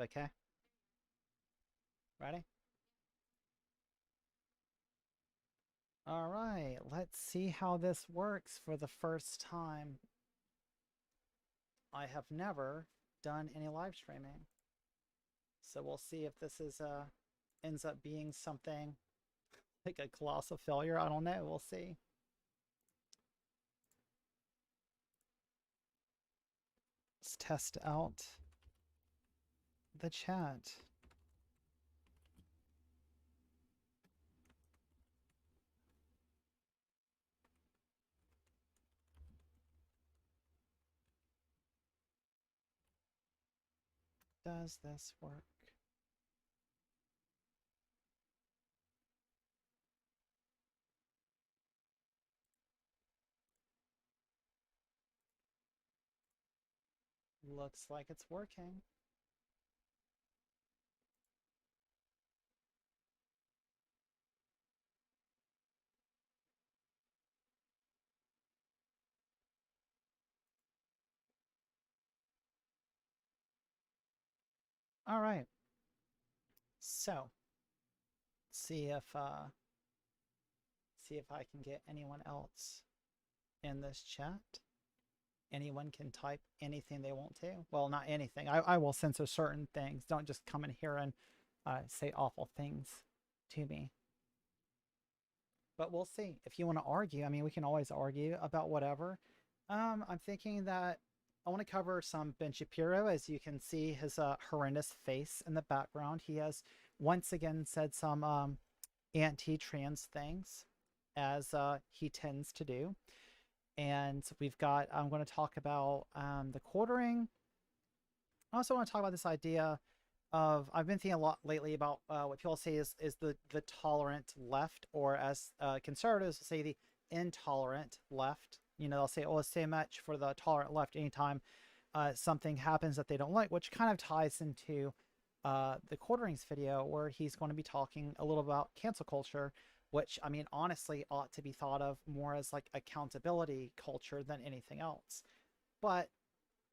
okay? Ready? All right, let's see how this works for the first time. I have never done any live streaming. So we'll see if this is ends up being something like a colossal failure. I don't know. We'll see. Let's test out the chat. Does this work? Looks like it's working. All right. So, see if I can get anyone else in this chat. Anyone can type anything they want to. Well, not anything. I will censor certain things. Don't just come in here and say awful things to me. But we'll see. If you want to argue, I mean, we can always argue about whatever. I'm thinking that I want to cover some Ben Shapiro. As you can see, his horrendous face in the background. He has once again said some anti-trans things, as he tends to do. And we've got, I'm going to talk about the quartering. I also want to talk about this idea of, I've been thinking a lot lately about what people say is the tolerant left, or as conservatives say, the intolerant left. You know, they'll say, oh, it's so much for the tolerant left anytime something happens that they don't like, which kind of ties into the quarterings video, where he's going to be talking a little about cancel culture, which, I mean, honestly ought to be thought of more as like accountability culture than anything else. But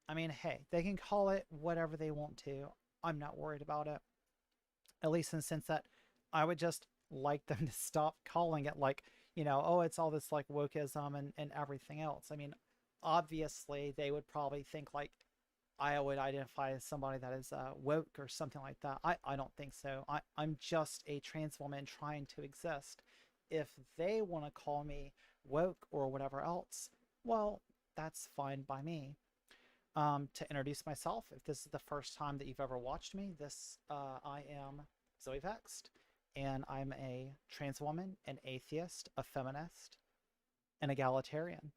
I mean, hey, they can call it whatever they want to. I'm not worried about it. At least in the sense that I would just like them to stop calling it like, you know, oh, it's all this like wokeism and everything else. I mean, obviously they would probably think like I would identify as somebody that is woke or something like that. I don't think so. I'm just a trans woman trying to exist. If they want to call me woke or whatever else, well, that's fine by me. To introduce myself, if this is the first time that you've ever watched me, I am Zoe Vexed, and I'm a trans woman, an atheist, a feminist, an egalitarian.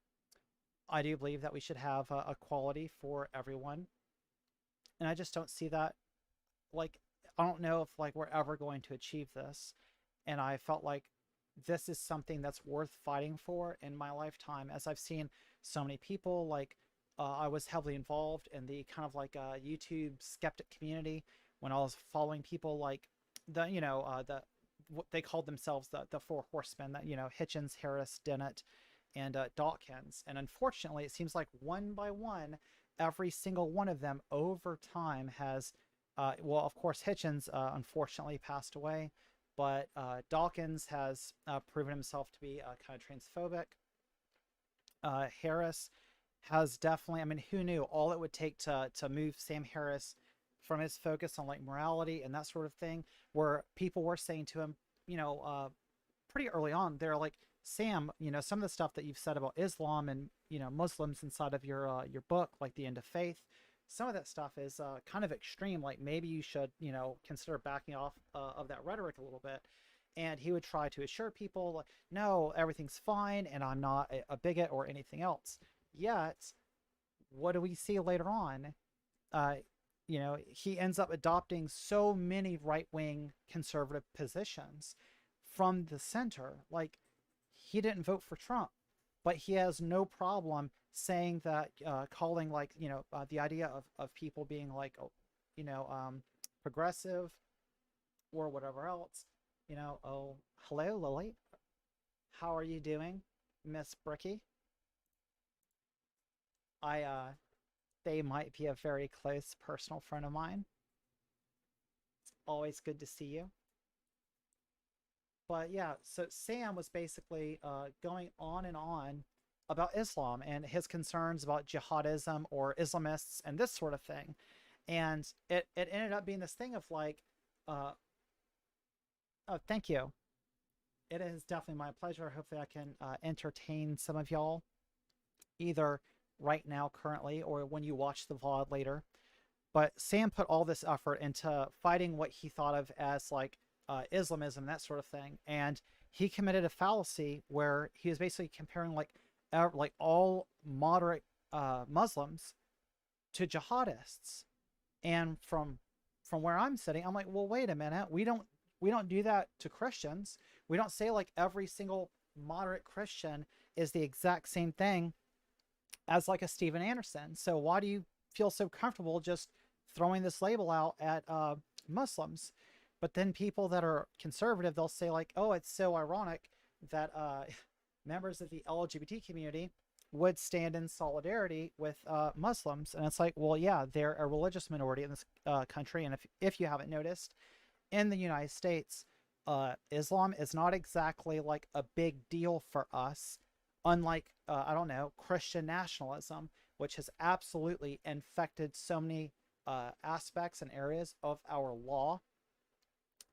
I do believe that we should have equality for everyone, and I just don't see that. Like, I don't know if like we're ever going to achieve this, and I felt like this is something that's worth fighting for in my lifetime, as I've seen so many people like I was heavily involved in the kind of like YouTube skeptic community when I was following people like the what they called themselves, the four horsemen, that, you know, Hitchens, Harris, Dennett, and Dawkins. And unfortunately, it seems like one by one, every single one of them over time has, well, of course, Hitchens unfortunately passed away, but Dawkins has proven himself to be kind of transphobic. Harris has definitely, I mean, who knew all it would take to move Sam Harris from his focus on like morality and that sort of thing, where people were saying to him, you know, pretty early on, they're like, Sam, you know, some of the stuff that you've said about Islam and, you know, Muslims inside of your book, like The End of Faith, some of that stuff is kind of extreme. Like maybe you should, you know, consider backing off of that rhetoric a little bit. And he would try to assure people, like, no, everything's fine, and I'm not a bigot or anything else. Yet, what do we see later on? Uh, you know, he ends up adopting so many right-wing conservative positions from the center. Like, he didn't vote for Trump, but he has no problem saying that, calling like, you know, the idea of people being like, oh, you know, progressive or whatever else. You know, oh, hello, Lily. How are you doing, Miss Bricky? I they might be a very close personal friend of mine. Always good to see you. But yeah, so Sam was basically going on and on about Islam and his concerns about jihadism or Islamists and this sort of thing. And it ended up being this thing of like, uh, oh, thank you. It is definitely my pleasure. Hopefully, I can entertain some of y'all either right now, currently, or when you watch the VOD later. But Sam put all this effort into fighting what he thought of as like Islamism, that sort of thing, and he committed a fallacy where he was basically comparing like all moderate Muslims to jihadists. And from where I'm sitting, I'm like, well, wait a minute, we don't do that to Christians. We don't say like every single moderate Christian is the exact same thing as like a Steven Anderson. So why do you feel so comfortable just throwing this label out at Muslims? But then people that are conservative, they'll say like, oh, it's so ironic that members of the LGBT community would stand in solidarity with Muslims. And it's like, well, yeah, they're a religious minority in this country. And if you haven't noticed, in the United States, Islam is not exactly like a big deal for us, unlike, I don't know, Christian nationalism, which has absolutely infected so many aspects and areas of our law,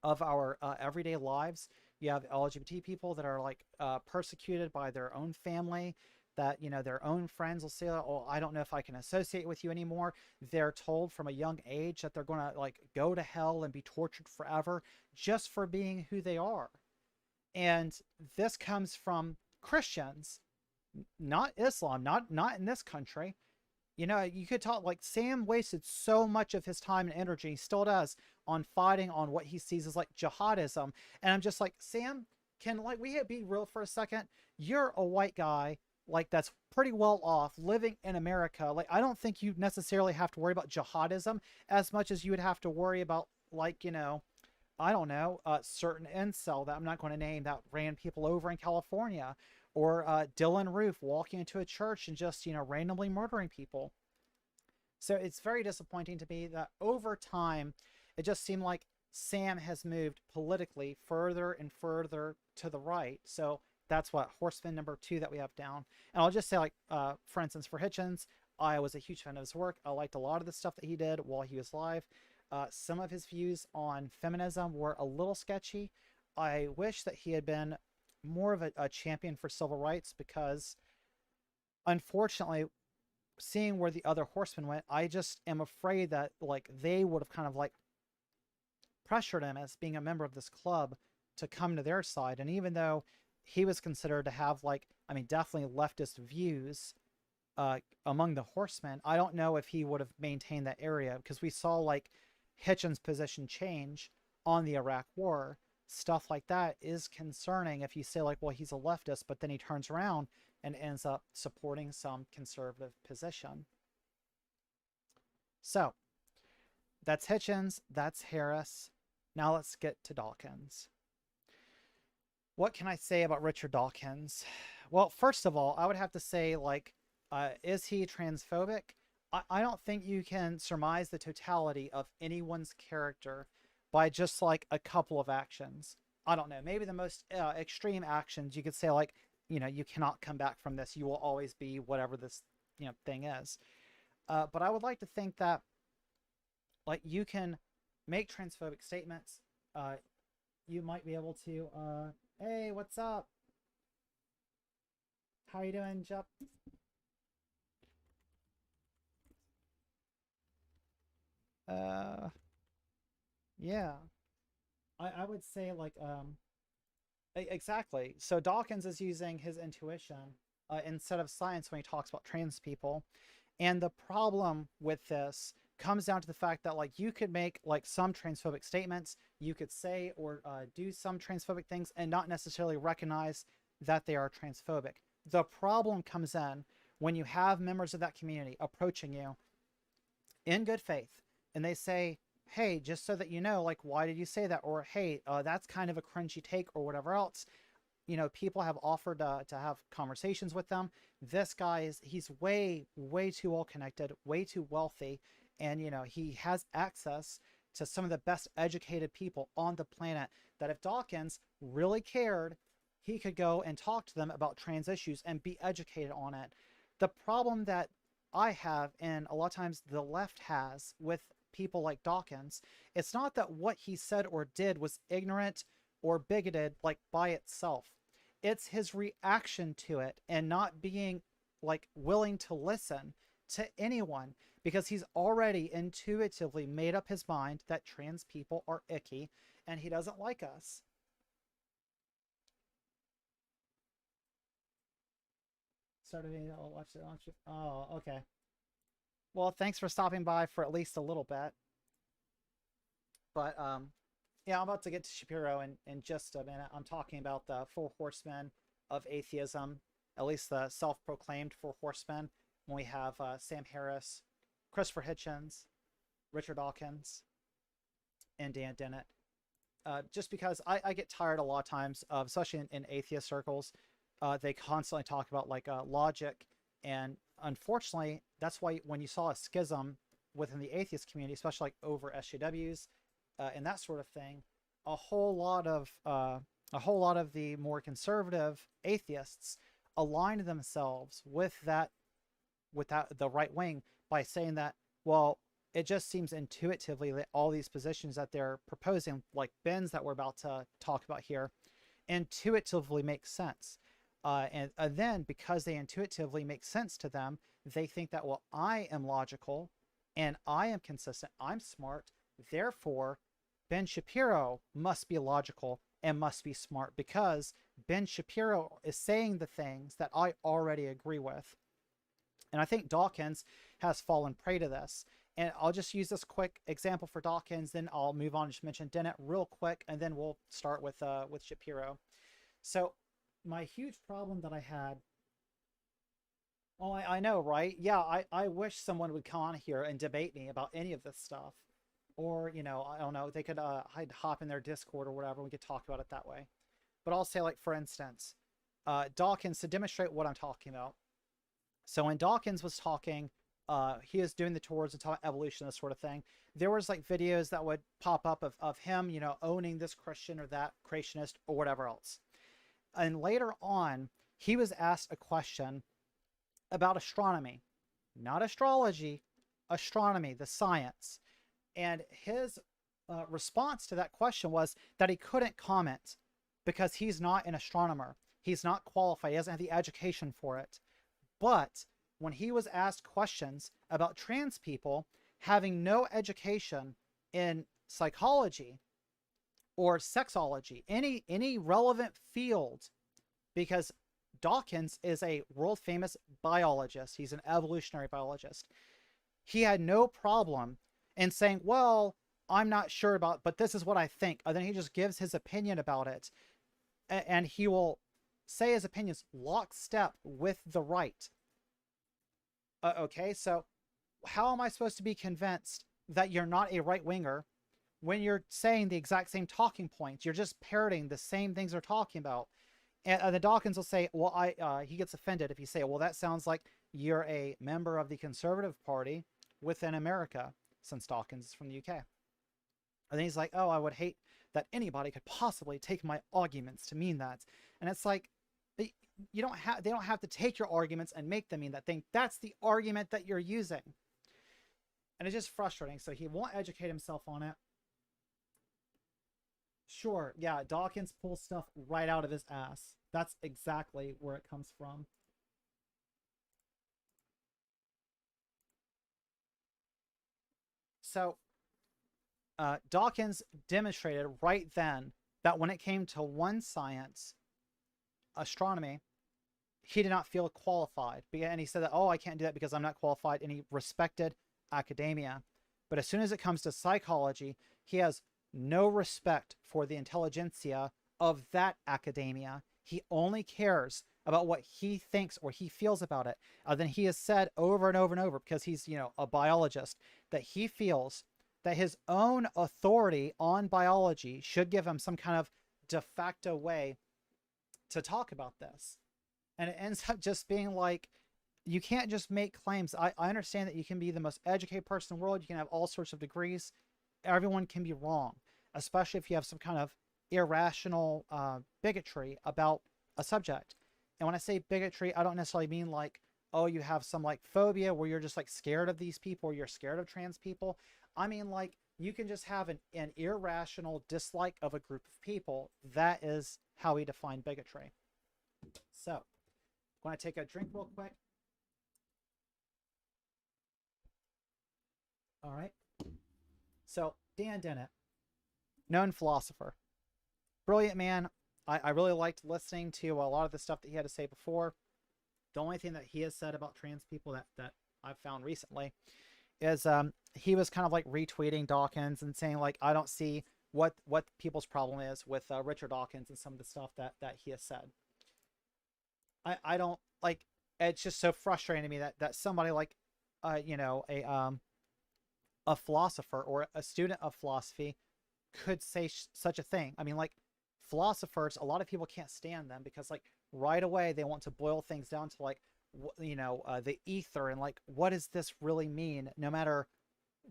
of our everyday lives. You have LGBT people that are like persecuted by their own family, that, you know, their own friends will say, oh, I don't know if I can associate with you anymore. They're told from a young age that they're going to like go to hell and be tortured forever just for being who they are. And this comes from Christians, not Islam, not in this country. You know, you could talk like Sam wasted so much of his time and energy, he still does, on fighting on what he sees as like jihadism. And I'm just like, Sam, can like we be real for a second? You're a white guy like that's pretty well off living in America. Like, I don't think you necessarily have to worry about jihadism as much as you would have to worry about, like, you know, I don't know, certain incel that I'm not going to name that ran people over in California, or Dylan Roof walking into a church and just, you know, randomly murdering people. So it's very disappointing to me that over time, it just seemed like Sam has moved politically further and further to the right. So that's what horseman number 2 that we have down. And I'll just say, like, for instance, for Hitchens, I was a huge fan of his work. I liked a lot of the stuff that he did while he was live. Some of his views on feminism were a little sketchy. I wish that he had been more of a champion for civil rights, because unfortunately, seeing where the other horsemen went, I just am afraid that like they would have kind of like pressured him as being a member of this club to come to their side. And even though he was considered to have, like, I mean, definitely leftist views among the horsemen, I don't know if he would have maintained that area, because we saw like Hitchens' position change on the Iraq War. Stuff like that is concerning if you say like, well, he's a leftist, but then he turns around and ends up supporting some conservative position. So that's Hitchens, that's Harris. Now let's get to Dawkins. What can I say about Richard Dawkins? Well, first of all, I would have to say, like, is he transphobic? I don't think you can surmise the totality of anyone's character by just like a couple of actions. I don't know, maybe the most extreme actions you could say, like, you know, you cannot come back from this, you will always be whatever this, you know, thing is. But I would like to think that, like, you can make transphobic statements. You might be able to hey, what's up? How you doing, Jup? Yeah. I would say, like, exactly. So Dawkins is using his intuition instead of science when he talks about trans people. And the problem with this comes down to the fact that, like, you could make like some transphobic statements, you could say or do some transphobic things and not necessarily recognize that they are transphobic. The problem comes in when you have members of that community approaching you in good faith and they say, hey, just so that you know, like, why did you say that? Or, hey, that's kind of a cringy take, or whatever else. You know, people have offered to have conversations with them. This guy he's way too well connected, way too wealthy. And, you know, he has access to some of the best educated people on the planet, that if Dawkins really cared, he could go and talk to them about trans issues and be educated on it. The problem that I have, and a lot of times the left has with people like Dawkins, it's not that what he said or did was ignorant or bigoted like by itself. It's his reaction to it and not being like willing to listen to anyone, because he's already intuitively made up his mind that trans people are icky and he doesn't like us. Started, I'll watch it. Oh, okay. Well, thanks for stopping by for at least a little bit. But yeah, I'm about to get to Shapiro in just a minute. I'm talking about the four horsemen of atheism, at least the self-proclaimed four horsemen. When we have Sam Harris, Christopher Hitchens, Richard Dawkins, and Dan Dennett. Just because I get tired a lot of times of, especially in atheist circles, they constantly talk about like logic, and unfortunately, that's why when you saw a schism within the atheist community, especially like over SJWs and that sort of thing, a whole lot of the more conservative atheists aligned themselves with the right wing by saying that, well, it just seems intuitively that all these positions that they're proposing, like Ben's that we're about to talk about here, intuitively make sense. And then because they intuitively make sense to them, they think that, well, I am logical and I am consistent, I'm smart, therefore Ben Shapiro must be logical and must be smart because Ben Shapiro is saying the things that I already agree with. And I think Dawkins has fallen prey to this. And I'll just use this quick example for Dawkins, then I'll move on and just mention Dennett real quick, and then we'll start with Shapiro. So my huge problem that I had, oh, I know, right? Yeah, I wish someone would come on here and debate me about any of this stuff. Or, you know, I don't know, they could I'd hop in their Discord or whatever, we could talk about it that way. But I'll say, like, for instance, Dawkins, to demonstrate what I'm talking about. So when Dawkins was talking, he was doing the tours and talking evolution, this sort of thing. There was like videos that would pop up of him, you know, owning this Christian or that creationist or whatever else. And later on, he was asked a question about astronomy, not astrology, astronomy, the science. And his response to that question was that he couldn't comment because he's not an astronomer. He's not qualified. He doesn't have the education for it. But when he was asked questions about trans people having no education in psychology or sexology, any relevant field, because Dawkins is a world famous biologist, he's an evolutionary biologist, he had no problem in saying, well, I'm not sure about, but this is what I think. And then he just gives his opinion about it, and he will say his opinions lockstep with the right. Okay, so how am I supposed to be convinced that you're not a right-winger when you're saying the exact same talking points? You're just parroting the same things they're talking about. And the Dawkins will say, well, he gets offended if you say, well, that sounds like you're a member of the Conservative Party within America, since Dawkins is from the UK. And then he's like, oh, I would hate that anybody could possibly take my arguments to mean that. And it's like, they don't have to take your arguments and make them mean that thing. That's the argument that you're using. And it's just frustrating. So he won't educate himself on it. Sure, yeah, Dawkins pulls stuff right out of his ass. That's exactly where it comes from. So Dawkins demonstrated right then that when it came to one science, astronomy, he did not feel qualified. And he said that, oh, I can't do that because I'm not qualified. And he respected academia. But as soon as it comes to psychology, he has no respect for the intelligentsia of that academia. He only cares about what he thinks or he feels about it. Then he has said over and over and over, because he's, you know, a biologist, that he feels that his own authority on biology should give him some kind of de facto way to talk about this. And it ends up just being like, you can't just make claims. I understand that you can be the most educated person in the world. You can have all sorts of degrees. everyone can be wrong, especially if you have some kind of irrational bigotry about a subject. And when I say bigotry, I don't necessarily mean like, oh, you have some like phobia where you're just like scared of these people or you're scared of trans people. I mean, like, you can just have an irrational dislike of a group of people. That is how we define bigotry. So, I'm going to take a drink real quick. All right. So, Dan Dennett, known philosopher, brilliant man. I really liked listening to a lot of the stuff that he had to say before. The only thing that he has said about trans people that I've found recently is he was kind of like retweeting Dawkins and saying like, I don't see what people's problem is with Richard Dawkins and some of the stuff that he has said. I don't like, it's just so frustrating to me that somebody like you know, a philosopher or a student of philosophy could say such a thing. I mean, like, philosophers, a lot of people can't stand them because like right away they want to boil things down to like, you know, the ether and like, what does this really mean? No matter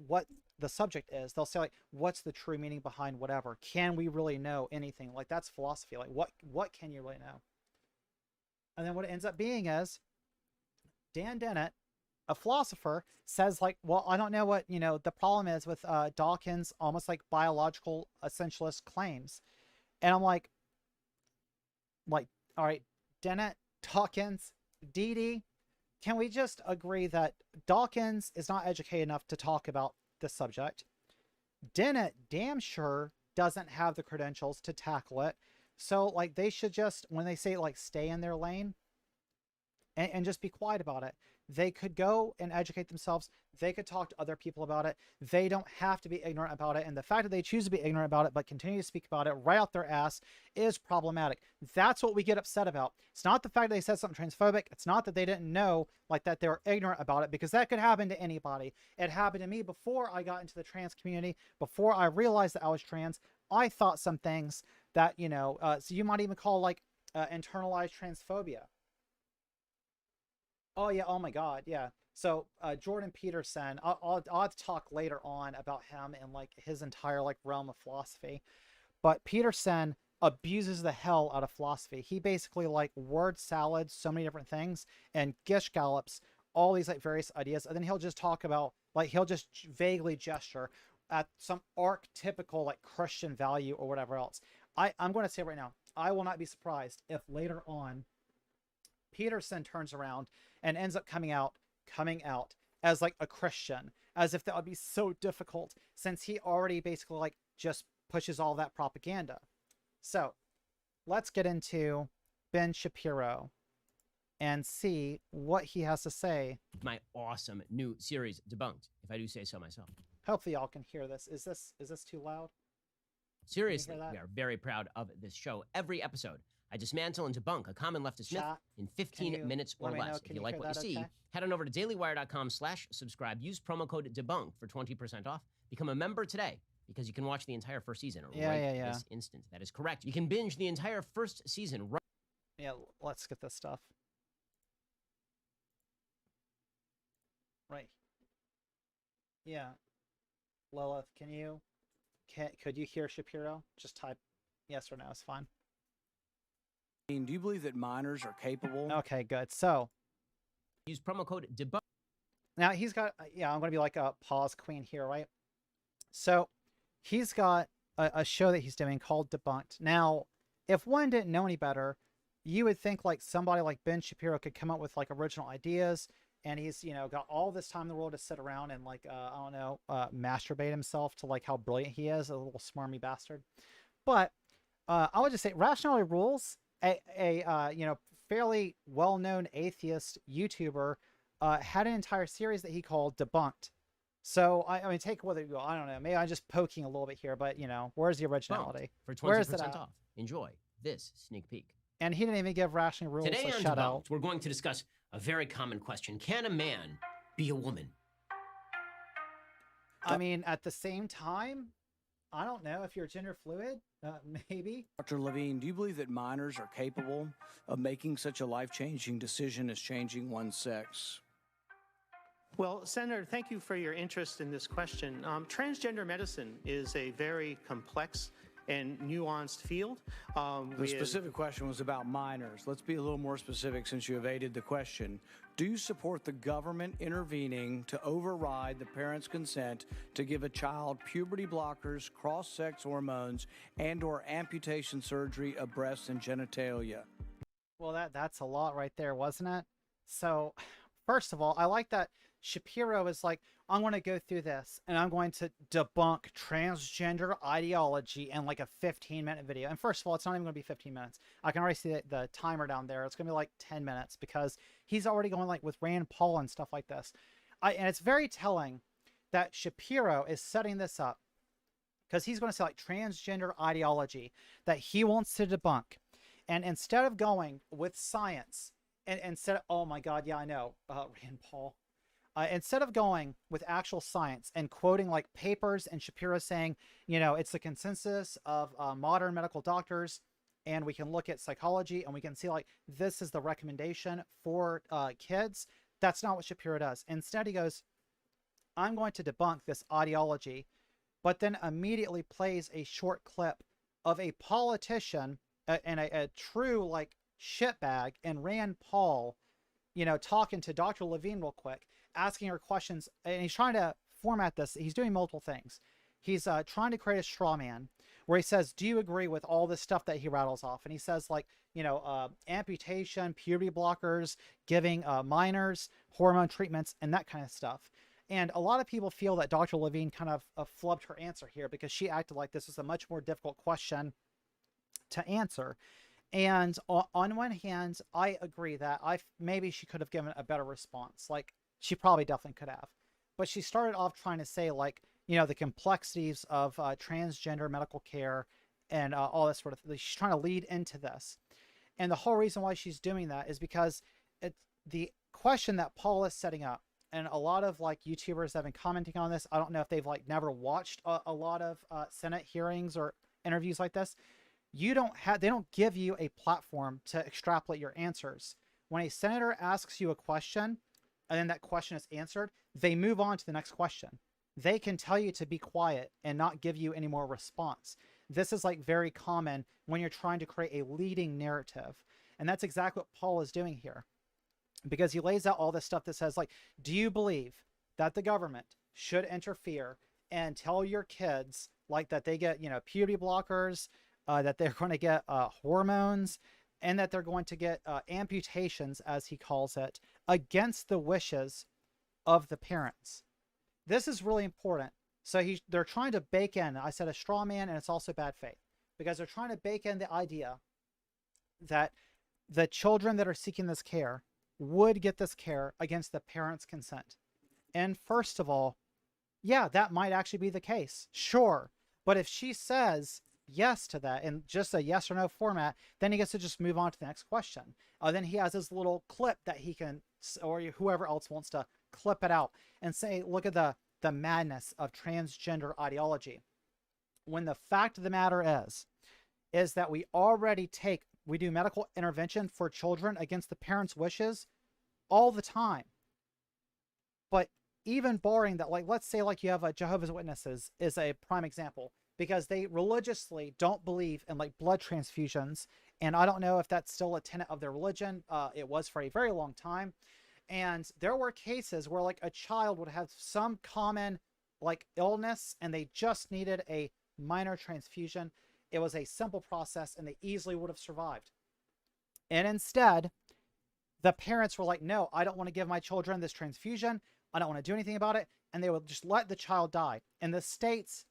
what the subject is, they'll say like, what's the true meaning behind whatever? Can we really know anything? Like, that's philosophy. Like, what can you really know? And then what it ends up being is Dan Dennett, a philosopher, says like, well, I don't know what, you know, the problem is with Dawkins' almost like biological essentialist claims. And I'm like, all right, Dennett, Dawkins, Dee, can we just agree that Dawkins is not educated enough to talk about this subject? Dennett damn sure doesn't have the credentials to tackle it. So like, they should just, when they say like stay in their lane and just be quiet about it, they could go and educate themselves. They could talk to other people about it. They don't have to be ignorant about it. And the fact that they choose to be ignorant about it but continue to speak about it right out their ass is problematic. That's what we get upset about. It's not the fact that they said something transphobic. It's not that they didn't know, like, that they were ignorant about it, because that could happen to anybody. It happened to me before I got into the trans community. Before I realized that I was trans, I thought some things that, you know, so you might even call like internalized transphobia. Oh yeah, oh my god, yeah. So Jordan Peterson, I'll have to talk later on about him and like his entire like realm of philosophy. But Peterson abuses the hell out of philosophy. He basically like word salads so many different things and gish gallops all these like various ideas, and then he'll just talk about, like, he'll just vaguely gesture at some archetypical like Christian value or whatever else. I'm going to say right now, I will not be surprised if later on Peterson turns around and ends up coming out as like a Christian, as if that would be so difficult, since he already basically like just pushes all that propaganda. So let's get into Ben Shapiro and see what he has to say. My awesome new series, Debunked, if I do say so myself. Hopefully y'all can hear this. Is this too loud? Seriously, we are very proud of this show. Every episode, I dismantle and debunk a common leftist myth in 15 minutes or less. If you like what you see, head on over to dailywire.com/subscribe. Use promo code DEBUNK for 20% off. Become a member today, because you can watch the entire first season this instant. That is correct. You can binge the entire first season right. Yeah, let's get this stuff. Right. Yeah. Lilith, could you hear Shapiro? Just type yes or no, it's fine. Do you believe that minors are capable? Okay, good. So use promo code DEBUNK. Now he's got, yeah, I'm going to be like a pause queen here, right? So he's got a show that he's doing called Debunked. Now, if one didn't know any better, you would think like somebody like Ben Shapiro could come up with like original ideas, and he's, you know, got all this time in the world to sit around and like, I don't know, masturbate himself to like how brilliant he is, a little smarmy bastard. But I would just say Rationality Rules, a you know, fairly well-known atheist YouTuber, had an entire series that he called Debunked. So I mean, take whether you go, I don't know, maybe I'm just poking a little bit here, but you know, where's the originality? For 20% off. Enjoy this sneak peek. And he didn't even give Rational Rules Today a on shout Debunked, out. We're going to discuss a very common question: can a man be a woman? I mean, at the same time, I don't know if you're gender fluid, maybe. Dr. Levine, do you believe that minors are capable of making such a life-changing decision as changing one's sex? Well, Senator, thank you for your interest in this question. Transgender medicine is a very complex and nuanced field. The specific question was about minors. Let's be a little more specific since you evaded the question. Do you support the government intervening to override the parent's consent to give a child puberty blockers, cross-sex hormones, and/or amputation surgery of breasts and genitalia? Well, that's a lot right there, wasn't it? So, first of all, I like that Shapiro is like, I'm going to go through this and I'm going to debunk transgender ideology in like a 15-minute video. And first of all, it's not even going to be 15 minutes. I can already see the timer down there. It's going to be like 10 minutes because he's already going like with Rand Paul and stuff like this. And it's very telling that Shapiro is setting this up because he's going to say like transgender ideology that he wants to debunk. And instead of going with science and instead of, oh my God, yeah, I know, Rand Paul. Instead of going with actual science and quoting like papers and Shapiro saying, you know, it's the consensus of modern medical doctors, and we can look at psychology and we can see like this is the recommendation for kids. That's not what Shapiro does. Instead, he goes, I'm going to debunk this ideology, but then immediately plays a short clip of a politician and a true like shitbag and Rand Paul, you know, talking to Dr. Levine real quick, asking her questions, and he's trying to format this. He's doing multiple things. He's trying to create a straw man where he says, do you agree with all this stuff that he rattles off? And he says like, you know, amputation, puberty blockers, giving minors hormone treatments and that kind of stuff. And a lot of people feel that Dr. Levine kind of flubbed her answer here because she acted like this was a much more difficult question to answer. And on one hand, I agree that maybe she could have given a better response. Like, she probably definitely could have. But she started off trying to say, like, you know, the complexities of transgender medical care and all this sort of thing. She's trying to lead into this. And the whole reason why she's doing that is because the question that Paul is setting up, and a lot of, like, YouTubers have been commenting on this. I don't know if they've, like, never watched a lot of Senate hearings or interviews like this. They don't give you a platform to extrapolate your answers. When a senator asks you a question, and then that question is answered, they move on to the next question. They can tell you to be quiet and not give you any more response. This is like very common when you're trying to create a leading narrative. And that's exactly what Paul is doing here. Because he lays out all this stuff that says, like, do you believe that the government should interfere and tell your kids, like, that they get, you know, puberty blockers, that they're going to get hormones, and that they're going to get amputations, as he calls it, against the wishes of the parents. This is really important. So they're trying to bake in, I said a straw man, and it's also bad faith, because they're trying to bake in the idea that the children that are seeking this care would get this care against the parents' consent. And first of all, yeah, that might actually be the case. Sure. But if she says yes to that in just a yes or no format, then he gets to just move on to the next question. Then he has his little clip that he can, or whoever else wants to clip it out and say, look at the madness of transgender ideology. When the fact of the matter is that we do medical intervention for children against the parents' wishes all the time. But even barring that, like, let's say like you have a Jehovah's Witnesses is a prime example, because they religiously don't believe in like blood transfusions. And I don't know if that's still a tenet of their religion. It was for a very long time. And there were cases where like a child would have some common like illness and they just needed a minor transfusion. It was a simple process and they easily would have survived. And instead, the parents were like, no, I don't want to give my children this transfusion. I don't want to do anything about it. And they would just let the child die. And the state's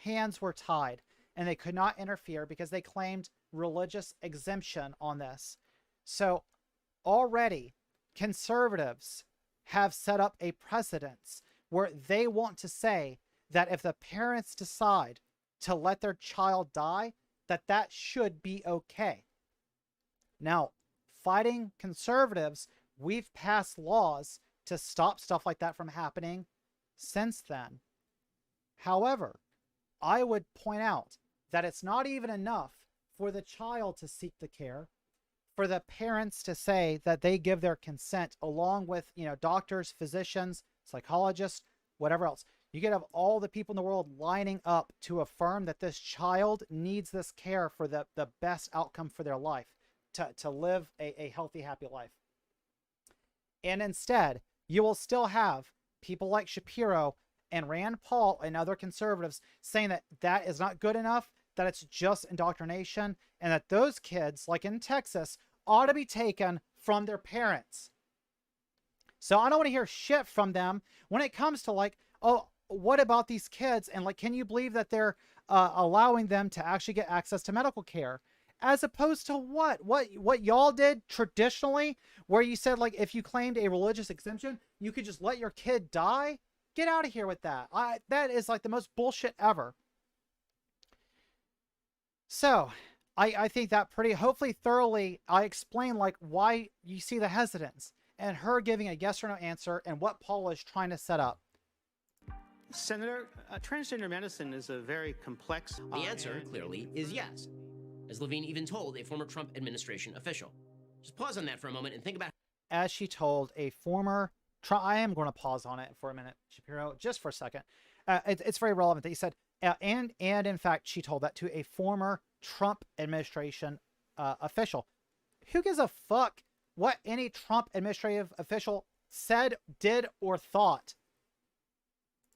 hands were tied and they could not interfere because they claimed religious exemption on this. So already conservatives have set up a precedence where they want to say that if the parents decide to let their child die, that should be okay. Now, fighting conservatives, we've passed laws to stop stuff like that from happening since then. However, I would point out that it's not even enough for the child to seek the care, for the parents to say that they give their consent along with, you know, doctors, physicians, psychologists, whatever else. You could have all the people in the world lining up to affirm that this child needs this care for the best outcome for their life, to live a healthy, happy life. And instead, you will still have people like Shapiro and Rand Paul and other conservatives saying that that is not good enough, that it's just indoctrination, and that those kids, like in Texas, ought to be taken from their parents. So I don't want to hear shit from them when it comes to like, oh, what about these kids? And like, can you believe that they're allowing them to actually get access to medical care? As opposed to what y'all did traditionally, where you said like if you claimed a religious exemption, you could just let your kid die. Get out of here with that. That is like the most bullshit ever. So I think that pretty hopefully thoroughly I explained like why you see the hesitance and her giving a yes or no answer and what Paul is trying to set up. Senator, transgender medicine is a very complex... The answer, clearly, is yes, as Levine even told a former Trump administration official. Just pause on that for a moment and think about... As she told a former... I am going to pause on it for a minute, Shapiro, just for a second. It's very relevant that you said, and in fact, she told that to a former Trump administration official. Who gives a fuck what any Trump administrative official said, did, or thought?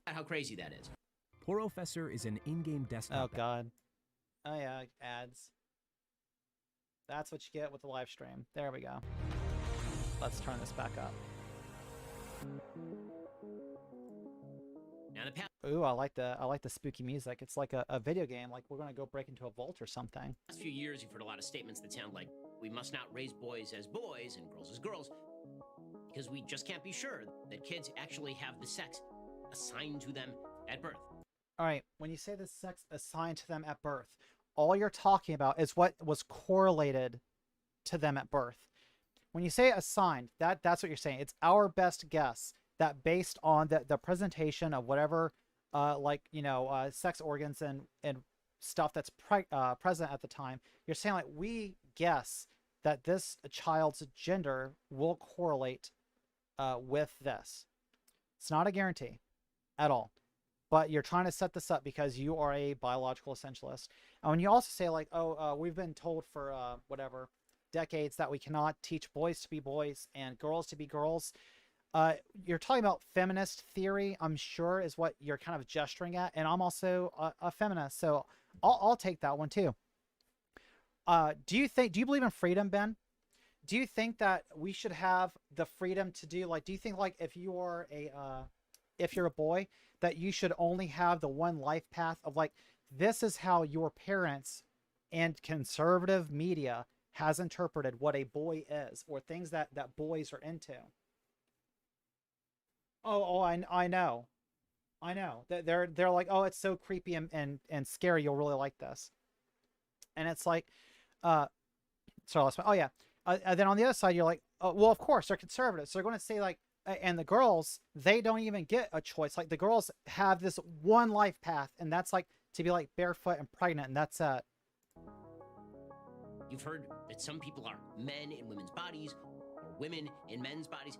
How crazy that is. Professor is an in-game desktop. Oh, God. Oh, yeah, ads. That's what you get with the live stream. There we go. Let's turn this back up. Now the past Ooh, I like the spooky music. It's like a video game. Like we're gonna go break into a vault or something. few years, you've heard a lot of statements that sound like we must not raise boys as boys and girls as girls, because we just can't be sure that kids actually have the sex assigned to them at birth. All right, when you say the sex assigned to them at birth, all you're talking about is what was correlated to them at birth. When you say assigned, that's what you're saying. It's our best guess that based on the presentation of whatever, sex organs and stuff that's present at the time, you're saying like we guess that this child's gender will correlate with this. It's not a guarantee at all. But you're trying to set this up because you are a biological essentialist. And when you also say like, we've been told for decades that we cannot teach boys to be boys and girls to be girls. You're talking about feminist theory, I'm sure, is what you're kind of gesturing at. And I'm also a feminist, so I'll take that one too. Do you believe in freedom, Ben? Do you think that we should have the freedom to do do you think like if you're a boy, that you should only have the one life path of like, this is how your parents and conservative media has interpreted what a boy is, or things that boys are into? I know. They're like, oh, it's so creepy and scary, you'll really like this. And it's like, then on the other side, you're like, oh, well, of course, they're conservatives. So they're going to say like, and the girls, they don't even get a choice. Like the girls have this one life path, and that's like to be like barefoot and pregnant, and that's it. You've heard that some people are men in women's bodies or women in men's bodies.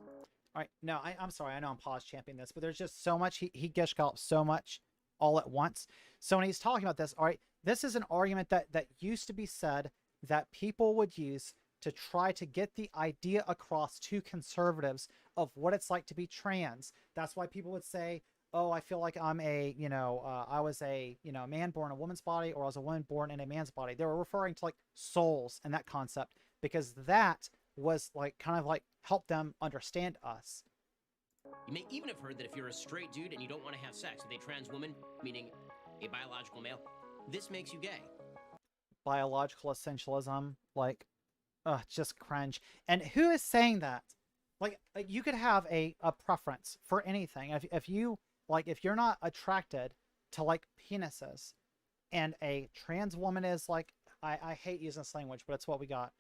All right, no, I'm sorry. I know I'm pause championing this, but there's just so much. He gish galloped so much all at once. So when he's talking about this, all right, this is an argument that used to be said that people would use to try to get the idea across to conservatives of what it's like to be trans. That's why people would say, oh, I feel like I'm I was a man born in a woman's body, or I was a woman born in a man's body. They were referring to like souls and that concept, because that was like kind of like help them understand us. You may even have heard that if you're a straight dude and you don't want to have sex with a trans woman, meaning a biological male, this makes you gay. Biological essentialism, like, just cringe. And who is saying that? Like you could have a preference for anything. If you're not attracted to like penises, and a trans woman is like, I hate using this language, but it's what we got.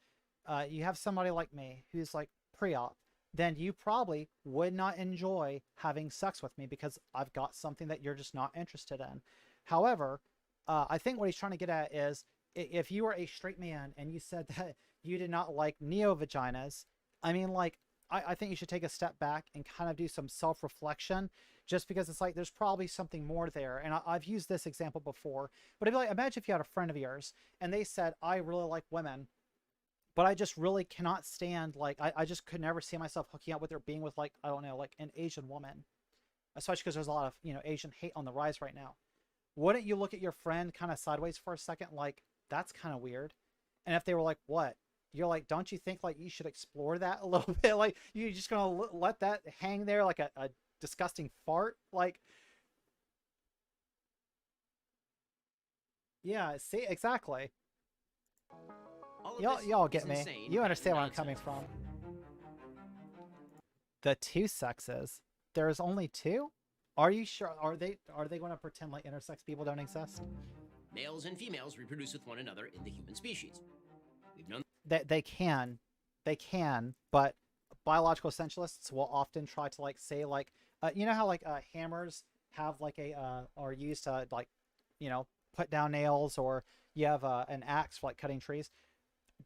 You have somebody like me who's like pre-op, then you probably would not enjoy having sex with me because I've got something that you're just not interested in. However, I think what he's trying to get at is, if you were a straight man and you said that you did not like neo-vaginas, I mean, like, I think you should take a step back and kind of do some self-reflection, just because it's like there's probably something more there. And I've used this example before, but it'd be like, imagine if you had a friend of yours and they said, I really like women, but I just really cannot stand, like, I just could never see myself hooking up with or being with, like, I don't know, like an Asian woman, especially because there's a lot of, you know, Asian hate on the rise right now. Wouldn't you look at your friend kind of sideways for a second, like, that's kind of weird? And if they were like, what? You're like, don't you think, like, you should explore that a little bit? Like, you're just gonna let that hang there like a disgusting fart? Like, yeah, see, exactly. Y'all get me. You understand where I'm coming from. The two sexes. There's only two? Are you sure? Are they going to pretend like intersex people don't exist? Males and females reproduce with one another in the human species. We've known that they can, but biological essentialists will often try to, like, say, like, you know how, like, hammers have, like, are used to, like, you know, put down nails, or you have an axe for, like, cutting trees.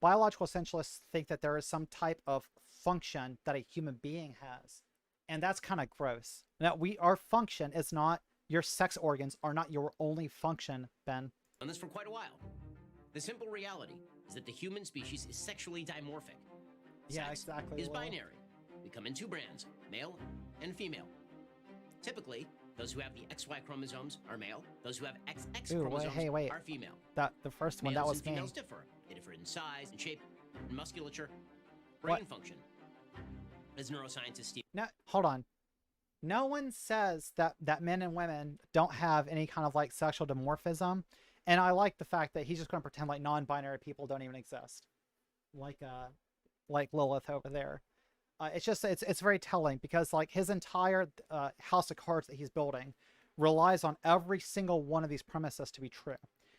Biological essentialists think that there is some type of function that a human being has, and that's kind of gross. Now, our function is not, your sex organs are not your only function, Ben. Done this for quite a while. The simple reality is that the human species is sexually dimorphic. Yeah, Sex exactly. is binary. We come in two brands, male and female. Typically, those who have the XY chromosomes are male. Those who have XX chromosomes are female. The first one, Males that was and me. Females differ. They differ in size and shape, and musculature, brain function. As neuroscientist Steve... Now, hold on. No one says that men and women don't have any kind of, like, sexual dimorphism. And I like the fact that he's just going to pretend like non-binary people don't even exist. Like Lilith over there. It's just, it's very telling, because, like, his entire house of cards that he's building relies on every single one of these premises to be true.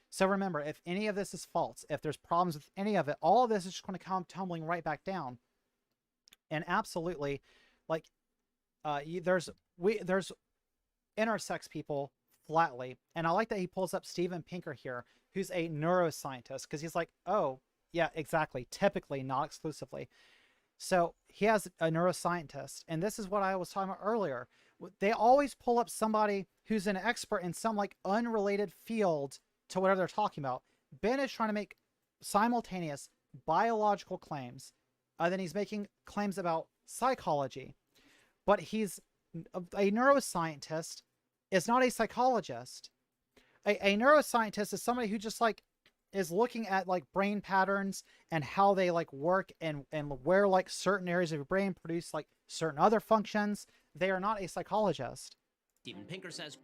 So remember, if any of this is false, if there's problems with any of it, all of this is just going to come tumbling right back down. And absolutely, like, there's intersex people flatly. And I like that he pulls up Steven Pinker here, who's a neuroscientist, because he's like, oh, yeah, exactly. Typically, not exclusively. So he has a neuroscientist. And this is what I was talking about earlier. They always pull up somebody who's an expert in some, like, unrelated field to whatever they're talking about. Ben is trying to make simultaneous biological claims. Then he's making claims about psychology. But he's a neuroscientist, is not a psychologist. A neuroscientist is somebody who just, like, is looking at, like, brain patterns and how they, like, work, and where, like, certain areas of your brain produce, like, certain other functions. They are not a psychologist. Steven Pinker says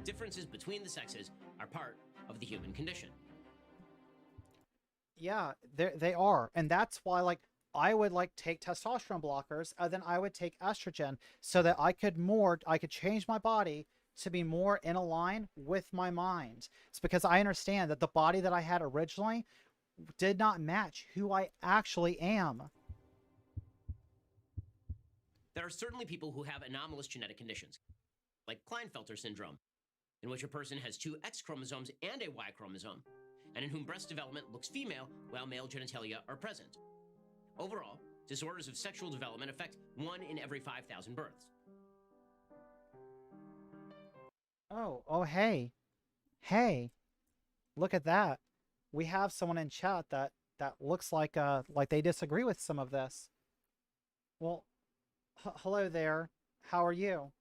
differences between the sexes are part of the human condition. Yeah, they are. And that's why, like, I would, like, take testosterone blockers, and then I would take estrogen, so that I could change my body to be more in line with my mind. It's because I understand that the body that I had originally did not match who I actually am. There are certainly people who have anomalous genetic conditions, like Klinefelter syndrome, in which a person has two X chromosomes and a Y chromosome, and in whom breast development looks female while male genitalia are present. Overall, disorders of sexual development affect 1 in every 5,000 births. Oh, hey, look at that. We have someone in chat that looks like they disagree with some of this. Well, hello there. How are you?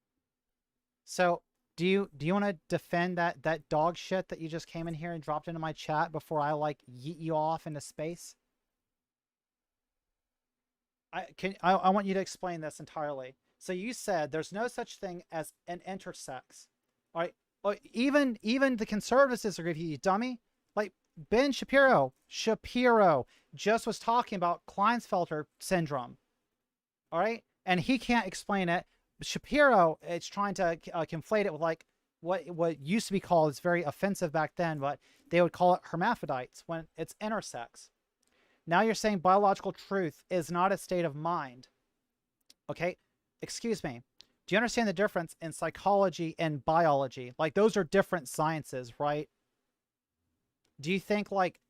So, do you want to defend that dog shit that you just came in here and dropped into my chat before I, like, yeet you off into space? I want you to explain this entirely. So you said there's no such thing as an intersex. All right, even the conservatives disagree with you, dummy. Like, Ben Shapiro just was talking about Klinefelter syndrome. All right, and he can't explain it. Shapiro is trying to conflate it with, like, what used to be called, it's very offensive back then, but they would call it hermaphrodites when it's intersex. Now you're saying biological truth is not a state of mind. Okay, excuse me. Do you understand the difference in psychology and biology? Like, those are different sciences, right? Do you think, like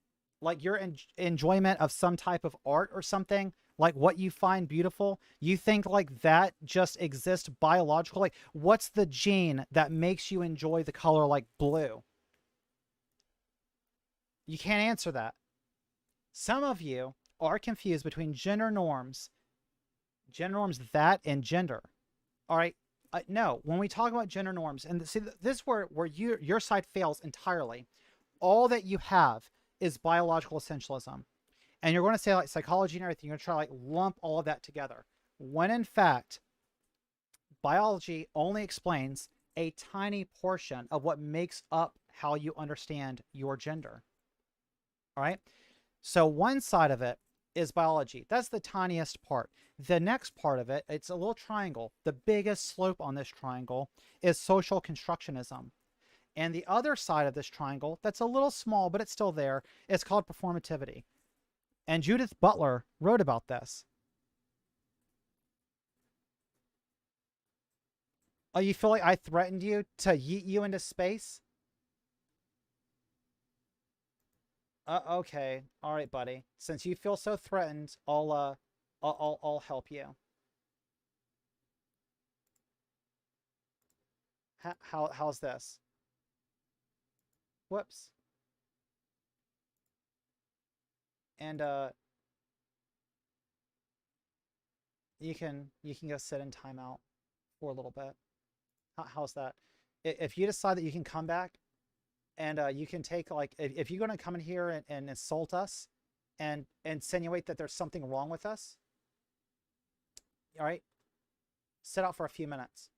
your enjoyment of some type of art or something, like what you find beautiful, you think like that just exists biologically? Like, what's the gene that makes you enjoy the color like blue? You can't answer that. Some of you are confused between gender norms, that and gender. All right. No, when we talk about gender norms, and see, this is where your side fails entirely. All that you have is biological essentialism. And you're going to say like psychology and everything, you're going to try to like lump all of that together. When in fact, biology only explains a tiny portion of what makes up how you understand your gender. All right. So one side of it is biology. That's the tiniest part. The next part of it, it's a little triangle. The biggest slope on this triangle is social constructionism. And the other side of this triangle, that's a little small, but it's still there, it's called performativity. And Judith Butler wrote about this. Oh, you feel like I threatened you to yeet you into space? Okay. All right, buddy. Since you feel so threatened, I'll help you. How's this? Whoops. And you can go sit in timeout for a little bit. How's that? If you decide that you can come back and you can take like, if you're going to come in here and insult us and insinuate that there's something wrong with us, all right, sit out for a few minutes.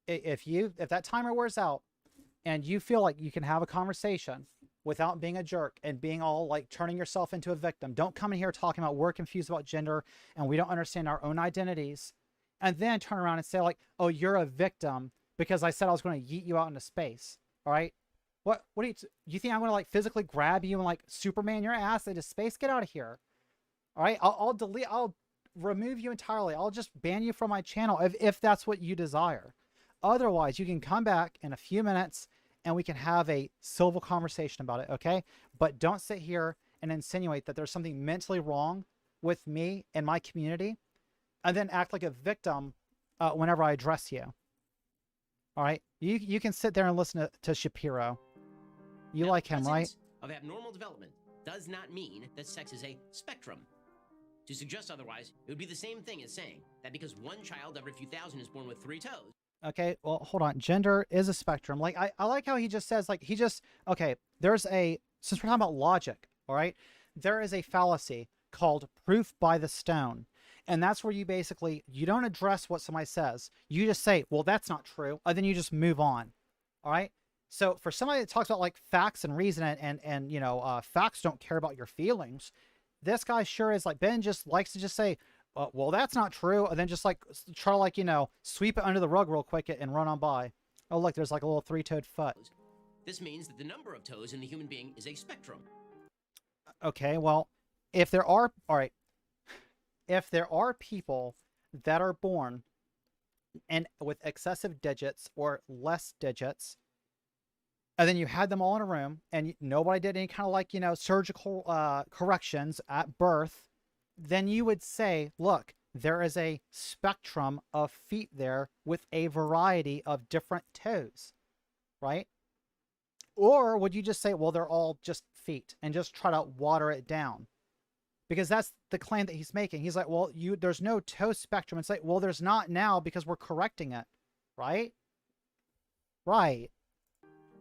If that timer wears out and you feel like you can have a conversation without being a jerk and being all like turning yourself into a victim, don't come in here talking about we're confused about gender and we don't understand our own identities, and then turn around and say like, oh, you're a victim because I said I was going to yeet you out into space. All right. What do you think I'm going to like physically grab you and like Superman your ass into space? Get out of here. All right. I'll remove you entirely. I'll just ban you from my channel if that's what you desire. Otherwise, you can come back in a few minutes and we can have a civil conversation about it, okay? But don't sit here and insinuate that there's something mentally wrong with me and my community and then act like a victim whenever I address you. All right? You can sit there and listen to Shapiro. You like him, right? Of abnormal development does not mean that sex is a spectrum. To suggest otherwise, it would be the same thing as saying that because one child every few thousand is born with 3 toes. Okay, well, hold on. Gender is a spectrum. Like, I like how he just says, like, okay, since we're talking about logic, all right, there is a fallacy called proof by the stone. And that's where you don't address what somebody says. You just say, well, that's not true. And then you just move on. All right. So for somebody that talks about like facts and reason and facts don't care about your feelings, this guy sure is like, Ben just likes to just say, well, that's not true. And then just like try to like, sweep it under the rug real quick and run on by. Oh, look, there's like a little 3-toed foot. This means that the number of toes in the human being is a spectrum. Okay, well, if there are people that are born and with excessive digits or less digits, and then you had them all in a room and nobody did any kind of like, surgical corrections at birth, then you would say, look, there is a spectrum of feet there with a variety of different toes, right? Or would you just say, well, they're all just feet and just try to water it down? Because that's the claim that he's making. He's like, well, there's no toe spectrum. It's like, well, there's not now because we're correcting it, right? Right.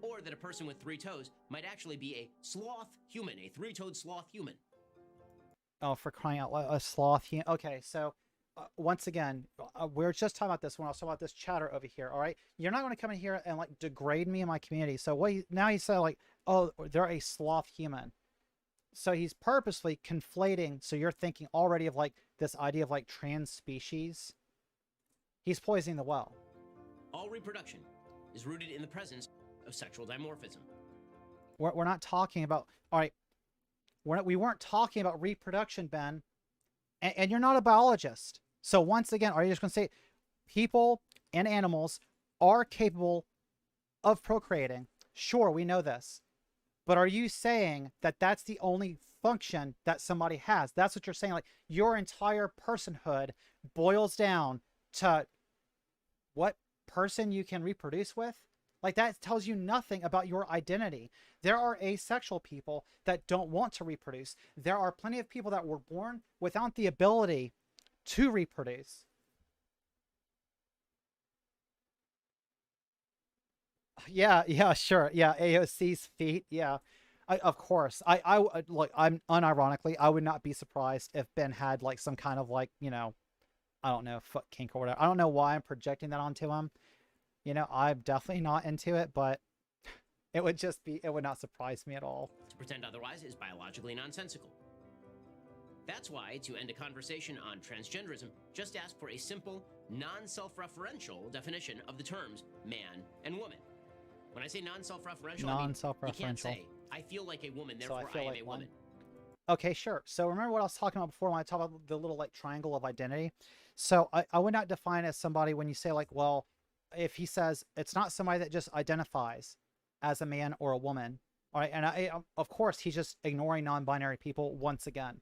Or that a person with 3 toes might actually be a sloth human, a 3-toed sloth human. Oh, for crying out loud, a sloth human. Okay, so once again, we're just talking about this when I was talking about this chatter over here, all right? You're not going to come in here and like degrade me in my community. So now he said like, oh, they're a sloth human. So he's purposely conflating. So you're thinking already of like this idea of like trans species. He's poisoning the well. All reproduction is rooted in the presence of sexual dimorphism. We're not talking about, all right, we weren't talking about reproduction, Ben, and you're not a biologist. So once again, are you just going to say people and animals are capable of procreating? Sure, we know this. But are you saying that that's the only function that somebody has? That's what you're saying. Like, your entire personhood boils down to what person you can reproduce with? Like, that tells you nothing about your identity. There are asexual people that don't want to reproduce. There are plenty of people that were born without the ability to reproduce. Yeah, sure. Yeah, AOC's feet. Yeah, of course. Look, I'm unironically, I would not be surprised if Ben had like some kind of like, you know, I don't know, foot kink or whatever. I don't know why I'm projecting that onto him. You know, I'm definitely not into it, but it would not surprise me at all. To pretend otherwise is biologically nonsensical. That's why, to end a conversation on transgenderism, just ask for a simple, non-self-referential definition of the terms man and woman. When I say non-self-referential, I mean, you can't say, I feel like a woman, therefore I am a woman. Okay, sure. So remember what I was talking about before when I talked about the little like triangle of identity? So I would not define as somebody when you say like, well, if he says it's not somebody that just identifies as a man or a woman, all right? And of course, he's just ignoring non-binary people once again,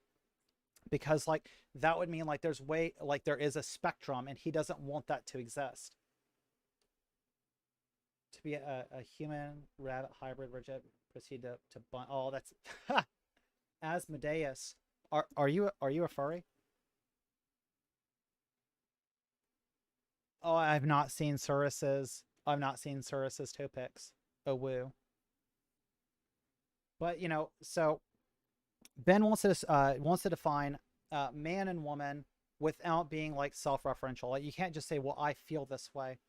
because like that would mean like there is a spectrum and he doesn't want that to exist. To be a human rabbit hybrid, rigid, proceed to oh, that's Asmodeus. Are you a furry? Oh, I've not seen Surus's toe pics. Oh woo. But you know, so Ben wants to define man and woman without being like self-referential. Like, you can't just say, well, I feel this way.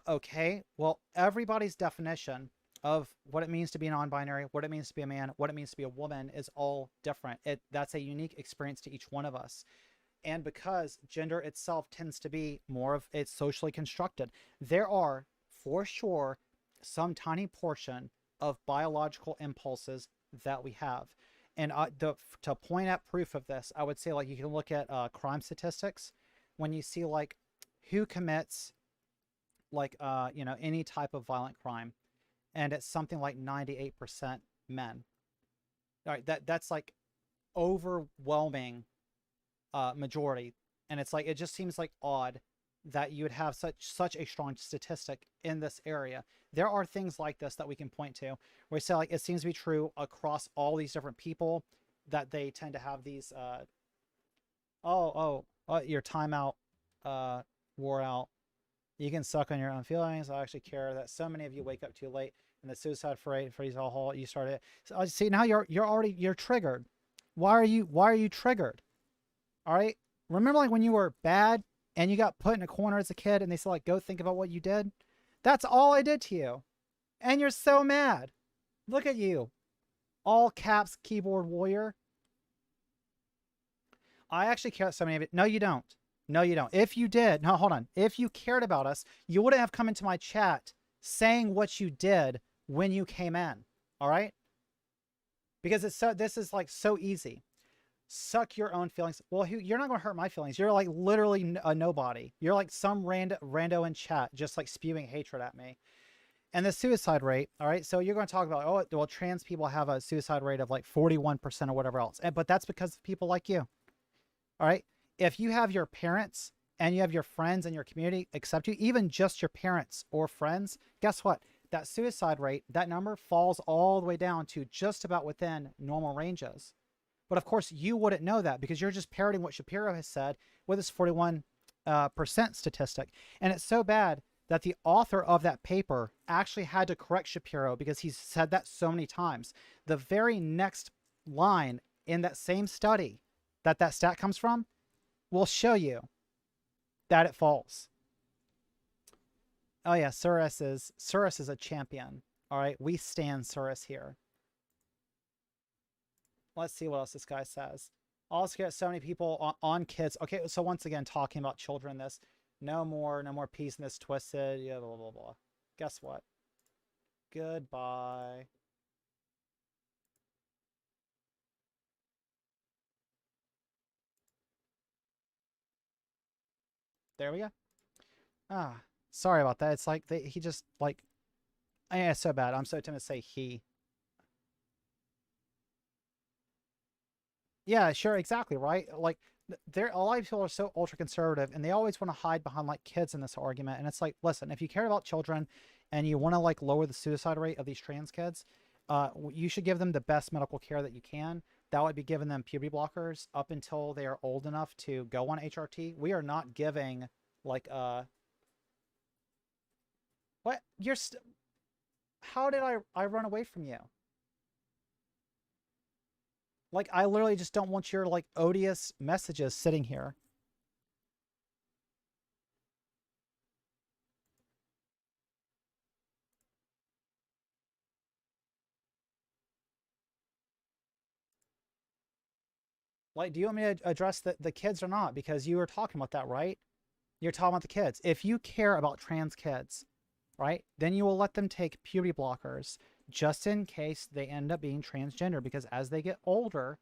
Okay, well, everybody's definition of what it means to be non-binary, what it means to be a man, what it means to be a woman is all different. That's a unique experience to each one of us. And because gender itself tends to be more of it's socially constructed, there are for sure some tiny portion of biological impulses that we have. And to point at proof of this, I would say like you can look at crime statistics when you see like who commits like you know, any type of violent crime, and it's something like 98% men. All right, that's like overwhelming majority, and it's like it just seems like odd that you would have such a strong statistic in this area. There are things like this that we can point to where we say like it seems to be true across all these different people that they tend to have these your timeout wore out. You can suck on your own feelings. I actually care that so many of you wake up too late and the suicide for these all you started. So see, now you're triggered. Why are you triggered? All right. Remember like when you were bad and you got put in a corner as a kid and they said like, go think about what you did. That's all I did to you. And you're so mad. Look at you. All caps keyboard warrior. I actually care so many of it. No, you don't. No, you don't. If you did, no, hold on. If you cared about us, you wouldn't have come into my chat saying what you did when you came in. All right? Because this is like so easy. Suck your own feelings. Well, you're not going to hurt my feelings. You're like literally a nobody. You're like some rando in chat just like spewing hatred at me. And the suicide rate, all right? So you're going to talk about, oh, well, trans people have a suicide rate of like 41% or whatever else. But that's because of people like you. All right? If you have your parents and you have your friends and your community accept you, even just your parents or friends, guess what? That suicide rate, that number falls all the way down to just about within normal ranges. But of course, you wouldn't know that because you're just parroting what Shapiro has said with his 41% statistic. And it's so bad that the author of that paper actually had to correct Shapiro because he's said that so many times. The very next line in that same study that stat comes from will show you that it falls. Oh yeah, Surus is a champion. All right, we stand Surus here. Let's see what else this guy says. Also get so many people on kids. Okay, so once again, talking about children, this no more peace in this twisted, yeah, blah, blah, blah. Guess what? Goodbye. There we go. Ah, sorry about that. It's like he just like, yeah, it's so bad. I'm so tempted to say he. Yeah, sure, exactly, right? Like, there, a lot of people are so ultra conservative, and they always want to hide behind like kids in this argument. And it's like, listen, if you care about children, and you want to like lower the suicide rate of these trans kids, you should give them the best medical care that you can. That would be giving them puberty blockers up until they are old enough to go on HRT. We are not giving like what you're. How did I run away from you? Like, I literally just don't want your, like, odious messages sitting here. Like, do you want me to address the kids or not? Because you were talking about that, right? You're talking about the kids. If you care about trans kids, right, then you will let them take puberty blockers just in case they end up being transgender. Because as they get older,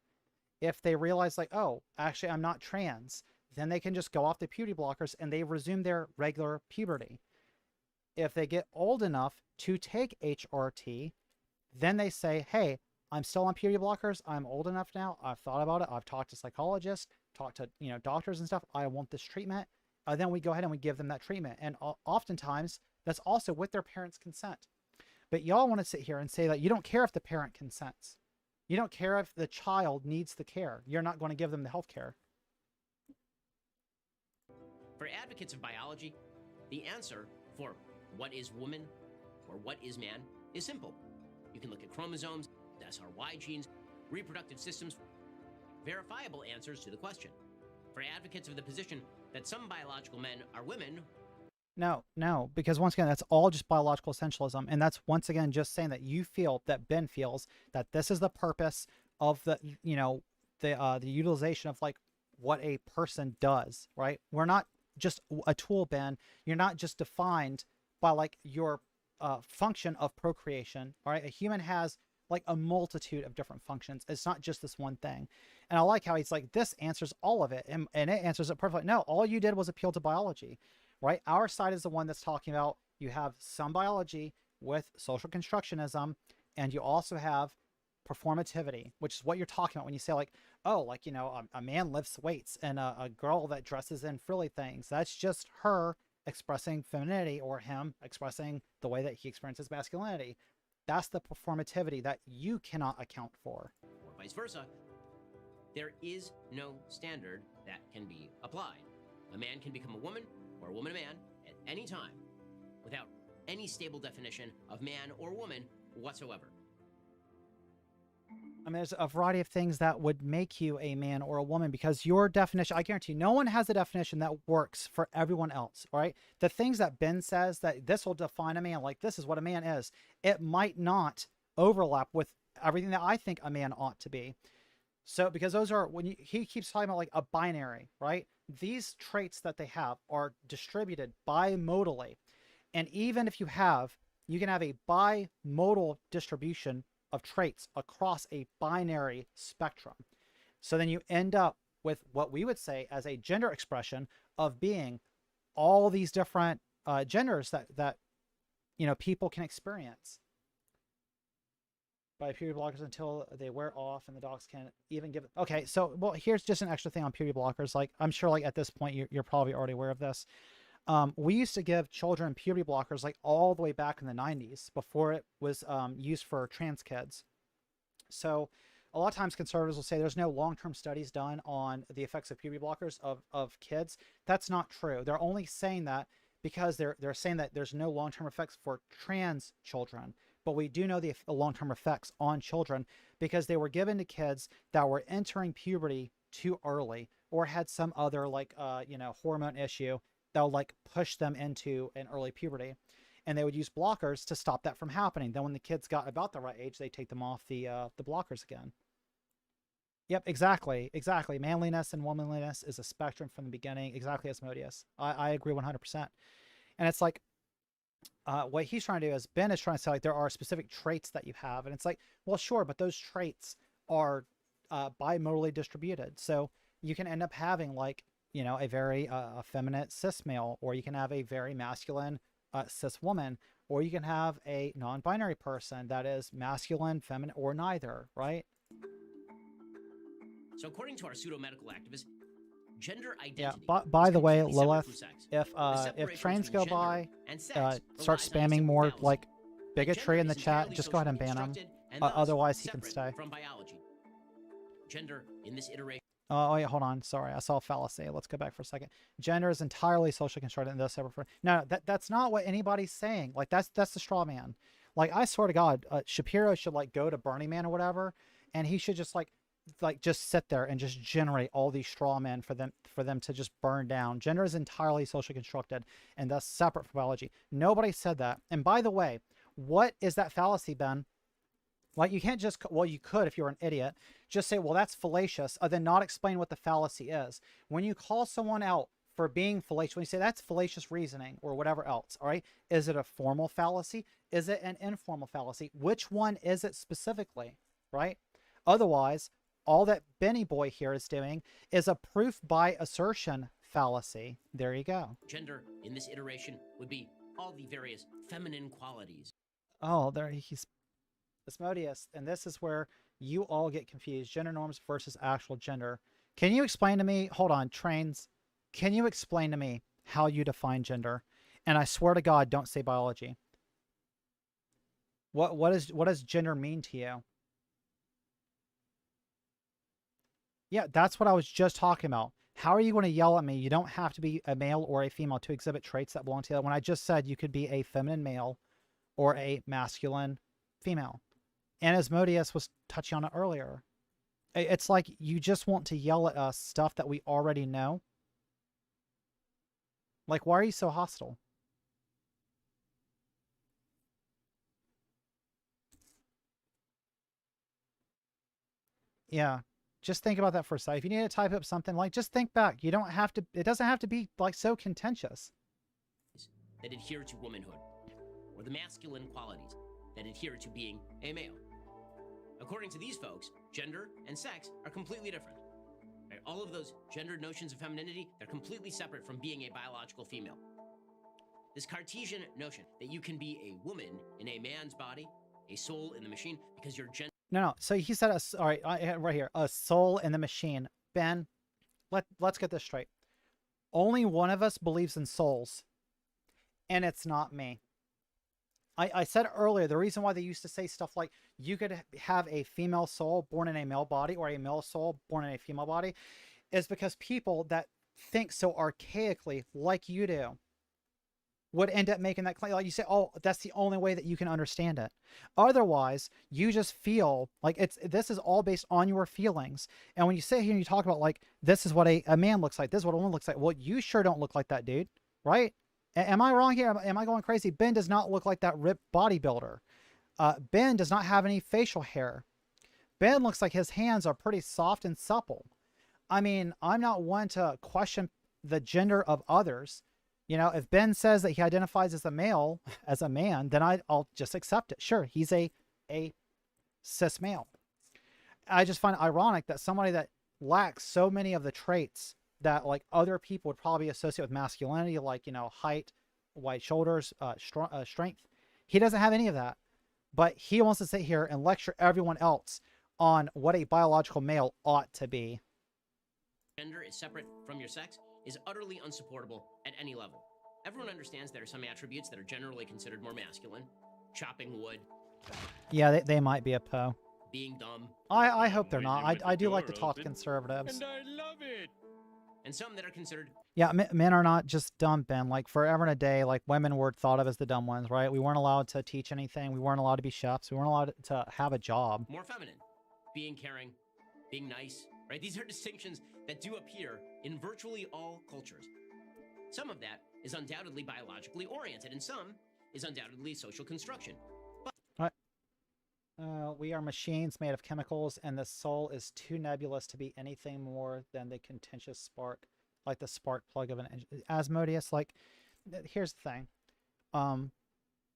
if they realize like, oh, actually I'm not trans, then they can just go off the puberty blockers and they resume their regular puberty. If they get old enough to take HRT, then they say, hey, I'm still on puberty blockers. I'm old enough now. I've thought about it. I've talked to psychologists, talked to, doctors and stuff. I want this treatment. Then we go ahead and we give them that treatment. And oftentimes that's also with their parents' consent. But y'all want to sit here and say that you don't care if the parent consents. You don't care if the child needs the care. You're not going to give them the health care. For advocates of biology, the answer for what is woman or what is man is simple. You can look at chromosomes, SRY genes, reproductive systems, verifiable answers to the question. For advocates of the position that some biological men are women. No, because once again, that's all just biological essentialism. And that's once again just saying that you feel, that Ben feels, that this is the purpose of the, the utilization of like what a person does, right? We're not just a tool, Ben. You're not just defined by like your function of procreation, all right? A human has like a multitude of different functions. It's not just this one thing. And I like how he's like, this answers all of it. And it answers it perfectly. No, all you did was appeal to biology, right? Our side is the one that's talking about you have some biology with social constructionism, and you also have performativity, which is what you're talking about when you say like, oh, like, a man lifts weights and a girl that dresses in frilly things. That's just her expressing femininity or him expressing the way that he experiences masculinity. That's the performativity that you cannot account for. Or vice versa. There is no standard that can be applied. A man can become a woman or a woman a man at any time without any stable definition of man or woman whatsoever. I mean, there's a variety of things that would make you a man or a woman because your definition, I guarantee you, no one has a definition that works for everyone else, all right? The things that Ben says that this will define a man, like this is what a man is, it might not overlap with everything that I think a man ought to be. So, because those are, he keeps talking about like a binary, right? These traits that they have are distributed bimodally. And even if you can have a bimodal distribution of traits across a binary spectrum. So then you end up with what we would say as a gender expression of being all these different genders that people can experience by puberty blockers until they wear off and the docs can't even give it. Okay, so well, here's just an extra thing on puberty blockers. Like, I'm sure like at this point you're probably already aware of this. We used to give children puberty blockers like all the way back in the 90s before it was used for trans kids. So a lot of times conservatives will say there's no long-term studies done on the effects of puberty blockers of kids. That's not true. They're only saying that because they're saying that there's no long-term effects for trans children. But we do know the long-term effects on children because they were given to kids that were entering puberty too early or had some other like, hormone issue that'll like push them into an early puberty, and they would use blockers to stop that from happening. Then when the kids got about the right age, they take them off the blockers again. Yep, exactly. Manliness and womanliness is a spectrum from the beginning, exactly as Modius. I agree 100%. And it's like, what he's trying to do is, Ben is trying to say like there are specific traits that you have, and it's like, well, sure, but those traits are bimodally distributed. So you can end up having like, a very effeminate cis male, or you can have a very masculine cis woman, or you can have a non-binary person that is masculine, feminine, or neither, right? So according to our pseudo-medical activists, gender identity. Yeah. By the way, completely separate Lilith, from sex. if trans go by, start relies on a spamming simple more fallacy. like That bigotry gender in the is chat, entirely just go ahead and socially ban him. constructed and thus Otherwise, he can separate stay. from biology. Gender in this iteration. Oh, wait, hold on. Sorry, I saw a fallacy. Let's go back for a second. Gender is entirely socially constructed and thus separate from. No, that's not what anybody's saying. Like that's the straw man. Like I swear to God, Shapiro should like go to Burning Man or whatever, and he should just like just sit there and just generate all these straw men for them to just burn down. Gender is entirely socially constructed and thus separate from biology. Nobody said that. And by the way, what is that fallacy, Ben? Like you can't just, well, you could if you're an idiot, just say, well, that's fallacious, then not explain what the fallacy is. When you call someone out for being fallacious, when you say that's fallacious reasoning or whatever else, all right, is it a formal fallacy? Is it an informal fallacy? Which one is it specifically, right? Otherwise, all that Benny Boy here is doing is a proof by assertion fallacy. There you go. Gender in this iteration would be all the various feminine qualities. Oh, there he's Asmodeus, and this is where you all get confused. Gender norms versus actual gender. Can you explain to me, hold on, Trains, can you explain to me how you define gender? And I swear to God, don't say biology. What does gender mean to you? Yeah, that's what I was just talking about. How are you going to yell at me? You don't have to be a male or a female to exhibit traits that belong to you. When I just said you could be a feminine male or a masculine female. And Asmodeus was touching on it earlier. It's like you just want to yell at us stuff that we already know. Like, why are you so hostile? Yeah. Just think about that for a second. If you need to type up something, like, just think back. You don't have to, it doesn't have to be, like, so contentious. That adhere to womanhood, or the masculine qualities that adhere to being a male. According to these folks, gender and sex are completely different. Right? All of those gendered notions of femininity, they're completely separate from being a biological female. This Cartesian notion that you can be a woman in a man's body, a soul in the machine, because you're gender. No. So he said, all right, right here, a soul in the machine. Ben, let's get this straight. Only one of us believes in souls, and it's not me. I said earlier, the reason why they used to say stuff like you could have a female soul born in a male body or a male soul born in a female body is because people that think so archaically like you do would end up making that claim. Like you say, oh, that's the only way that you can understand it. Otherwise, you just feel like this is all based on your feelings. And when you sit here and you talk about like, this is what a man looks like, this is what a woman looks like. Well, you sure don't look like that, dude. Right? Am I wrong here? Am I going crazy? Ben does not look like that ripped bodybuilder. Ben does not have any facial hair. Ben looks like his hands are pretty soft and supple. I mean, I'm not one to question the gender of others. You know, if Ben says that he identifies as a male, as a man, then I'll just accept it. Sure, he's a cis male. I just find it ironic that somebody that lacks so many of the traits that like other people would probably associate with masculinity, like, you know, height, wide shoulders, strength. He doesn't have any of that, but he wants to sit here and lecture everyone else on what a biological male ought to be. Gender is separate from your sex is utterly unsupportable at any level. Everyone understands there are some attributes that are generally considered more masculine. Chopping wood. Yeah, they might be a Poe. Being dumb. I hope they're not. I do like to talk to conservatives. And I love it. And some that are considered. Yeah, men are not just dumb, Ben. Like forever and a day, like women were thought of as the dumb ones, right? We weren't allowed to teach anything. We weren't allowed to be chefs. We weren't allowed to have a job. More feminine. Being caring. Being nice. Right? These are distinctions that do appear in virtually all cultures. Some of that is undoubtedly biologically oriented, and some is undoubtedly social construction. But we are machines made of chemicals, and the soul is too nebulous to be anything more than the contentious spark, like the spark plug of an engine. Asmodeus, like, here's the thing. I'm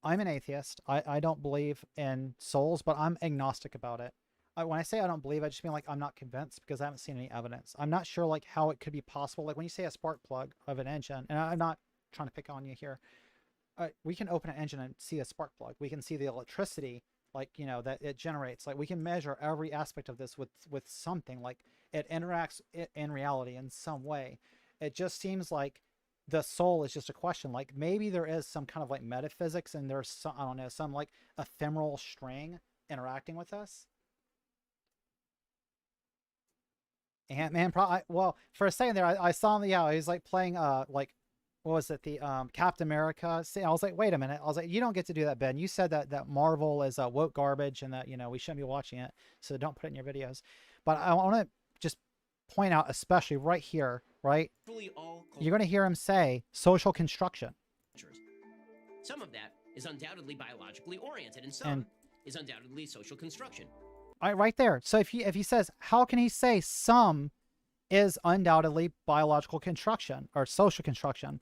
an atheist. I don't believe in souls, but I'm agnostic about it. When I say I don't believe, I just mean like I'm not convinced because I haven't seen any evidence. I'm not sure like how it could be possible. Like when you say a spark plug of an engine, and I'm not trying to pick on you here, we can open an engine and see a spark plug. We can see the electricity like, you know, that it generates. Like, we can measure every aspect of this with something. Like, it interacts in reality in some way. It just seems like the soul is just a question. Like, maybe there is some kind of like metaphysics, and there's some, I don't know, some like ephemeral string interacting with us. Ant-Man, well, for a second there, I saw him. Yeah, he's like playing like, what was it, the Captain America? See, I was like, wait a minute. I was like, you don't get to do that, Ben. You said that Marvel is woke garbage and that, you know, we shouldn't be watching it, so don't put it in your videos. But I want to just point out, especially right here, right? You're going to hear him say social construction. Some of that is undoubtedly biologically oriented, and some is undoubtedly social construction. All right, right there. So if he says, how can he say some is undoubtedly biological construction or social construction,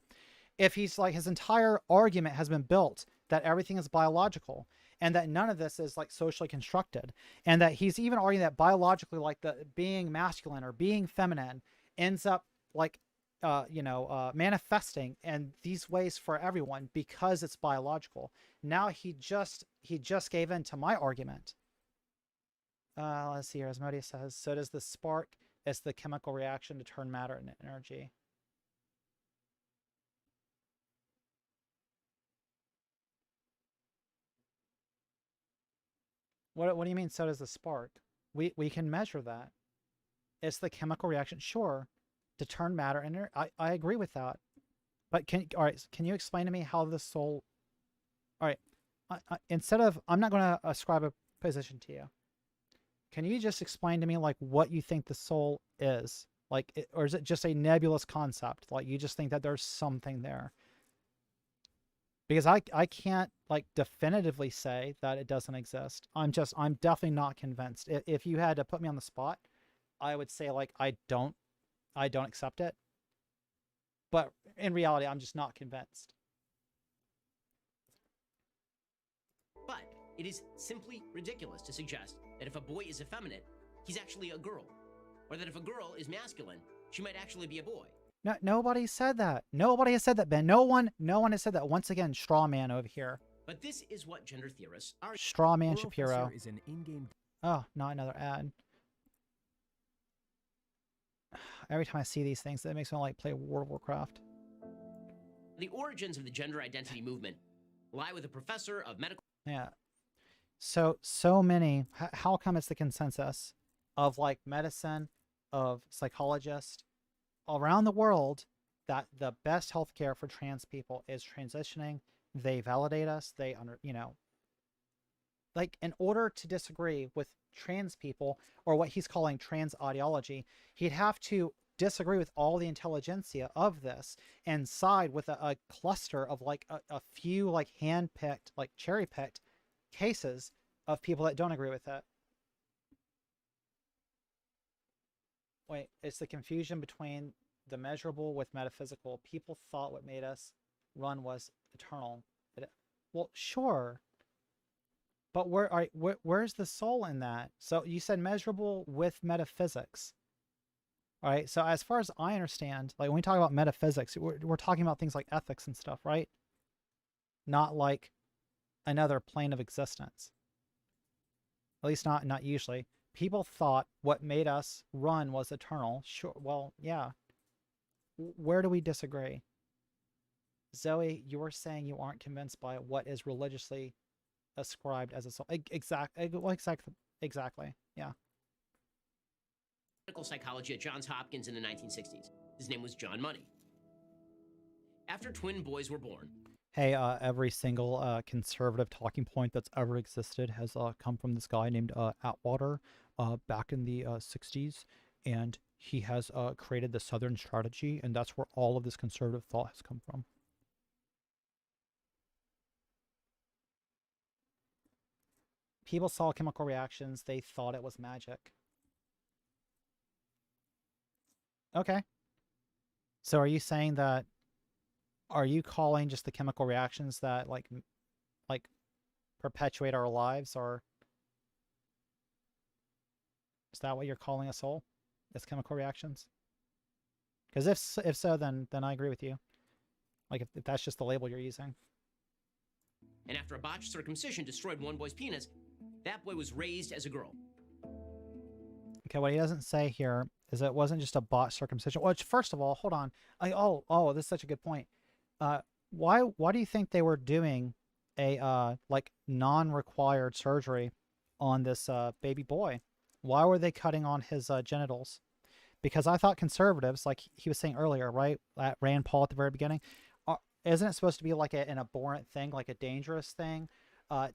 if he's like, his entire argument has been built that everything is biological and that none of this is like socially constructed, and that he's even arguing that biologically, like, the being masculine or being feminine ends up like manifesting in these ways for everyone because it's biological. Now he just gave in to my argument. Let's see here. Asmodeus says, so does the spark. It's the chemical reaction to turn matter into energy. What do you mean, so does the spark? We can measure that. It's the chemical reaction, sure, to turn matter into energy. I agree with that. But can you explain to me how the soul... All right. Instead of... I'm not going to ascribe a position to you. Can you just explain to me, like, what you think the soul is? Like, or is it just a nebulous concept? Like, you just think that there's something there? Because I can't, like, definitively say that it doesn't exist. I'm definitely not convinced. If you had to put me on the spot, I would say, like, I don't accept it. But in reality, I'm just not convinced. But it is simply ridiculous to suggest that if a boy is effeminate, he's actually a girl. Or that if a girl is masculine, she might actually be a boy. No, nobody said that. Nobody has said that, Ben. No one has said that. Once again, straw man over here. But this is what gender theorists are. Straw man Shapiro. Is an in-game... Oh, not another ad. Every time I see these things, that makes me like play World of Warcraft. The origins of the gender identity movement lie with a professor of medical... Yeah. So many... How come it's the consensus of, like, medicine, of psychologists around the world that the best healthcare for trans people is transitioning? They validate us. They like, in order to disagree with trans people, or what he's calling trans ideology, he'd have to disagree with all the intelligentsia of this and side with a cluster of, like, a few, like, hand-picked, like, cherry-picked cases of people that don't agree with it. Wait, it's the confusion between the measurable with metaphysical. People thought what made us run was eternal. Well, sure. But where's the soul in that? So you said measurable with metaphysics. All right, so as far as I understand, like, when we talk about metaphysics, we're talking about things like ethics and stuff, right? Not like another plane of existence. At least not usually. People thought what made us run was eternal. Sure, well, yeah. Where do we disagree? Zoe, you're saying you aren't convinced by what is religiously ascribed as a soul. Exactly, yeah. Medical psychology at Johns Hopkins in the 1960s. His name was John Money. After twin boys were born... Hey, every single conservative talking point that's ever existed has come from this guy named Atwater back in the 60s, and he has created the Southern Strategy, and that's where all of this conservative thought has come from. People saw chemical reactions, they thought it was magic. Okay. So are you saying that... Are you calling just the chemical reactions that like perpetuate our lives, or is that what you're calling a soul? It's chemical reactions? Because if so, then I agree with you. Like, if that's just the label you're using. And after a botched circumcision destroyed one boy's penis, that boy was raised as a girl. Okay, what he doesn't say here is it wasn't just a botched circumcision. Which, first of all, hold on. This is such a good point. Why do you think they were doing a like non-required surgery on this baby boy? Why were they cutting on his genitals? Because I thought conservatives, like he was saying earlier, right, at Rand Paul at the very beginning, isn't it supposed to be like an abhorrent thing, like a dangerous thing,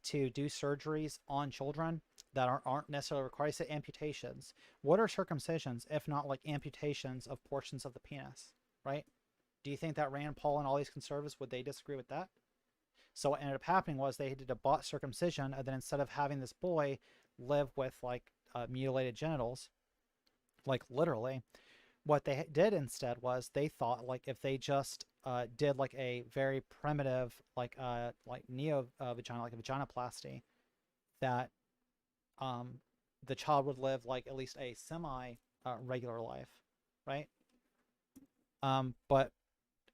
to do surgeries on children that aren't necessarily required? I say amputations. What are circumcisions if not like amputations of portions of the penis, right? Do you think that Rand Paul and all these conservatives, would they disagree with that? So what ended up happening was they did a botched circumcision, and then instead of having this boy live with like mutilated genitals, like literally, what they did instead was they thought like if they just did like a very primitive like neo vagina, like a vaginoplasty, that the child would live like at least a semi regular life, right? But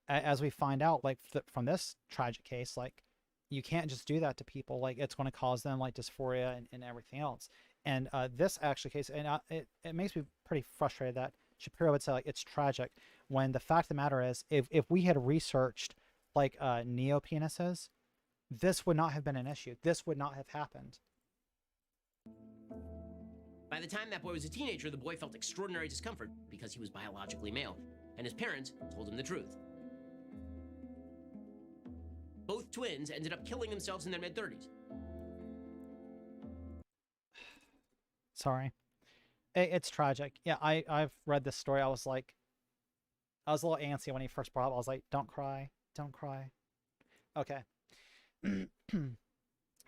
as we find out, like from this tragic case, like you can't just do that to people. Like it's going to cause them like dysphoria and everything else. And this actually case, and it makes me pretty frustrated that Shapiro would say like it's tragic, when the fact of the matter is, if we had researched like neo penises, this would not have been an issue. This would not have happened. By the time that boy was a teenager, the boy felt extraordinary discomfort because he was biologically male, and his parents told him the truth. Both twins ended up killing themselves in their mid-30s. Sorry. It's tragic. Yeah, I've read this story. I was a little antsy when he first brought it up. I was like, don't cry. Don't cry. Okay.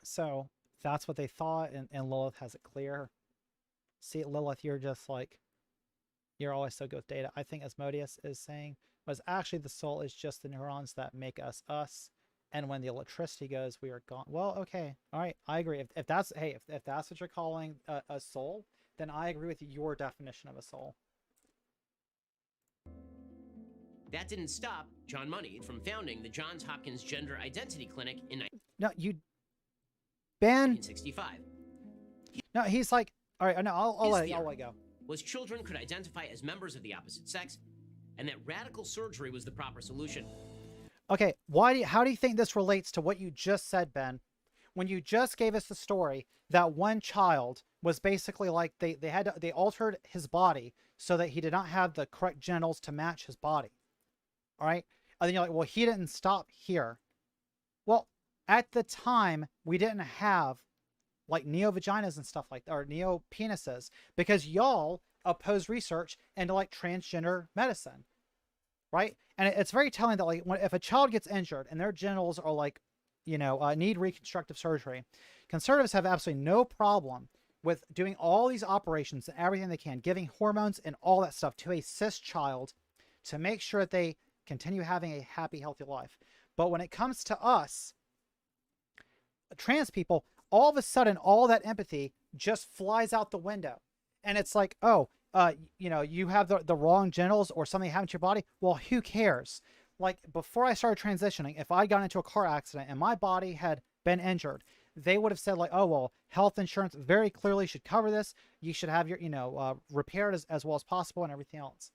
So that's what they thought, and Lilith has it clear. See, Lilith, you're just like, you're always so good with data. I think Asmodeus is saying was actually the soul is just the neurons that make us us. And when the electricity goes, we are gone. Well, okay. All right. I agree. If that's, hey, if that's what you're calling a soul, then I agree with your definition of a soul. That didn't stop John Money from founding the Johns Hopkins Gender Identity Clinic in Ben 1965. No, he's like, all right, no, I'll let you go. Was children could identify as members of the opposite sex, and that radical surgery was the proper solution. Okay, how do you think this relates to what you just said, Ben? When you just gave us the story that one child was basically like they altered his body so that he did not have the correct genitals to match his body. All right? And then you're like, well, he didn't stop here. Well, at the time, we didn't have like neo-vaginas and stuff like that, or neo-penises, because y'all oppose research into like transgender medicine. Right? And it's very telling that like if a child gets injured and their genitals are like, need reconstructive surgery, conservatives have absolutely no problem with doing all these operations and everything they can, giving hormones and all that stuff to a cis child to make sure that they continue having a happy, healthy life. But when it comes to us, trans people, all of a sudden, all that empathy just flies out the window. And it's like, oh, you have the wrong genitals or something happened to your body. Well, who cares? Like before I started transitioning, if I got into a car accident and my body had been injured, they would have said like, oh, well, health insurance very clearly should cover this. You should have your, repaired as well as possible and everything else.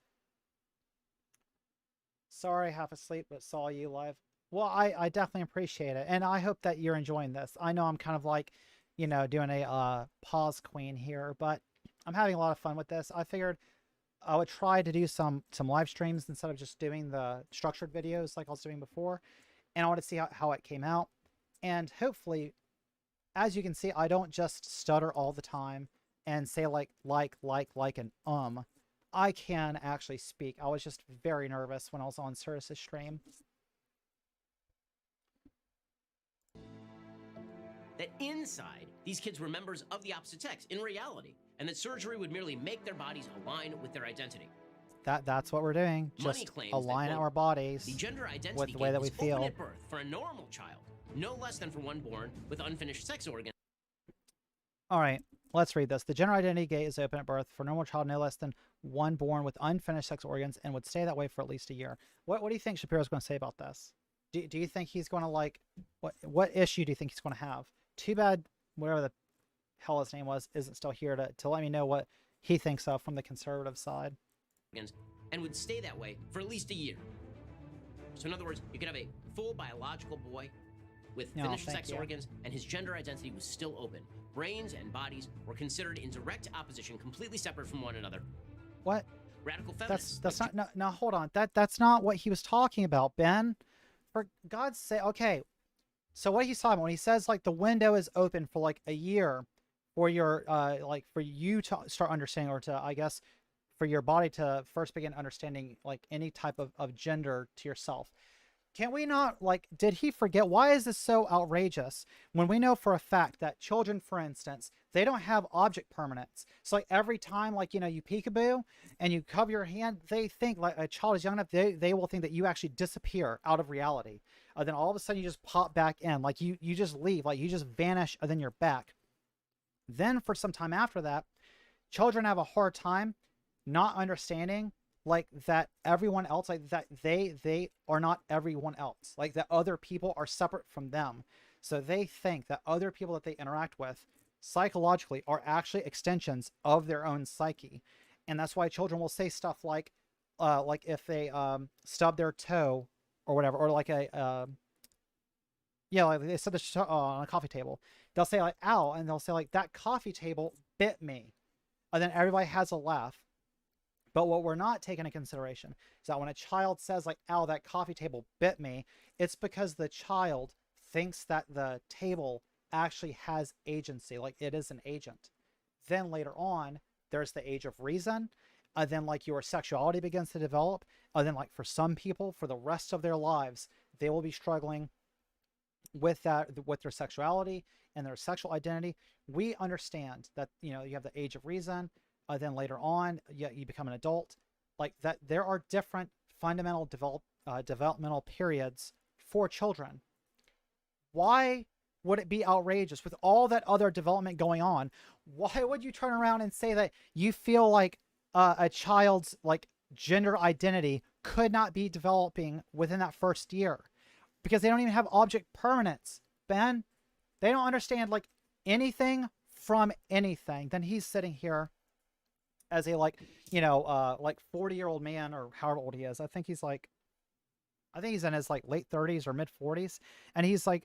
Sorry, half asleep, but saw you live. Well, I definitely appreciate it. And I hope that you're enjoying this. I know I'm kind of like, doing a pause queen here, but I'm having a lot of fun with this. I figured I would try to do some live streams instead of just doing the structured videos like I was doing before. And I want to see how it came out. And hopefully, as you can see, I don't just stutter all the time and say like, and I can actually speak. I was just very nervous when I was on Cirrus's stream. That inside, these kids were members of the opposite sex in reality, and that surgery would merely make their bodies align with their identity. That's what we're doing. Just align our bodies the gender identity with the way that we feel. Open at birth for a normal child, no less than for one born with unfinished sex organs. All right, let's read this. The gender identity gate is open at birth for a normal child no less than one born with unfinished sex organs and would stay that way for at least a year. What do you think Shapiro's going to say about this? Do you think he's going to like what issue do you think he's going to have? Too bad, whatever hell his name was isn't still here to let me know what he thinks of from the conservative side. And would stay that way for at least a year. So in other words, you could have a full biological boy with finished sex organs, and his gender identity was still open. Brains and bodies were considered in direct opposition, completely separate from one another. What? Radical feminists. That's not. No, hold on. That's not what he was talking about, Ben. For God's sake. Okay. So what he's talking about when he says like the window is open for like a year for your like for you to start understanding, or to, I guess, for your body to first begin understanding like any type of gender to yourself. Can we not, like, did he forget? Why is this so outrageous when we know for a fact that children, for instance, they don't have object permanence? So like every time, like, you know, you peekaboo and you cover your hand, they think, like, a child is young enough, they will think that you actually disappear out of reality. Then all of a sudden you just pop back in, like you just leave, like you just vanish, and then you're back. Then for some time after that, children have a hard time not understanding like that everyone else, like that they are not everyone else, like that other people are separate from them. So they think that other people that they interact with psychologically are actually extensions of their own psyche. And that's why children will say stuff like if they stub their toe or whatever, or like a yeah, like they stub their toe on a coffee table, they'll say like ow, and they'll say like that coffee table bit me, and then everybody has a laugh. But what we're not taking into consideration is that when a child says like, ow, that coffee table bit me, it's because the child thinks that the table actually has agency, like it is an agent. Then later on, there's the age of reason. Then like your sexuality begins to develop. Then like for some people, for the rest of their lives, they will be struggling with that, with their sexuality and their sexual identity. We understand that, you know, you have the age of reason. Then later on, you become an adult. Like that, there are different fundamental developmental periods for children. Why would it be outrageous with all that other development going on? Why would you turn around and say that you feel like a child's like gender identity could not be developing within that first year? Because they don't even have object permanence, Ben. They don't understand like anything from anything. Then he's sitting here as a, like, you know, like 40-year-old man, or however old he is. I think he's in his like late 30s or mid 40s. And he's like,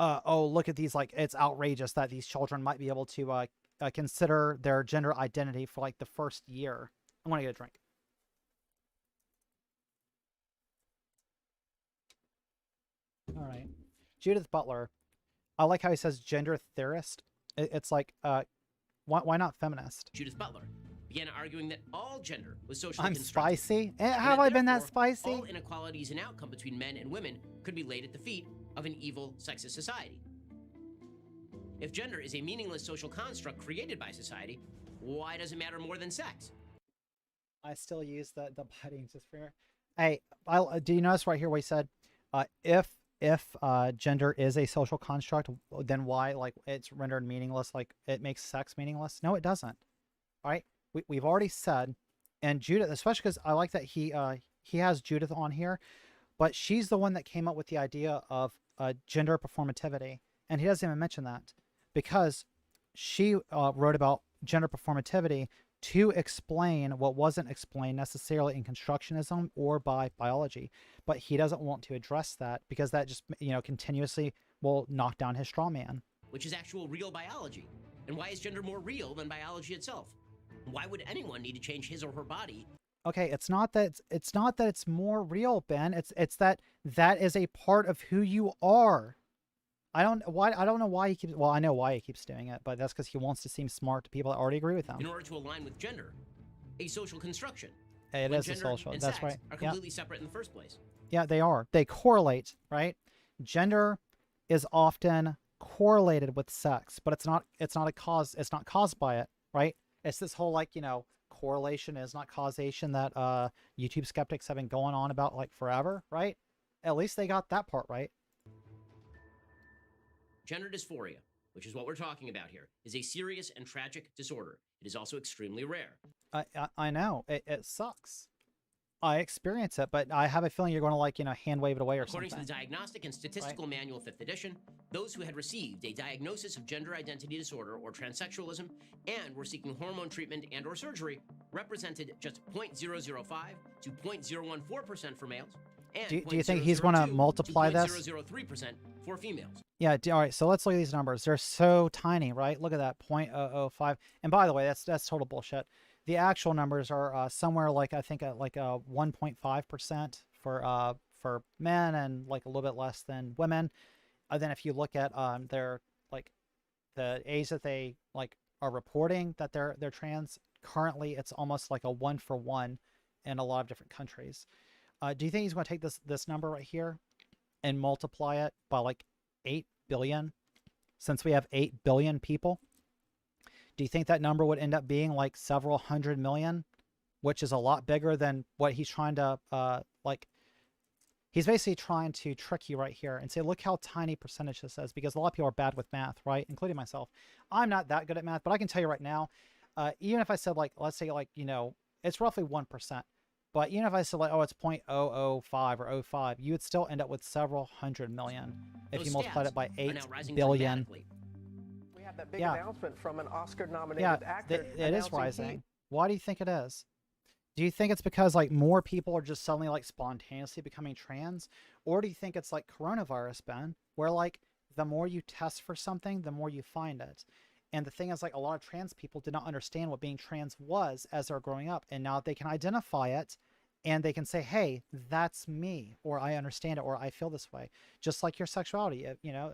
oh, look at these, like, it's outrageous that these children might be able to consider their gender identity for like the first year. I want to get a drink. All right. Judith Butler. I like how he says gender theorist. It's like, why not feminist? Judith Butler began arguing that all gender was socially I'm constructed. spicy. Have I been that spicy? All inequalities and outcome between men and women could be laid at the feet of an evil, sexist society. If gender is a meaningless social construct created by society, why does it matter more than sex? I still use the biting just for. Hey, do you notice right here what he said? If gender is a social construct, then why, like, it's rendered meaningless? Like it makes sex meaningless? No, it doesn't. All right. We've already said, and Judith, especially because I like that he has Judith on here, but she's the one that came up with the idea of gender performativity, and he doesn't even mention that because she wrote about gender performativity to explain what wasn't explained necessarily in constructionism or by biology, but he doesn't want to address that because that just, you know, continuously will knock down his straw man. Which is actual real biology. And why is gender more real than biology itself? Why would anyone need to change his or her body? Okay, it's not that it's more real, Ben. It's that is a part of who you are. I don't know why he keeps. Well, I know why he keeps doing it, but that's because he wants to seem smart to people that already agree with him. In order to align with gender, a social construction. It is a social. And that's sex right. Are completely separate in the first place. Yeah, they are. They correlate, right? Gender is often correlated with sex, but it's not a cause. It's not caused by it, right? It's this whole, like, you know, correlation is not causation that YouTube skeptics have been going on about like forever, right? At least they got that part right. Gender dysphoria, which is what we're talking about here, is a serious and tragic disorder. It is also extremely rare. I know. It sucks. I experience it, but I have a feeling you're going to like, hand wave it away or According something. to the Diagnostic and Statistical Manual 5th edition, those who had received a diagnosis of gender identity disorder or transsexualism and were seeking hormone treatment and or surgery represented just 0.005 to 0.014% for males. And do you think he's going to multiply this? 0.003% for females. Yeah, all right, so let's look at these numbers. They're so tiny, right? Look at that, 0.005. And by the way, that's total bullshit. The actual numbers are somewhere like, I think, like 1.5% for men and like a little bit less than women. And then if you look at their like the age that they like are reporting that they're trans, currently it's almost like a 1-for-1 in a lot of different countries. Do you think he's going to take this number right here and multiply it by like 8 billion, since we have 8 billion people? Do you think that number would end up being like several hundred million, which is a lot bigger than what he's trying to like? He's basically trying to trick you right here and say, look how tiny percentage this is, because a lot of people are bad with math, right? Including myself. I'm not that good at math, but I can tell you right now, even if I said like, let's say like, it's roughly 1%. But even if I said like, oh, it's 0.005 or 05, you would still end up with several hundred million if you multiplied it by 8 billion. We have that big announcement from an Oscar-nominated actor. It is rising. Why do you think it is? Do you think it's because like more people are just suddenly like spontaneously becoming trans? Or do you think it's like coronavirus, Ben, where like the more you test for something, the more you find it? And the thing is, like, a lot of trans people did not understand what being trans was as they're growing up. And now they can identify it and they can say, hey, that's me, or I understand it, or I feel this way. Just like your sexuality,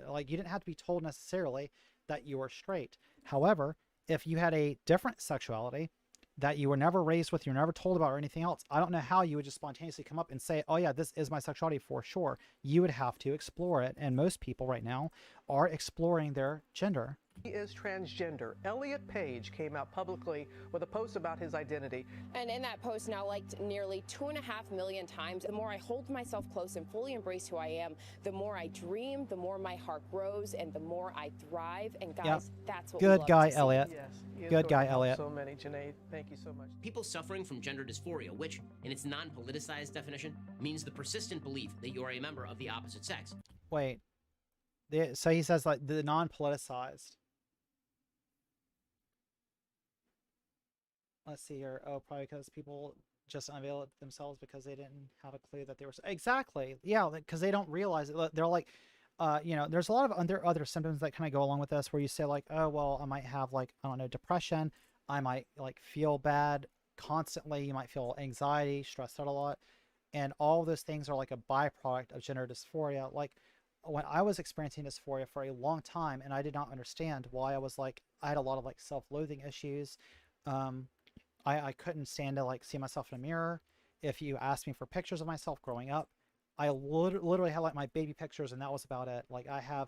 like you didn't have to be told necessarily that you were straight. However, if you had a different sexuality that you were never raised with, you're never told about or anything else, I don't know how you would just spontaneously come up and say, oh yeah, this is my sexuality for sure. You would have to explore it. And most people right now are exploring their gender. He is transgender. Elliot Page came out publicly with a post about his identity. And in that post, now liked nearly 2.5 million times. The more I hold myself close and fully embrace who I am, the more I dream, the more my heart grows, and the more I thrive. And guys, that's what good we love guy, to see. Elliot. Yes, good guy, Elliot. So many, Janae. Thank you so much. People suffering from gender dysphoria, which, in its non-politicized definition, means the persistent belief that you are a member of the opposite sex. Wait. So he says like the non-politicized. Let's see here. Oh, probably because people just unveil it themselves because they didn't have a clue that they were. Exactly. Yeah, because they don't realize it. They're like, there's a lot of other symptoms that kind of go along with this, where you say like, oh, well, I might have like, I don't know, depression. I might like feel bad constantly. You might feel anxiety, stressed out a lot. And all those things are like a byproduct of gender dysphoria. Like when I was experiencing dysphoria for a long time, and I did not understand why, I was like, I had a lot of like self-loathing issues. I couldn't stand to like see myself in a mirror. If you asked me for pictures of myself growing up, I literally had like my baby pictures and that was about it. Like I have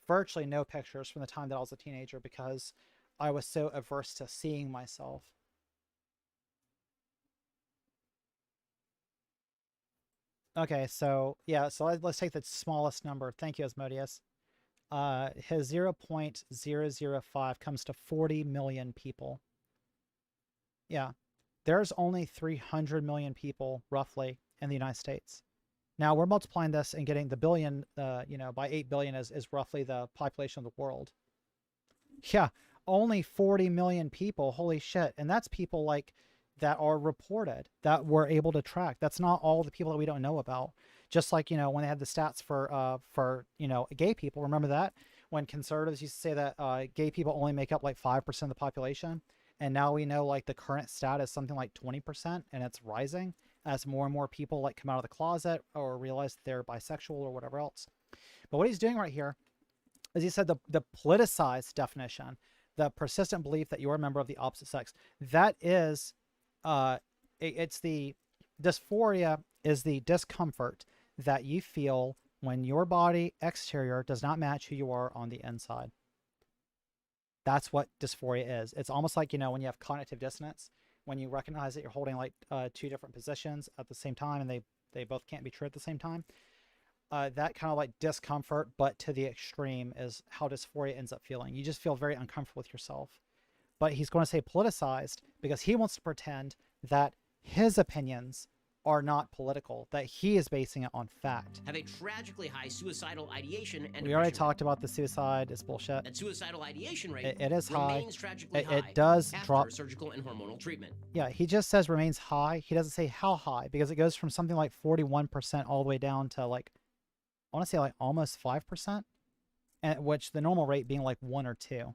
virtually no pictures from the time that I was a teenager because I was so averse to seeing myself. Okay, so yeah, so let's take the smallest number. Thank you, Asmodeus. His 0.005 comes to 40 million people. Yeah, there's only 300 million people roughly in the United States. Now we're multiplying this and getting the billion, by 8 billion is roughly the population of the world. Yeah, only 40 million people. Holy shit. And that's people like that are reported, that we're able to track. That's not all the people that we don't know about. Just like, when they had the stats for gay people, remember that? When conservatives used to say that gay people only make up like 5% of the population. And now we know like the current stat is something like 20%, and it's rising as more and more people like come out of the closet or realize they're bisexual or whatever else. But what he's doing right here is he said the politicized definition, the persistent belief that you're a member of the opposite sex, that is, it's the dysphoria is the discomfort that you feel when your body exterior does not match who you are on the inside. That's what dysphoria is. It's almost like, when you have cognitive dissonance, when you recognize that you're holding like two different positions at the same time and they both can't be true at the same time. That kind of like discomfort, but to the extreme, is how dysphoria ends up feeling. You just feel very uncomfortable with yourself. But he's going to say politicized because he wants to pretend that his opinions are not political, that he is basing it on fact. Have a tragically high suicidal ideation and we already talked about the suicide is bullshit. That suicidal ideation rate it is high. Remains tragically high it does after drop surgical and hormonal treatment. Yeah, he just says remains high. He doesn't say how high, because it goes from something like 41% all the way down to like, I want to say like almost 5%, and which the normal rate being like 1 or 2.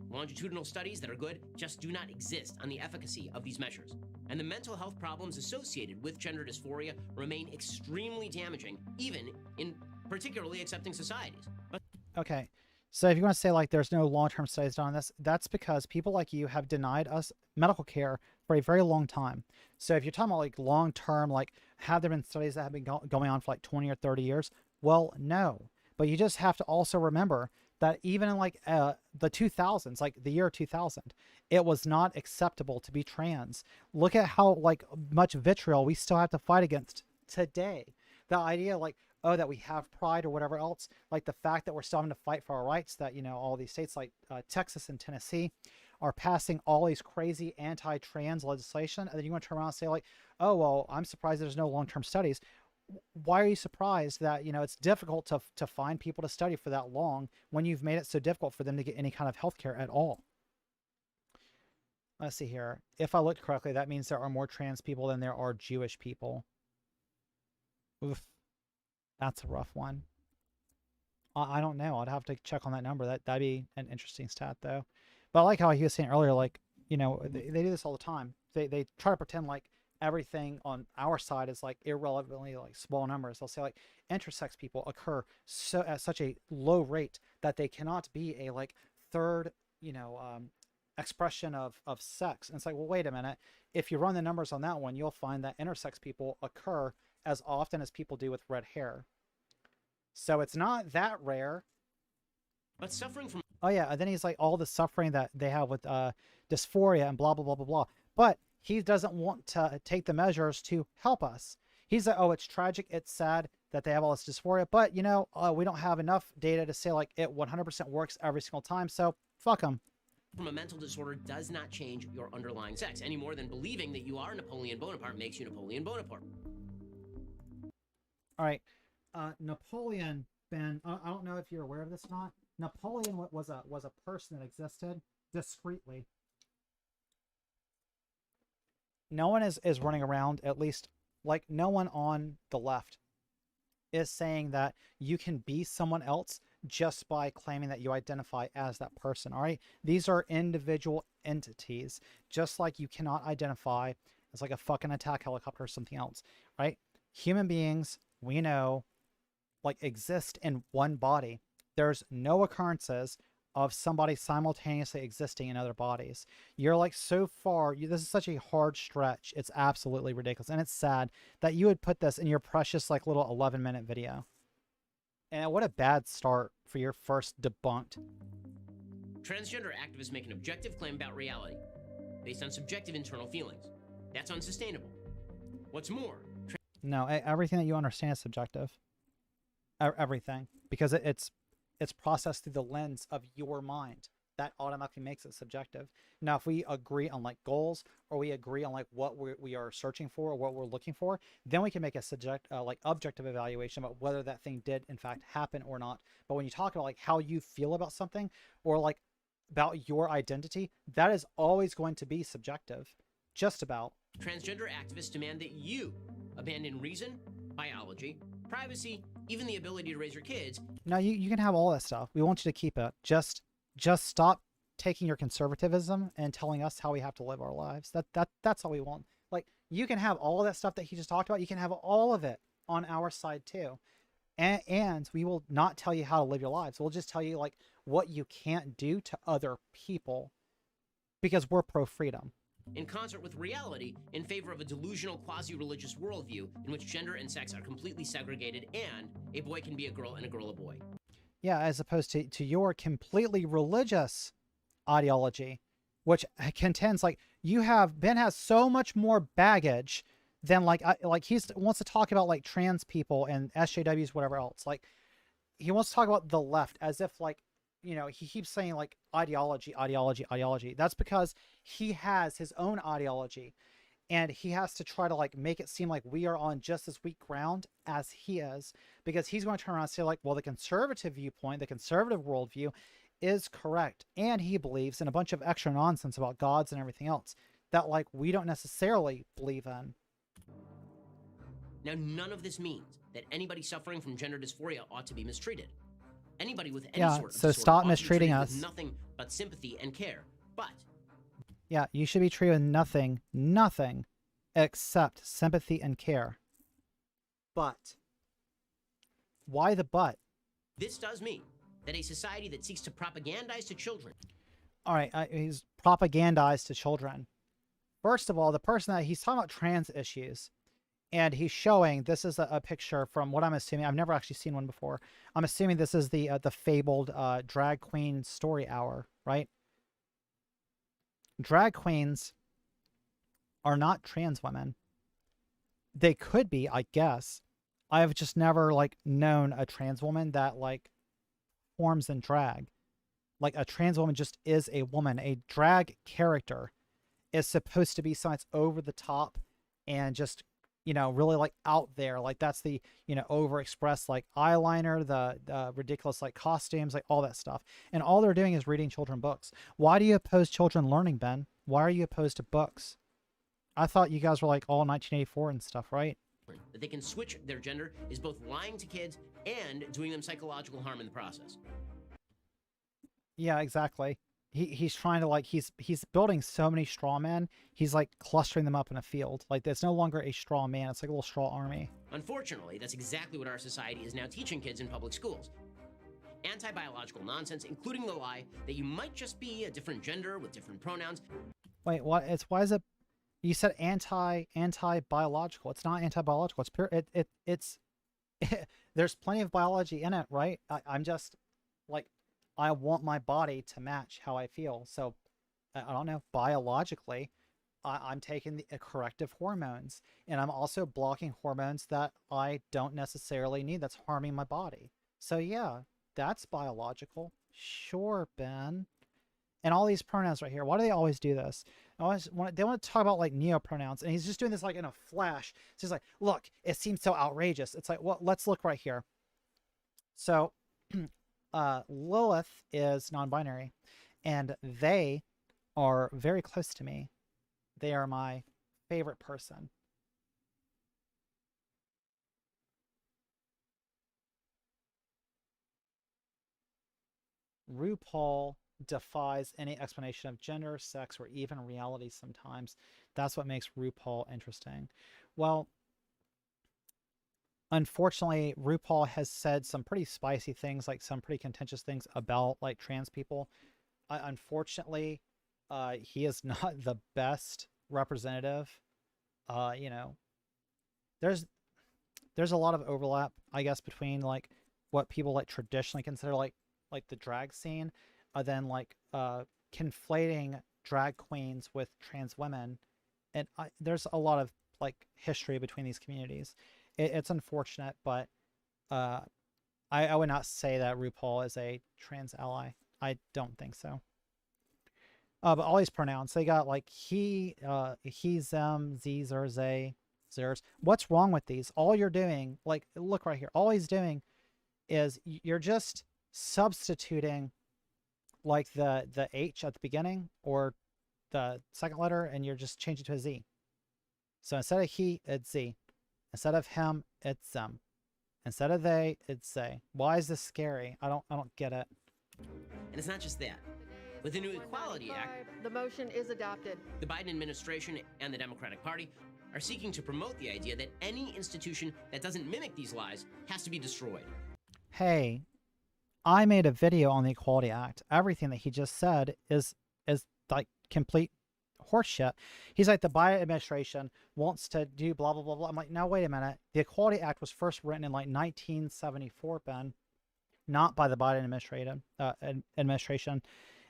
Longitudinal studies that are good just do not exist on the efficacy of these measures, and the mental health problems associated with gender dysphoria remain extremely damaging, even in particularly accepting societies. Okay, so if you want to say like there's no long-term studies done on this, that's because people like you have denied us medical care for a very long time. So if you're talking about like long-term, like have there been studies that have been going on for like 20 or 30 years? Well, no. But you just have to also remember that even in like the 2000s, like the year 2000, it was not acceptable to be trans. Look at how like much vitriol we still have to fight against today. The idea like, oh, that we have pride or whatever else, like the fact that we're still having to fight for our rights, that, you know, all these states like Texas and Tennessee are passing all these crazy anti-trans legislation, and then you want to turn around and say like, oh, well, I'm surprised there's no long-term studies. Why are you surprised that, you know, it's difficult to find people to study for that long when you've made it so difficult for them to get any kind of health care at all? Let's see here. If I looked correctly, that means there are more trans people than there are Jewish people. Oof. That's a rough one. I don't know. I'd have to check on that number. That'd be an interesting stat, though. But I like how he was saying earlier, like, you know, they do this all the time. They try to pretend like everything on our side is like irrelevantly like small numbers. They'll say like intersex people occur at such a low rate that they cannot be a like third, you know, expression of sex. And it's like, well, wait a minute. If you run the numbers on that one, you'll find that intersex people occur as often as people do with red hair. So it's not that rare. But suffering from... Oh yeah, and then he's like all the suffering that they have with dysphoria and blah, blah, blah, blah, blah. But he doesn't want to take the measures to help us. He's like, oh, it's tragic, it's sad that they have all this dysphoria, but, you know, we don't have enough data to say like it 100% works every single time, so fuck them. From a mental disorder does not change your underlying sex, any more than believing that you are Napoleon Bonaparte makes you Napoleon Bonaparte. All right, Napoleon, Ben, I don't know if you're aware of this or not. Napoleon was a person that existed discreetly. No one is running around, at least, like no one on the left is saying that you can be someone else just by claiming that you identify as that person, all right? These are individual entities, just like you cannot identify as like a fucking attack helicopter or something else, right? Human beings, we know, like exist in one body. There's no occurrences of somebody simultaneously existing in other bodies. You're like so far, this is such a hard stretch. It's absolutely ridiculous. And it's sad that you would put this in your precious like little 11-minute video. And what a bad start for your first Debunked. Transgender activists make an objective claim about reality based on subjective internal feelings. That's unsustainable. What's more... No, everything that you understand is subjective. Everything. Because it's processed through the lens of your mind. That automatically makes it subjective. Now, if we agree on like goals, or we agree on like what we are searching for, or what we're looking for, then we can make a like objective evaluation about whether that thing did in fact happen or not. But when you talk about like how you feel about something, or like about your identity, that is always going to be subjective. Just about. Transgender activists demand that you abandon reason, biology, privacy, even the ability to raise your kids. No, you can have all that stuff. We want you to keep it. Just stop taking your conservatism and telling us how we have to live our lives. That's all we want. Like, you can have all of that stuff that he just talked about. You can have all of it on our side too. And we will not tell you how to live your lives. We'll just tell you like what you can't do to other people, because we're pro freedom. In concert with reality, in favor of a delusional quasi-religious worldview in which gender and sex are completely segregated, and a boy can be a girl and a girl a boy. Yeah, as opposed to your completely religious ideology, which contends like Ben has so much more baggage than like he wants to talk about like trans people and SJWs, whatever else. Like he wants to talk about the left as if like, you know, he keeps saying like ideology. That's because he has his own ideology. And he has to try to like make it seem like we are on just as weak ground as he is, because he's going to turn around and say like, well, the conservative viewpoint, the conservative worldview is correct. And he believes in a bunch of extra nonsense about gods and everything else that like we don't necessarily believe in. Now, none of this means that anybody suffering from gender dysphoria ought to be mistreated. Anybody with any sort of so disorder stop ought to be mistreating treated us. with nothing but sympathy and care. But yeah, you should be treated with nothing except sympathy and care. But why the but? This does mean that a society that seeks to propagandize to children. All right, he's propagandized to children. First of all, the person that he's talking about trans issues, and he's showing, this is a picture from what I'm assuming, I've never actually seen one before. I'm assuming this is the fabled drag queen story hour, right? Drag queens are not trans women. They could be, I guess. I've just never like known a trans woman that like forms in drag. Like a trans woman just is a woman. A drag character is supposed to be something that's over the top and just, you know, really like out there. Like that's the, you know, overexpressed like eyeliner, the ridiculous like costumes, like all that stuff. And all they're doing is reading children books. Why do you oppose children learning, Ben? Why are you opposed to books? I thought you guys were like all 1984 and stuff, right? That they can switch their gender is both lying to kids and doing them psychological harm in the process. Yeah, exactly. He's trying to like, he's building so many straw men. He's like clustering them up in a field. Like it's no longer a straw man. It's like a little straw army. Unfortunately, that's exactly what our society is now teaching kids in public schools. Anti-biological nonsense, including the lie that you might just be a different gender with different pronouns. Wait, what? Why is it? You said anti-biological. It's not anti-biological. It's pure. It's there's plenty of biology in it, right? I'm just like, I want my body to match how I feel. So I don't know, biologically, I'm taking the corrective hormones, and I'm also blocking hormones that I don't necessarily need that's harming my body. So yeah, that's biological. Sure, Ben. And all these pronouns right here, why do they always do this? They want to talk about like neopronouns, and he's just doing this like in a flash. So he's like, look, it seems so outrageous. It's like, well, let's look right here. So Lilith is non-binary, and they are very close to me. They are my favorite person. RuPaul defies any explanation of gender, sex, or even reality sometimes. That's what makes RuPaul interesting. Well, unfortunately, RuPaul has said some pretty spicy things, like some pretty contentious things about like trans people. Unfortunately, he is not the best representative. You know, there's a lot of overlap, I guess, between like what people like traditionally consider like the drag scene, then like conflating drag queens with trans women, and there's a lot of like history between these communities. It's unfortunate, but I would not say that RuPaul is a trans ally. I don't think so. But all these pronouns, they got like he, them, these, or they, theirs. What's wrong with these? All you're doing, like, look right here. All he's doing is you're just substituting like the H at the beginning or the second letter, and you're just changing it to a Z. So instead of he, it's Z. Instead of him, it's them. Instead of they, it's they. Why is this scary? I don't get it. And it's not just that. With the new Equality Act, the motion is adopted. The Biden administration and the Democratic Party are seeking to promote the idea that any institution that doesn't mimic these lies has to be destroyed. Hey, I made a video on the Equality Act. Everything that he just said is like complete horseshit. He's like, the Biden administration wants to do blah, blah, blah, blah. I'm like, no, wait a minute. The Equality Act was first written in like 1974, Ben, not by the Biden administration.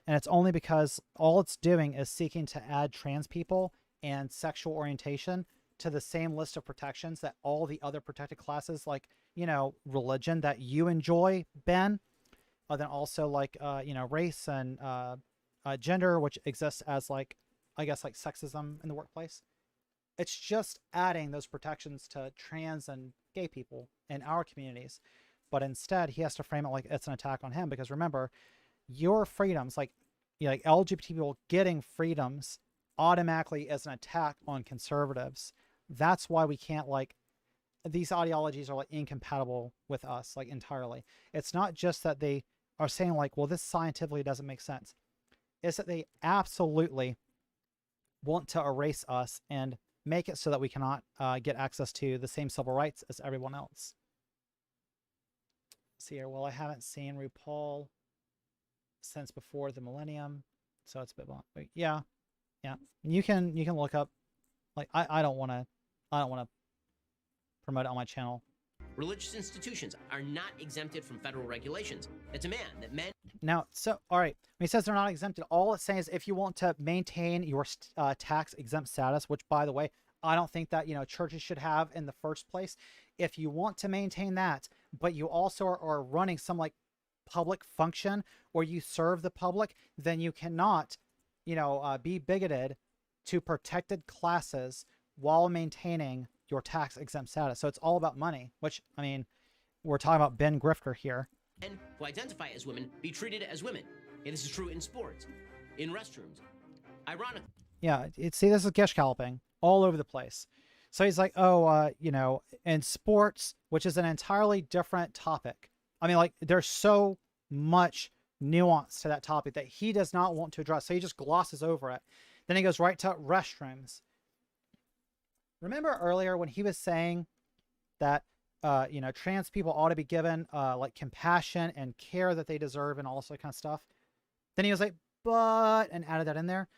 And it's only because all it's doing is seeking to add trans people and sexual orientation to the same list of protections that all the other protected classes, like, you know, religion that you enjoy, Ben, then also like, you know, race and gender, which exists as like, I guess, like sexism in the workplace. It's just adding those protections to trans and gay people in our communities. But instead, he has to frame it like it's an attack on him, because remember, your freedoms, like LGBT people getting freedoms, automatically is an attack on conservatives. That's why we can't, like, these ideologies are like incompatible with us, like, entirely. It's not just that they are saying like, well, this scientifically doesn't make sense. It's that they absolutely want to erase us and make it so that we cannot get access to the same civil rights as everyone else. Let's see here. Well, I haven't seen RuPaul since before the millennium, so it's a bit long. But yeah. You can look up. Like, I don't want to promote it on my channel. Religious institutions are not exempted from federal regulations. It's a man that men... Now, so, all right, when he says they're not exempted, all it's saying is if you want to maintain your tax exempt status, which, by the way, I don't think that, churches should have in the first place. If you want to maintain that, but you also are running some, like, public function, or you serve the public, then you cannot, be bigoted to protected classes while maintaining your tax exempt status. So it's all about money, which, I mean, we're talking about Ben Grifter here. Men who identify as women be treated as women. And this is true in sports, in restrooms. Ironically. Yeah, see, this is gish galloping all over the place. So he's like, oh, in sports, which is an entirely different topic. I mean, like, there's so much nuance to that topic that he does not want to address. So he just glosses over it. Then he goes right to restrooms. Remember earlier when he was saying that, trans people ought to be given, like, compassion and care that they deserve and all this kind of stuff? Then he was like, but, and added that in there.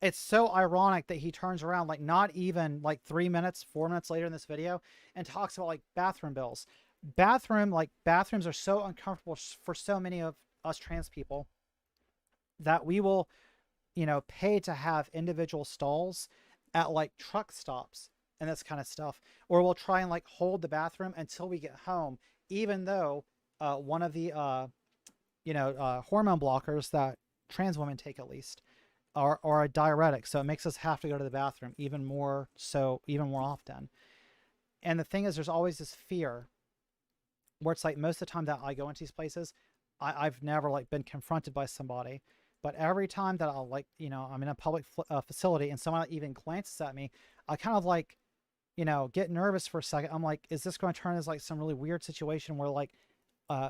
It's so ironic that he turns around, like, not even, like, 4 minutes later in this video, and talks about, like, bathroom bills. Bathrooms are so uncomfortable for so many of us trans people that we will, pay to have individual stalls at, like, truck stops and this kind of stuff. Or we'll try and, like, hold the bathroom until we get home, even though one of the, hormone blockers that trans women take, at least, are a diuretic. So it makes us have to go to the bathroom even more often. And the thing is, there's always this fear where it's like, most of the time that I go into these places, I've never, like, been confronted by somebody. But every time that I'll, like, I'm in a public facility and someone even glances at me, I kind of, like, get nervous for a second. I'm like, is this going to turn into, like, some really weird situation where, like,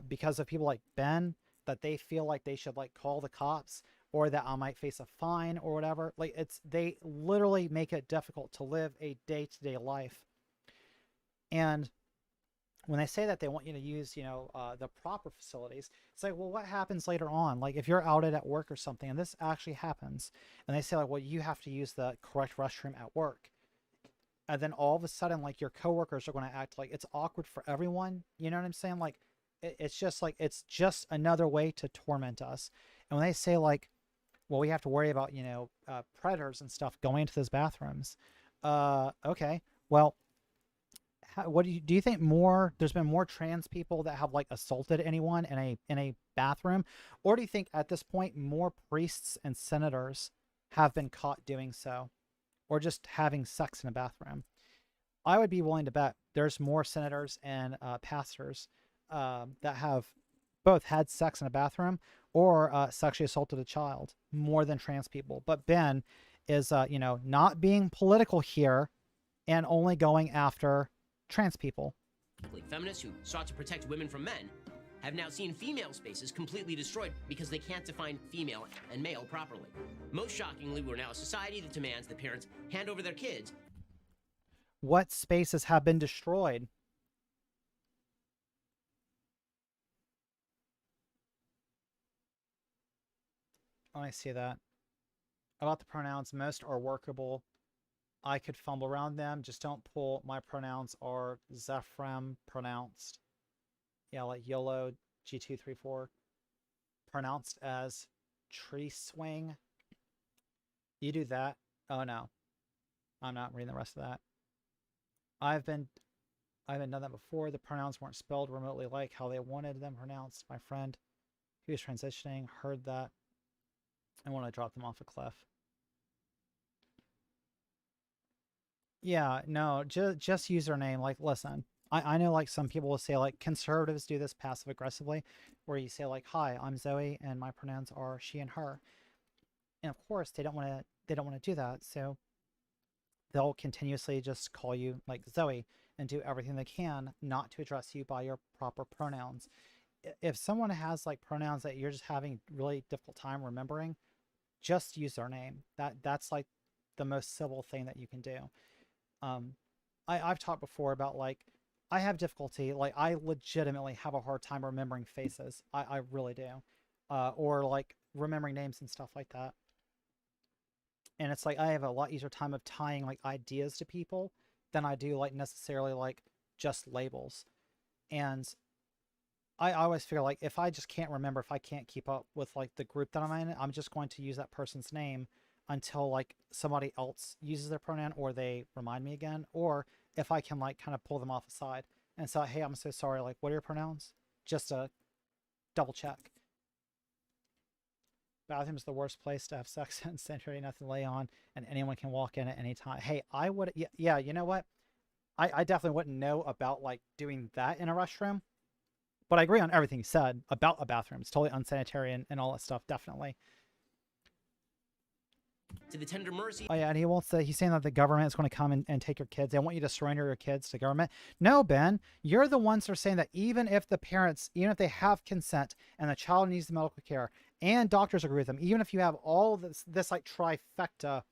because of people like Ben, that they feel like they should, like, call the cops, or that I might face a fine or whatever? Like, they literally make it difficult to live a day-to-day life. And when they say that they want you to use, the proper facilities, it's like, well, what happens later on? Like, if you're outed at work or something, and this actually happens, and they say, like, well, you have to use the correct restroom at work. And then all of a sudden, like, your coworkers are going to act like it's awkward for everyone. You know what I'm saying? Like, it's just like, it's just another way to torment us. And when they say, like, well, we have to worry about, predators and stuff going into those bathrooms. Okay, well, what do you think there's been more trans people that have, like, assaulted anyone in a bathroom? Or do you think at this point more priests and senators have been caught doing so, or just having sex in a bathroom? I would be willing to bet there's more senators and pastors that have both had sex in a bathroom or sexually assaulted a child more than trans people. But Ben is, not being political here and only going after trans people. Feminists who sought to protect women from men have now seen female spaces completely destroyed because they can't define female and male properly. Most shockingly, we're now a society that demands that parents hand over their kids. What spaces have been destroyed? Let me see that. About the pronouns, most are workable. I could fumble around them. Just don't pull. My pronouns are Zephrem pronounced. Yeah, like YOLO G234 pronounced as tree swing. You do that. Oh no, I'm not reading the rest of that. I've been done that before. The pronouns weren't spelled remotely like how they wanted them pronounced. My friend who was transitioning heard that and wanted to drop them off a cliff. Yeah, no, just username. Like, listen, I know like some people will say like conservatives do this passive aggressively, where you say like, "Hi, I'm Zoe, and my pronouns are she and her," and of course they don't want to do that, so they'll continuously just call you like Zoe and do everything they can not to address you by your proper pronouns. If someone has like pronouns that you're just having really difficult time remembering, just use their name. That's like the most civil thing that you can do. I've talked before about like I have difficulty, like I legitimately have a hard time remembering faces. I really do. Or like remembering names and stuff like that. And it's like I have a lot easier time of tying like ideas to people than I do like necessarily like just labels. And I always feel like if I just can't remember, if I can't keep up with like the group that I'm in, I'm just going to use that person's name until like somebody else uses their pronoun or they remind me again, or if I can like kind of pull them off aside and say, hey, I'm so sorry, like what are your pronouns? Just to double check. Bathroom's the worst place to have sex in. Sanitary, nothing to lay on, and anyone can walk in at any time. Hey, I would, yeah, you know what? I definitely wouldn't know about like doing that in a restroom, but I agree on everything you said about a bathroom. It's totally unsanitary and all that stuff, definitely. To the tender mercy. Oh yeah, and he won't say, he's saying that the government is going to come and take your kids. They want you to surrender your kids to government. No, Ben, you're the ones that are saying that even if the parents, even if they have consent and the child needs the medical care and doctors agree with them, even if you have all this like trifecta,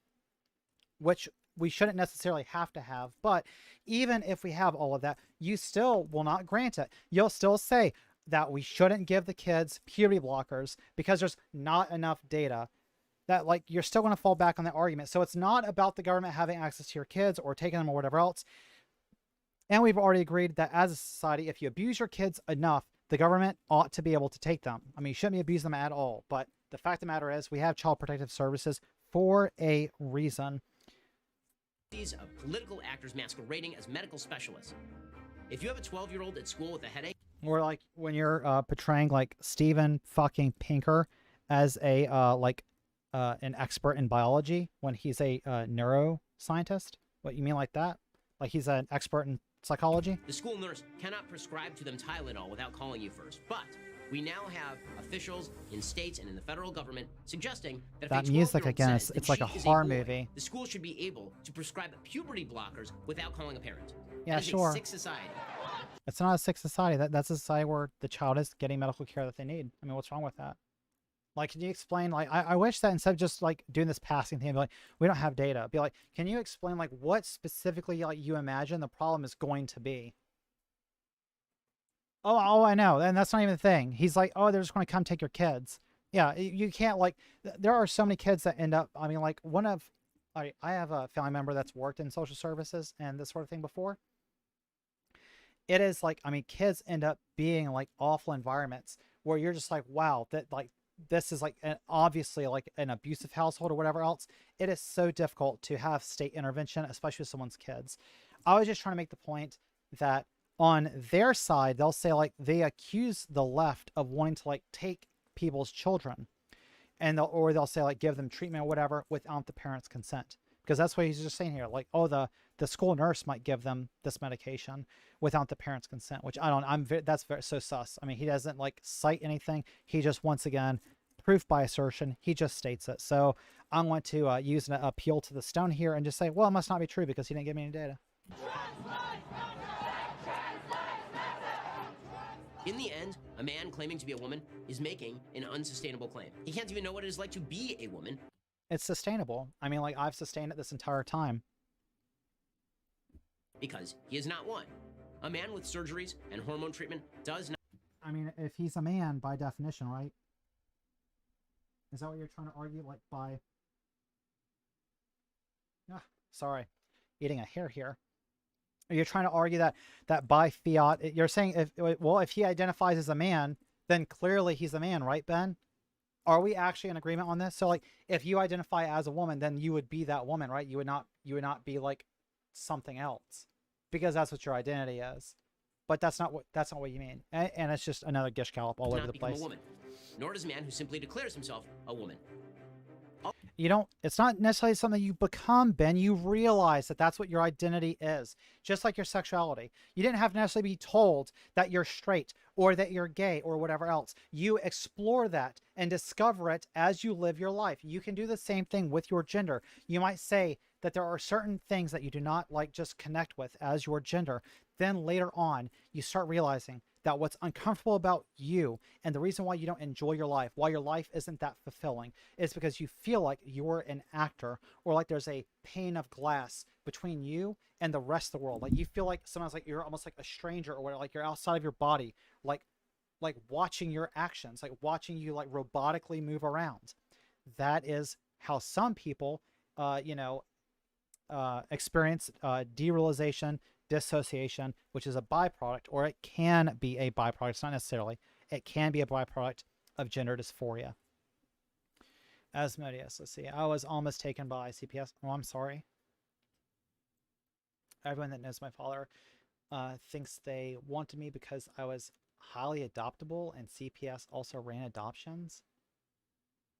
which we shouldn't necessarily have to have, but even if we have all of that, you still will not grant it. You'll still say that we shouldn't give the kids puberty blockers because there's not enough data. That like you're still going to fall back on that argument. So it's not about the government having access to your kids or taking them or whatever else. And we've already agreed that as a society, if you abuse your kids enough, the government ought to be able to take them. I mean, you shouldn't abuse them at all. But the fact of the matter is we have child protective services for a reason. Of political actors masquerading as medical specialists. If you have a 12-year-old at school with a headache, or like when you're portraying like Steven fucking Pinker as a an expert in biology when he's a neuroscientist. What you mean like that? Like he's an expert in psychology? The school nurse cannot prescribe to them Tylenol without calling you first. But we now have officials in states and in the federal government suggesting that that music again, it's like a horror movie. The school should be able to prescribe puberty blockers without calling a parent. Yeah, that is sure. A sick society. It's not a sick society. That's a society where the child is getting medical care that they need. I mean, what's wrong with that? Like, can you explain, like, I wish that instead of just, like, doing this passing thing, be like, we don't have data. Be like, can you explain, like, what specifically, like, you imagine the problem is going to be? Oh, I know. And that's not even the thing. He's like, oh, they're just going to come take your kids. Yeah, you can't, like, there are so many kids that end up, I mean, like, I have a family member that's worked in social services and this sort of thing before. It is, like, I mean, kids end up being, like, awful environments where you're just like, wow, that, like, this is like obviously like an abusive household or whatever else. It is so difficult to have state intervention, especially with someone's kids. I was just trying to make the point that on their side, they'll say like they accuse the left of wanting to like take people's children, and they'll say like give them treatment or whatever without the parents' consent, because that's what he's just saying here. Like, oh, the school nurse might give them this medication without the parents' consent, which that's so sus. I mean, he doesn't like cite anything. He just, once again, proof by assertion. He just states it. So I want to use an appeal to the stone here and just say, well, it must not be true because he didn't give me any data. In the end, a man claiming to be a woman is making an unsustainable claim. He can't even know what it is like to be a woman. It's sustainable. I mean, like, I've sustained it this entire time. Because he is not one. A man with surgeries and hormone treatment does not... I mean, if he's a man, by definition, right? Is that what you're trying to argue? Like, by... sorry. Eating a hair here. You're trying to argue that by fiat... You're saying, if he identifies as a man, then clearly he's a man, right, Ben? Are we actually in agreement on this? So, like, if you identify as a woman, then you would be that woman, right? You would not be, like, something else, because that's what your identity is. But that's not what you mean, and it's just another gish gallop all over the place. A woman, nor does a man who simply declares himself a woman. You don't, it's not necessarily something you become, Ben. You realize that that's what your identity is, just like your sexuality. You didn't have to necessarily be told that you're straight or that you're gay or whatever else. You explore that and discover it as you live your life. You can do the same thing with your gender. You might say that there are certain things that you do not like just connect with as your gender. Then later on, you start realizing that what's uncomfortable about you and the reason why you don't enjoy your life, why your life isn't that fulfilling, is because you feel like you're an actor, or like there's a pane of glass between you and the rest of the world. Like you feel like sometimes like you're almost like a stranger, or whatever, like you're outside of your body, like watching your actions, like watching you like robotically move around. That is how some people, experience derealization, dissociation, which is a byproduct, or it can be a byproduct. It's not necessarily. It can be a byproduct of gender dysphoria. Asmodeus, let's see. I was almost taken by CPS. Oh, I'm sorry. Everyone that knows my father thinks they wanted me because I was highly adoptable, and CPS also ran adoptions.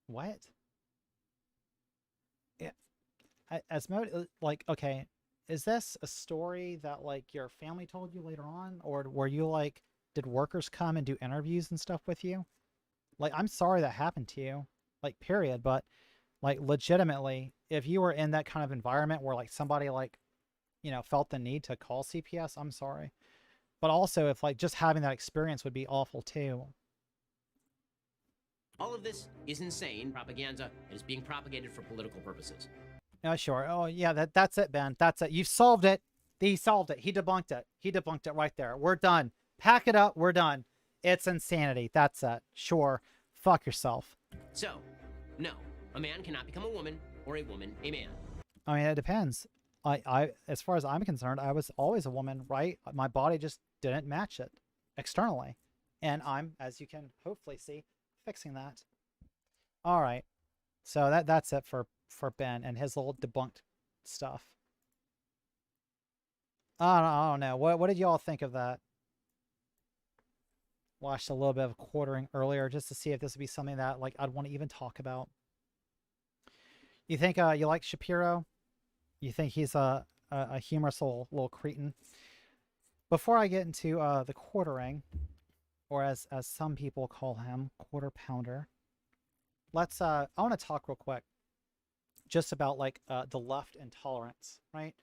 What? Yeah. Asmodeus, like, okay. Is this a story that like your family told you later on, or were you like, did workers come and do interviews and stuff with you? Like, I'm sorry that happened to you, like, period. But like, legitimately, if you were in that kind of environment where like somebody like, felt the need to call CPS, I'm sorry. But also, if like just having that experience would be awful too. All of this is insane propaganda. It is being propagated for political purposes. Oh, sure. Oh, yeah, that's it, Ben. That's it. You've solved it. He solved it. He debunked it. He debunked it right there. We're done. Pack it up. We're done. It's insanity. That's it. Sure. Fuck yourself. So, no, a man cannot become a woman, or a woman a man. I mean, it depends. I as far as I'm concerned, I was always a woman, right? My body just didn't match it externally. And I'm, as you can hopefully see, fixing that. All right. So that's it for Ben and his little debunked stuff. I don't know. What did you all think of that? Watched a little bit of quartering earlier just to see if this would be something that like I'd want to even talk about. You think you like Shapiro? You think he's a humorous little cretin? Before I get into the quartering, or as some people call him, quarter pounder, let's I want to talk real quick just about like the left intolerance, right?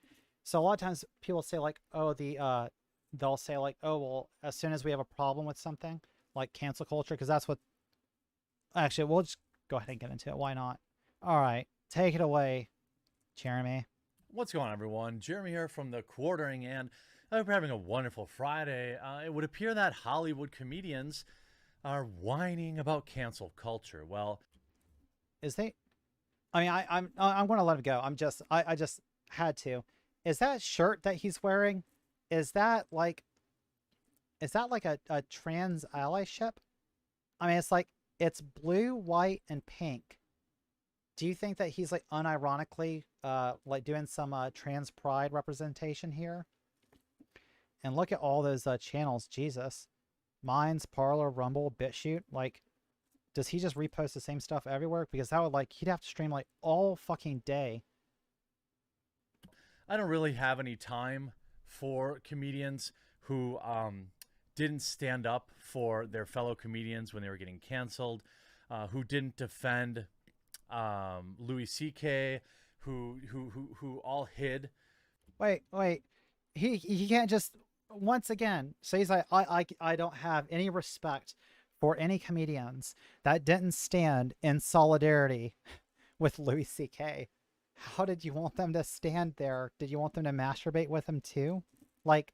So a lot of times people say like, oh, they'll say like, oh, well, as soon as we have a problem with something like cancel culture, because that's what, actually, we'll just go ahead and get into it. Why not? All right, take it away, Jeremy. What's going on, everyone? Jeremy here from the Quartering, and I hope you're having a wonderful Friday. It would appear that Hollywood comedians are whining about cancel culture. Well, is they? I mean, I'm going to let him go. I just had to. Is that shirt that he's wearing? Is that like a trans allyship? I mean, it's blue, white, and pink. Do you think that he's like unironically like doing some trans pride representation here? And look at all those channels. Jesus. Minds, Parlor, Rumble, BitChute. Like, does he just repost the same stuff everywhere? Because that would like, he'd have to stream like all fucking day. I don't really have any time for comedians who didn't stand up for their fellow comedians when they were getting canceled, who didn't defend Louis C.K., who all hid. Wait. He can't just, once again, so he's like, I don't have any respect for any comedians that didn't stand in solidarity with Louis C.K. How did you want them to stand there? Did you want them to masturbate with him too? Like,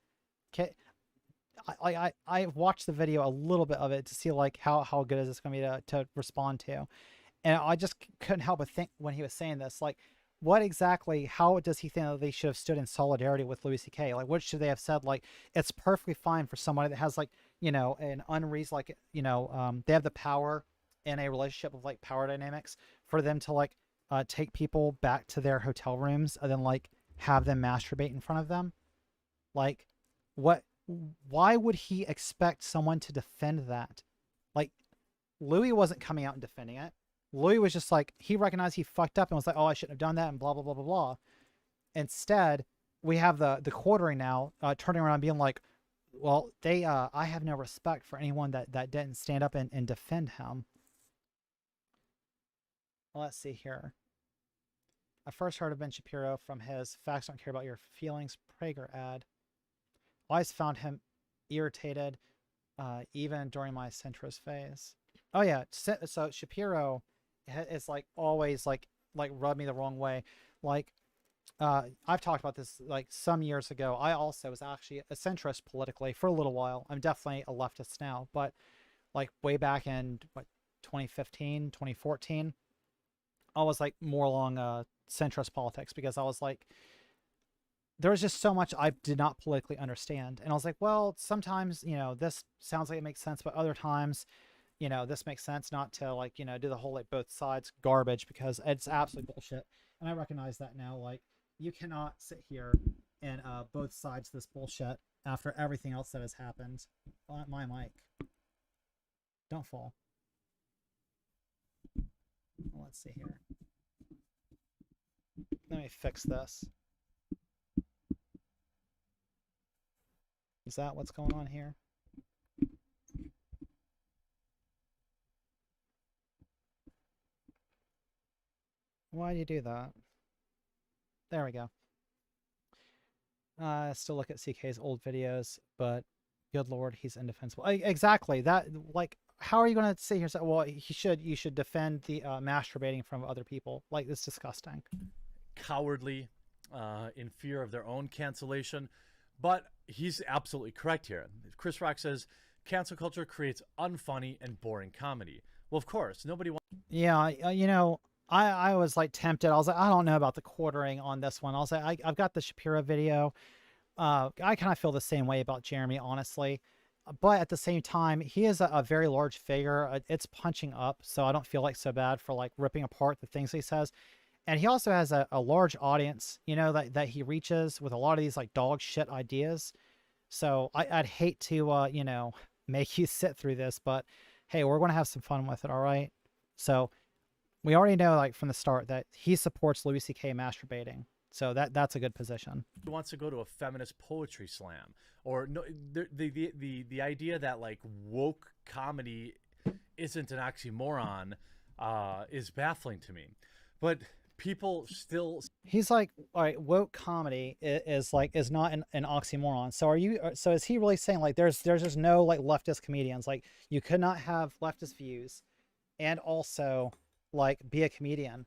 I watched the video, a little bit of it, to see like how good is this going to be to respond to. And I just couldn't help but think when he was saying this, like, what exactly, how does he think that they should have stood in solidarity with Louis C.K.? Like, what should they have said? Like, it's perfectly fine for somebody that has, like, you know, an unreason, like, you know, they have the power in a relationship of, like, power dynamics for them to, like, take people back to their hotel rooms and then, like, have them masturbate in front of them. Like, why would he expect someone to defend that? Like, Louis wasn't coming out and defending it. Louis was just like, he recognized he fucked up and was like, oh, I shouldn't have done that and blah, blah, blah, blah, blah. Instead, we have the quartering now turning around being like, well, I have no respect for anyone that didn't stand up and defend him. Well, let's see here. I first heard of Ben Shapiro from his Facts Don't Care About Your Feelings Prager ad. I always found him irritated, even during my centrist phase. Oh yeah, so Shapiro is like always like rubbed me the wrong way. Like, I've talked about this like some years ago. I also was actually a centrist politically for a little while. I'm definitely a leftist now, but like way back in 2015, 2014, I was like more along centrist politics because I was like, there was just so much I did not politically understand. And I was like, well, sometimes, this sounds like it makes sense, but other times, this makes sense not to like, do the whole like both sides garbage because it's absolutely bullshit. And I recognize that now. Like, you cannot sit here and both sides of this bullshit after everything else that has happened. My mic. Don't fall. Well, let's see here. Let me fix this. Is that what's going on here? Why do you do that? There we go. Still look at CK's old videos, but good Lord, he's indefensible. Exactly. That, like, how are you going to sit here and say, well, you should defend the masturbating from other people? Like, it's disgusting. Cowardly, in fear of their own cancellation. But he's absolutely correct here. Chris Rock says, cancel culture creates unfunny and boring comedy. Well, of course, nobody wants... Yeah, I was like tempted. I was like, I don't know about the quartering on this one. I was like, I've got the Shapiro video. I kind of feel the same way about Jeremy, honestly. But at the same time, he is a very large figure. It's punching up, so I don't feel like so bad for like ripping apart the things he says. And he also has a large audience, that he reaches with a lot of these like dog shit ideas. So I'd hate to, make you sit through this, but hey, we're going to have some fun with it. All right. So we already know like from the start that he supports Louis C.K. masturbating. So that's a good position. He wants to go to a feminist poetry slam, or no, the idea that like woke comedy isn't an oxymoron is baffling to me. But people still... He's like, all right, woke comedy is not an oxymoron. So is he really saying like there's just no like leftist comedians? Like you could not have leftist views and also like be a comedian?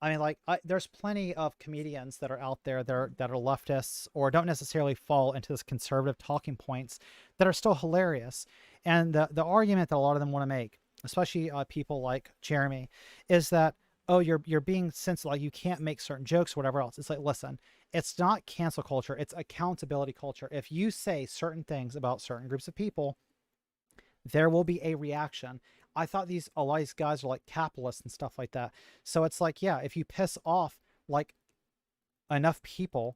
I mean, like there's plenty of comedians that are out there that are leftists or don't necessarily fall into this conservative talking points that are still hilarious. And the argument that a lot of them want to make, especially people like Jeremy, is that, oh, you're being sensitive, like you can't make certain jokes or whatever else. It's like, listen, it's not cancel culture, it's accountability culture. If you say certain things about certain groups of people, there will be a reaction. I thought a lot of these guys are like capitalists and stuff like that. So it's like, yeah, if you piss off like enough people,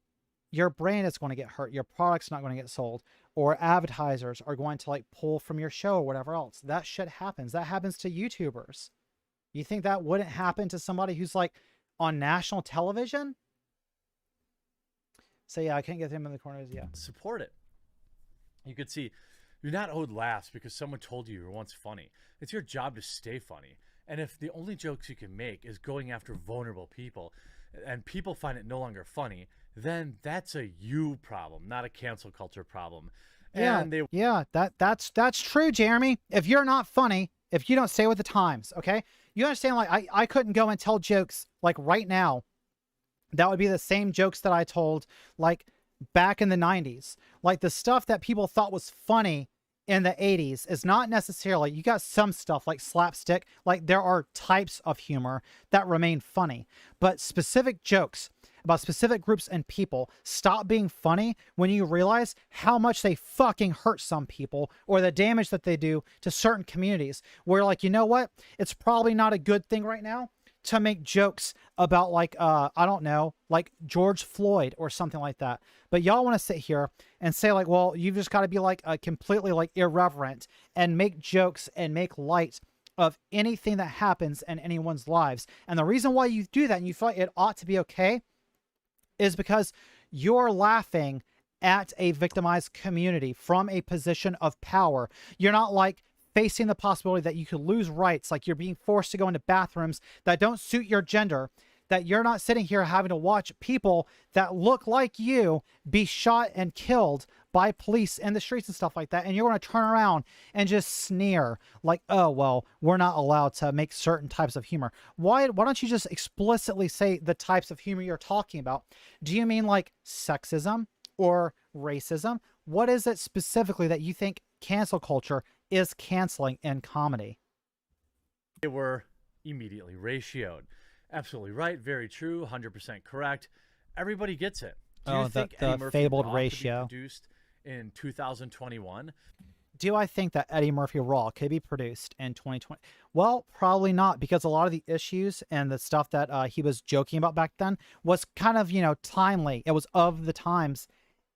your brand is going to get hurt. Your product's not going to get sold, or advertisers are going to like pull from your show or whatever else. That shit happens. That happens to YouTubers. You think that wouldn't happen to somebody who's like on national television? So yeah, I can't get him in the corners. Yeah. Support it. You could see you're not owed laughs because someone told you were once funny. It's your job to stay funny. And if the only jokes you can make is going after vulnerable people and people find it no longer funny, then that's a you problem, not a cancel culture problem. And that's true, Jeremy. If you're not funny, if you don't stay with the times, okay? You understand, like, I couldn't go and tell jokes, like, right now. That would be the same jokes that I told, like, back in the 90s. Like, the stuff that people thought was funny in the 80s is not necessarily, you got some stuff like slapstick, like there are types of humor that remain funny, but specific jokes about specific groups and people stop being funny when you realize how much they fucking hurt some people or the damage that they do to certain communities, where like, you know what? It's probably not a good thing right now to make jokes about like, I don't know, like George Floyd or something like that. But y'all want to sit here and say like, well, you've just got to be like completely like irreverent and make jokes and make light of anything that happens in anyone's lives. And the reason why you do that and you feel like it ought to be okay is because you're laughing at a victimized community from a position of power. You're not like facing the possibility that you could lose rights, like you're being forced to go into bathrooms that don't suit your gender, that you're not sitting here having to watch people that look like you be shot and killed by police in the streets and stuff like that. And you're going to turn around and just sneer like, oh, well, we're not allowed to make certain types of humor. Why don't you just explicitly say the types of humor you're talking about? Do you mean like sexism or racism? What is it specifically that you think cancel culture is canceling in comedy? They were immediately ratioed. Absolutely right. Very true. 100% correct. Everybody gets it. Do you think Eddie Murphy fabled Raw ratio could be produced in 2021? Do I think that Eddie Murphy Raw could be produced in 2020? Well, probably not, because a lot of the issues and the stuff that he was joking about back then was kind of, timely. It was of the times.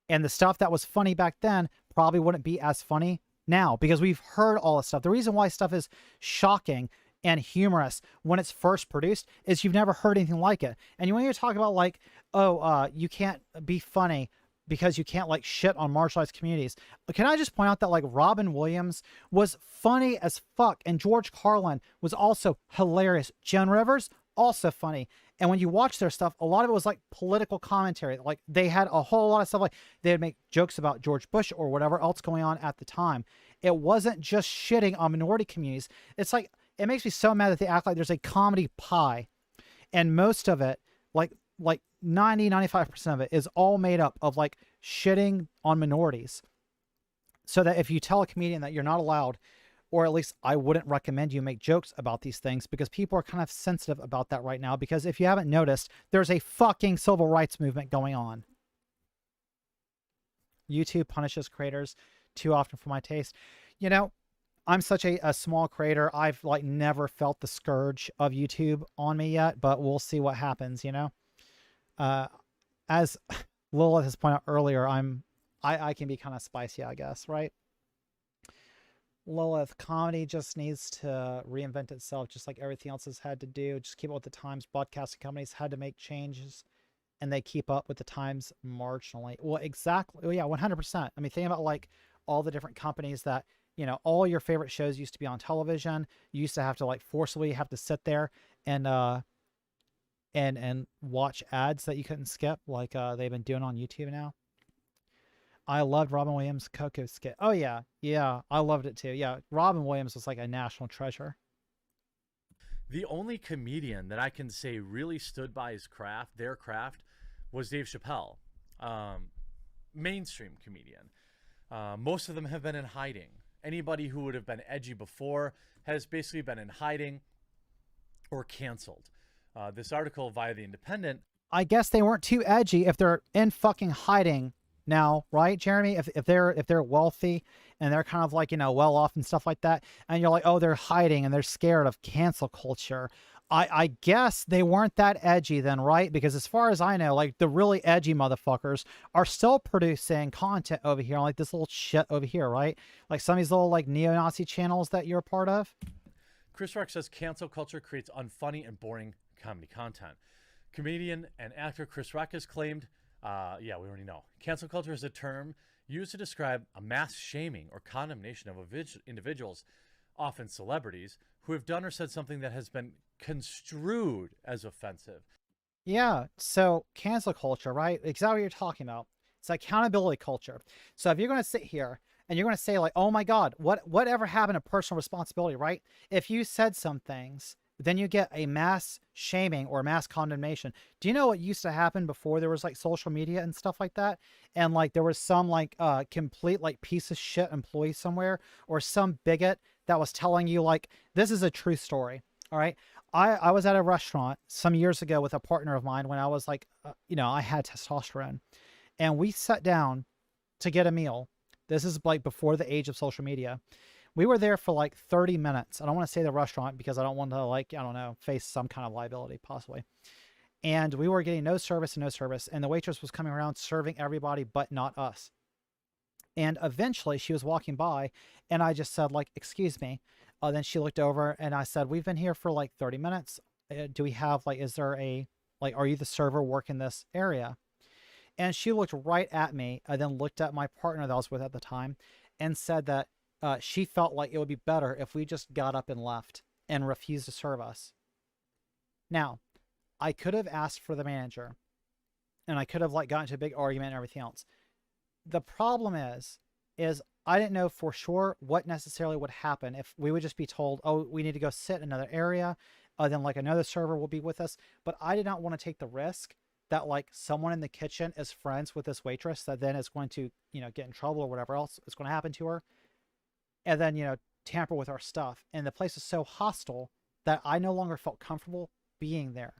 And the stuff that was funny back then probably wouldn't be as funny now, because we've heard all this stuff. The reason why stuff is shocking and humorous when it's first produced is you've never heard anything like it. And when you talk about like, oh, you can't be funny because you can't like shit on marginalized communities. Can I just point out that like Robin Williams was funny as fuck, and George Carlin was also hilarious. Joan Rivers, also funny. And when you watch their stuff, a lot of it was like political commentary. Like they had a whole lot of stuff, like they'd make jokes about George Bush or whatever else going on at the time. It wasn't just shitting on minority communities. It's like, it makes me so mad that they act like there's a comedy pie, and most of it, like 90-95% of it is all made up of like shitting on minorities. So that if you tell a comedian that you're not allowed, or at least I wouldn't recommend you make jokes about these things, because people are kind of sensitive about that right now, because if you haven't noticed, there's a fucking civil rights movement going on. YouTube punishes creators too often for my taste. I'm such a small creator. I've like never felt the scourge of YouTube on me yet, but we'll see what happens, As Lilith has pointed out earlier, I can be kind of spicy, I guess, right? Lilith, comedy just needs to reinvent itself, just like everything else has had to do. Just keep up with the times. Broadcasting companies had to make changes, and they keep up with the times marginally. Well, exactly. Well, yeah, 100%. I mean, think about like all the different companies that, all your favorite shows used to be on television. You used to have to like forcibly have to sit there and watch ads that you couldn't skip, like they've been doing on YouTube now. I loved Robin Williams' Coco skit. Oh yeah, I loved it too. Yeah, Robin Williams was like a national treasure. The only comedian that I can say really stood by his craft, their craft, was Dave Chappelle. Mainstream comedian. Most of them have been in hiding. Anybody who would have been edgy before has basically been in hiding or canceled. This article via The Independent. I guess they weren't too edgy if they're in fucking hiding now, right, Jeremy? If they're wealthy and they're kind of like, well off and stuff like that, and you're like, oh, they're hiding and they're scared of cancel culture. I guess they weren't that edgy then, right? Because as far as I know, like the really edgy motherfuckers are still producing content over here, like this little shit over here, right? Like some of these little like neo-Nazi channels that you're a part of. Chris Rock says cancel culture creates unfunny and boring comedy content. Comedian and actor Chris Rock has claimed, we already know, cancel culture is a term used to describe a mass shaming or condemnation of individuals, often celebrities, who have done or said something that has been construed as offensive. Yeah, so cancel culture, right? Exactly what you're talking about. It's accountability culture. So if you're going to sit here and you're going to say like, oh my God, whatever happened to personal responsibility, right? If you said some things, then you get a mass shaming or mass condemnation. Do you know what used to happen before there was like social media and stuff like that? And like there was some like complete like piece of shit employee somewhere, or some bigot that was telling you like, this is a true story. All right. I was at a restaurant some years ago with a partner of mine when I was like, I had testosterone, and we sat down to get a meal. This is like before the age of social media. We were there for like 30 minutes. I don't want to say the restaurant because I don't want to like, face some kind of liability possibly. And we were getting no service. And the waitress was coming around serving everybody, but not us. And eventually she was walking by and I just said like, excuse me. Then she looked over and I said, we've been here for like 30 minutes. Do we have like, is there a, like, are you the server working this area? And she looked right at me and then looked at my partner that I was with at the time and said that she felt like it would be better if we just got up and left and refused to serve us. Now, I could have asked for the manager and I could have like gotten into a big argument and everything else. The problem is I didn't know for sure what necessarily would happen if we would just be told, oh, we need to go sit in another area. Then like another server will be with us. But I did not want to take the risk that like someone in the kitchen is friends with this waitress that then is going to, you know, get in trouble or whatever else is going to happen to her. And then, you know, tamper with our stuff. And the place is so hostile that I no longer felt comfortable being there.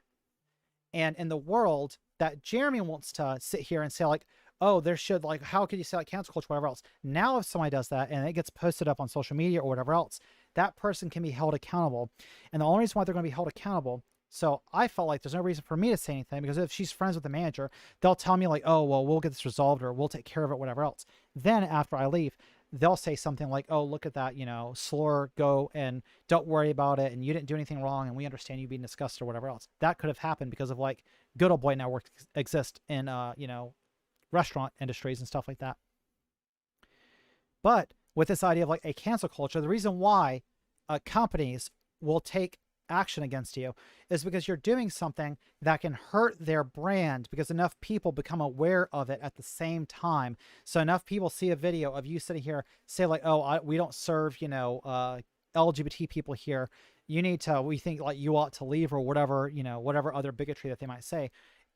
And in the world that Jeremy wants to sit here and say like, oh, there should like, how could you say like cancel culture, whatever else? Now, if somebody does that and it gets posted up on social media or whatever else, that person can be held accountable. And the only reason why they're going to be held accountable. So I felt like there's no reason for me to say anything because if she's friends with the manager, they'll tell me like, oh, well, we'll get this resolved or we'll take care of it, whatever else. Then after I leave, they'll say something like, oh, look at that, you know, slur, go and don't worry about it. And you didn't do anything wrong. And we understand you being disgusted or whatever else. That could have happened because of like good old boy networks exist in, you know, restaurant industries and stuff like that. But with this idea of like a cancel culture, the reason why companies will take action against you is because you're doing something that can hurt their brand because enough people become aware of it at the same time. So enough people see a video of you sitting here say like, oh, we don't serve, you know, LGBT people here. You need to, we think like you ought to leave or whatever, you know, whatever other bigotry that they might say.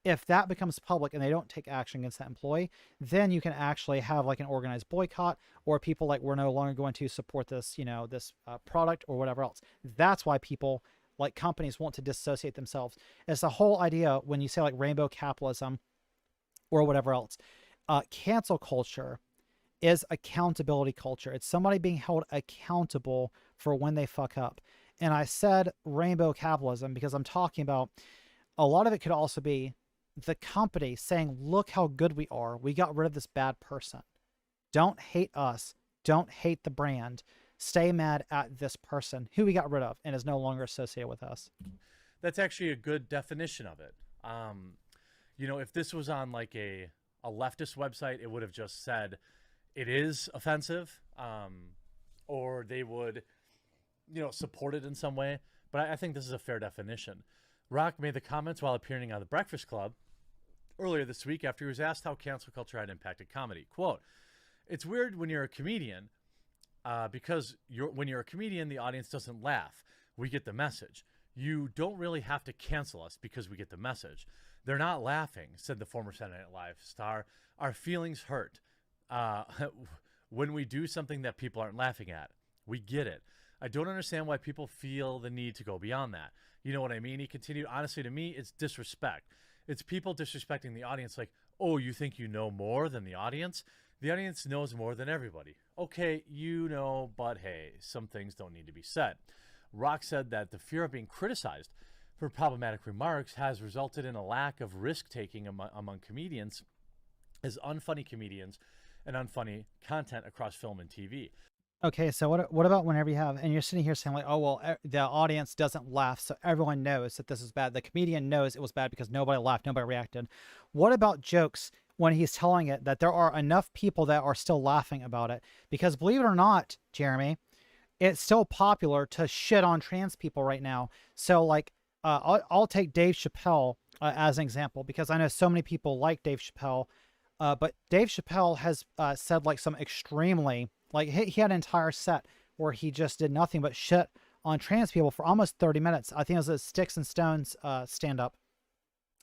If that becomes public and they don't take action against that employee, then you can actually have like an organized boycott or people like, we're no longer going to support this, you know, this product or whatever else. That's why people like companies want to dissociate themselves. It's the whole idea when you say like rainbow capitalism or whatever else. Cancel culture is accountability culture. It's somebody being held accountable for when they fuck up. And I said rainbow capitalism because I'm talking about a lot of it could also be the company saying, look how good we are. We got rid of this bad person. Don't hate us. Don't hate the brand. Stay mad at this person who we got rid of and is no longer associated with us. That's actually a good definition of it. You know, if this was on like a leftist website, it would have just said it is offensive, or they would, you know, support it in some way. But I think this is a fair definition. Rock made the comments while appearing on The Breakfast Club earlier this week after he was asked how cancel culture had impacted comedy. Quote, "It's weird when you're a comedian because when you're a comedian, the audience doesn't laugh. We get the message. You don't really have to cancel us because we get the message. They're not laughing," said the former Saturday Night Live star. "Our feelings hurt when we do something that people aren't laughing at. We get it. I don't understand why people feel the need to go beyond that. You know what I mean?" He continued, "Honestly, to me, it's disrespect. It's people disrespecting the audience like, oh, you think you know more than the audience? The audience knows more than everybody. Okay, you know, but hey, some things don't need to be said." Rock said that the fear of being criticized for problematic remarks has resulted in a lack of risk-taking among comedians as unfunny comedians and unfunny content across film and TV. Okay, so what about whenever you have, and you're sitting here saying like, oh, well, the audience doesn't laugh, so everyone knows that this is bad. The comedian knows it was bad because nobody laughed, nobody reacted. What about jokes when he's telling it that there are enough people that are still laughing about it? Because believe it or not, Jeremy, it's still popular to shit on trans people right now. So like, I'll take Dave Chappelle as an example because I know so many people like Dave Chappelle, but Dave Chappelle has said like some extremely, like he had an entire set where he just did nothing but shit on trans people for almost 30 minutes. I think it was a Sticks and Stones stand-up.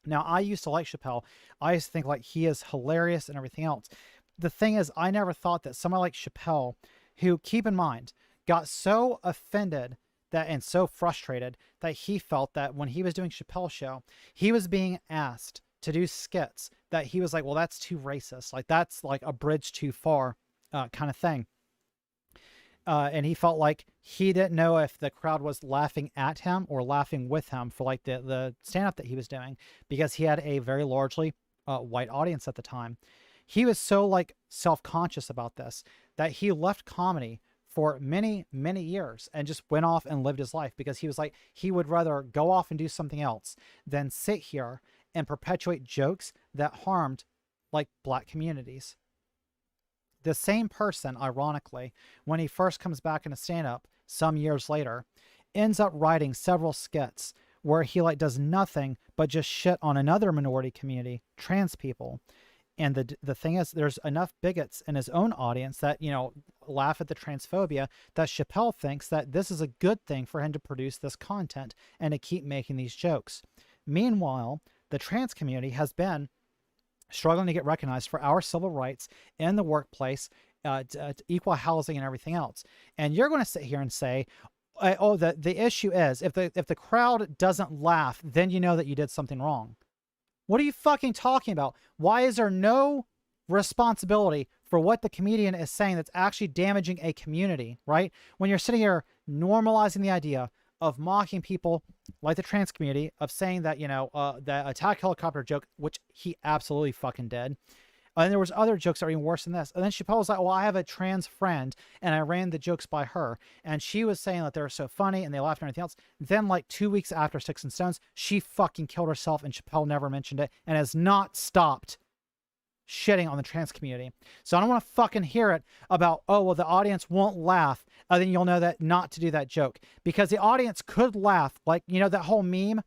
Now, I used to like Chappelle. I used to think like he is hilarious and everything else. The thing is, I never thought that somebody like Chappelle, who, keep in mind, got so offended that and so frustrated that he felt that when he was doing Chappelle's show, he was being asked to do skits that he was like, well, that's too racist. Like, that's like a bridge too far kind of thing. And he felt like he didn't know if the crowd was laughing at him or laughing with him for like the stand-up that he was doing because he had a very largely white audience at the time. He was so like self-conscious about this that he left comedy for many, many years and just went off and lived his life because he was like, he would rather go off and do something else than sit here and perpetuate jokes that harmed like black communities. The same person, ironically, when he first comes back into stand-up some years later, ends up writing several skits where he like does nothing but just shit on another minority community, trans people. And the thing is, there's enough bigots in his own audience that, you know, laugh at the transphobia, that Chappelle thinks that this is a good thing for him to produce this content and to keep making these jokes. Meanwhile, the trans community has been struggling to get recognized for our civil rights in the workplace, equal housing and everything else. And you're going to sit here and say, oh, the issue is if the crowd doesn't laugh, then you know that you did something wrong. What are you fucking talking about? Why is there no responsibility for what the comedian is saying that's actually damaging a community, right? When you're sitting here normalizing the idea of mocking people like the trans community, of saying that, you know, the attack helicopter joke, which he absolutely fucking did. And there was other jokes that were even worse than this. And then Chappelle was like, well, I have a trans friend and I ran the jokes by her. And she was saying that they were so funny and they laughed and everything else. Then like 2 weeks after Sticks and Stones, she fucking killed herself and Chappelle never mentioned it and has not stopped shitting on the trans community. So I don't want to fucking hear it about, oh, well, the audience won't laugh. And then you'll know that not to do that joke. Because the audience could laugh. Like, you know, that whole meme.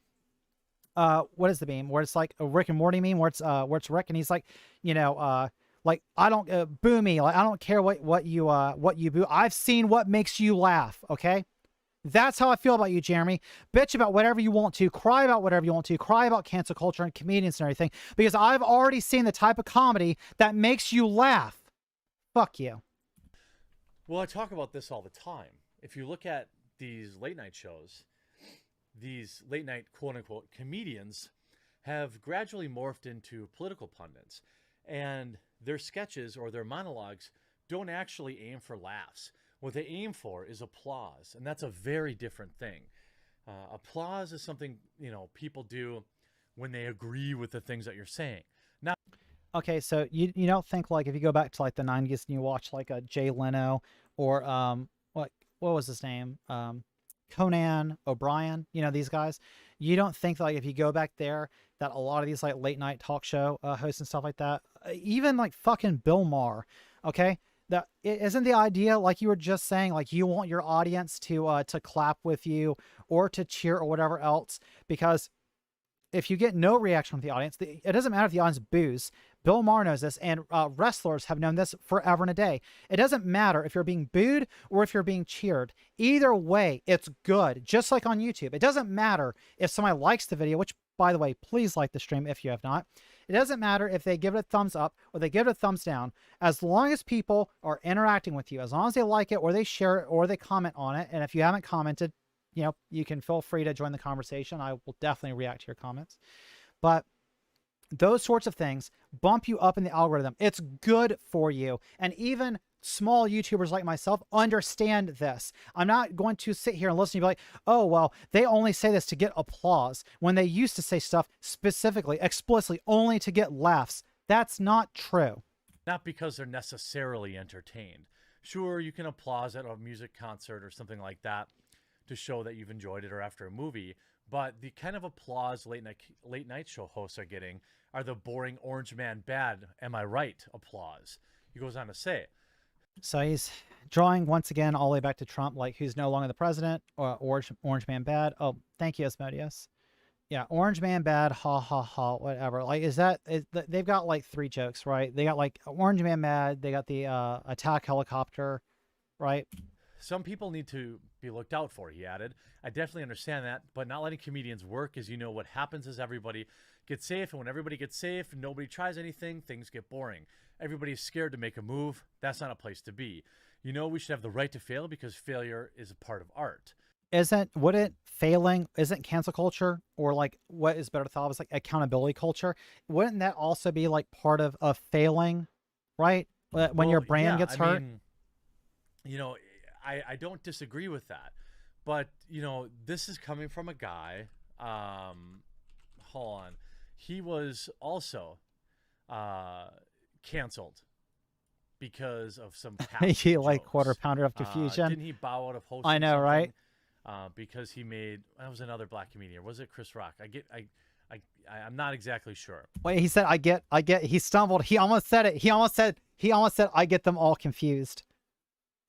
What is the meme where it's like a Rick and Morty meme where it's Rick and he's like, you know, like, I don't boo me. Like, I don't care what you boo. I've seen what makes you laugh. Okay. That's how I feel about you, Jeremy. Bitch about whatever you want to, cry about whatever you want to, cry about cancel culture and comedians and everything, because I've already seen the type of comedy that makes you laugh. Fuck you. Well, I talk about this all the time. If you look at these late night shows, these late night quote unquote comedians have gradually morphed into political pundits, and their sketches or their monologues don't actually aim for laughs. What they aim for is applause, and that's a very different thing. Applause is something, you know, people do when they agree with the things that you're saying. Now, okay, so you don't think, like, if you go back to like the 90s and you watch like a Jay Leno or what was his name, Conan O'Brien, you know, these guys, you don't think like if you go back there that a lot of these like late night talk show hosts and stuff like that, even like fucking Bill Maher, okay, that isn't the idea, like you were just saying, like you want your audience to clap with you or to cheer or whatever else, because if you get no reaction from the audience, it doesn't matter if the audience boos. Bill Maher knows this, and wrestlers have known this forever and a day. It doesn't matter if you're being booed or if you're being cheered. Either way, it's good, just like on YouTube. It doesn't matter if somebody likes the video, which, by the way, please like the stream if you have not. It doesn't matter if they give it a thumbs up or they give it a thumbs down. As long as people are interacting with you, as long as they like it or they share it or they comment on it, and if you haven't commented, you know, you can feel free to join the conversation. I will definitely react to your comments. But those sorts of things bump you up in the algorithm. It's good for you. And even small YouTubers like myself understand this. I'm not going to sit here and listen and be like, oh, well, they only say this to get applause, when they used to say stuff specifically, explicitly, only to get laughs. That's not true. Not because they're necessarily entertained. Sure, you can applause at a music concert or something like that to show that you've enjoyed it, or after a movie, but the kind of applause late night show hosts are getting are the boring Orange Man bad, am I right applause. He goes on to say. So he's drawing once again all the way back to Trump, like who's no longer the president, or Orange Man bad. Oh, thank you, Asmodeus. Yeah, Orange Man bad, ha ha ha, whatever. Like, they've got like 3 jokes, right? They got like Orange Man mad, they got the attack helicopter, right? Some people need to be looked out for, he added. I definitely understand that, but not letting comedians work is, you know, what happens is everybody gets safe, and when everybody gets safe and nobody tries anything, things get boring. Everybody's scared to make a move. That's not a place to be. You know, we should have the right to fail because failure is a part of art. Isn't cancel culture, or like what is better thought of as like accountability culture? Wouldn't that also be like part of failing, right? When your brand gets hurt? Mean, you know, I don't disagree with that, but you know, this is coming from a guy, hold on, he was also canceled because of some past he like jokes. quarter pounder of confusion. Didn't he bow out of hosting? I know, something, right? Because he made, that was another black comedian. Was it Chris Rock? I'm not exactly sure. Wait, he said, I get, he stumbled. He almost said it. He almost said, I get them all confused.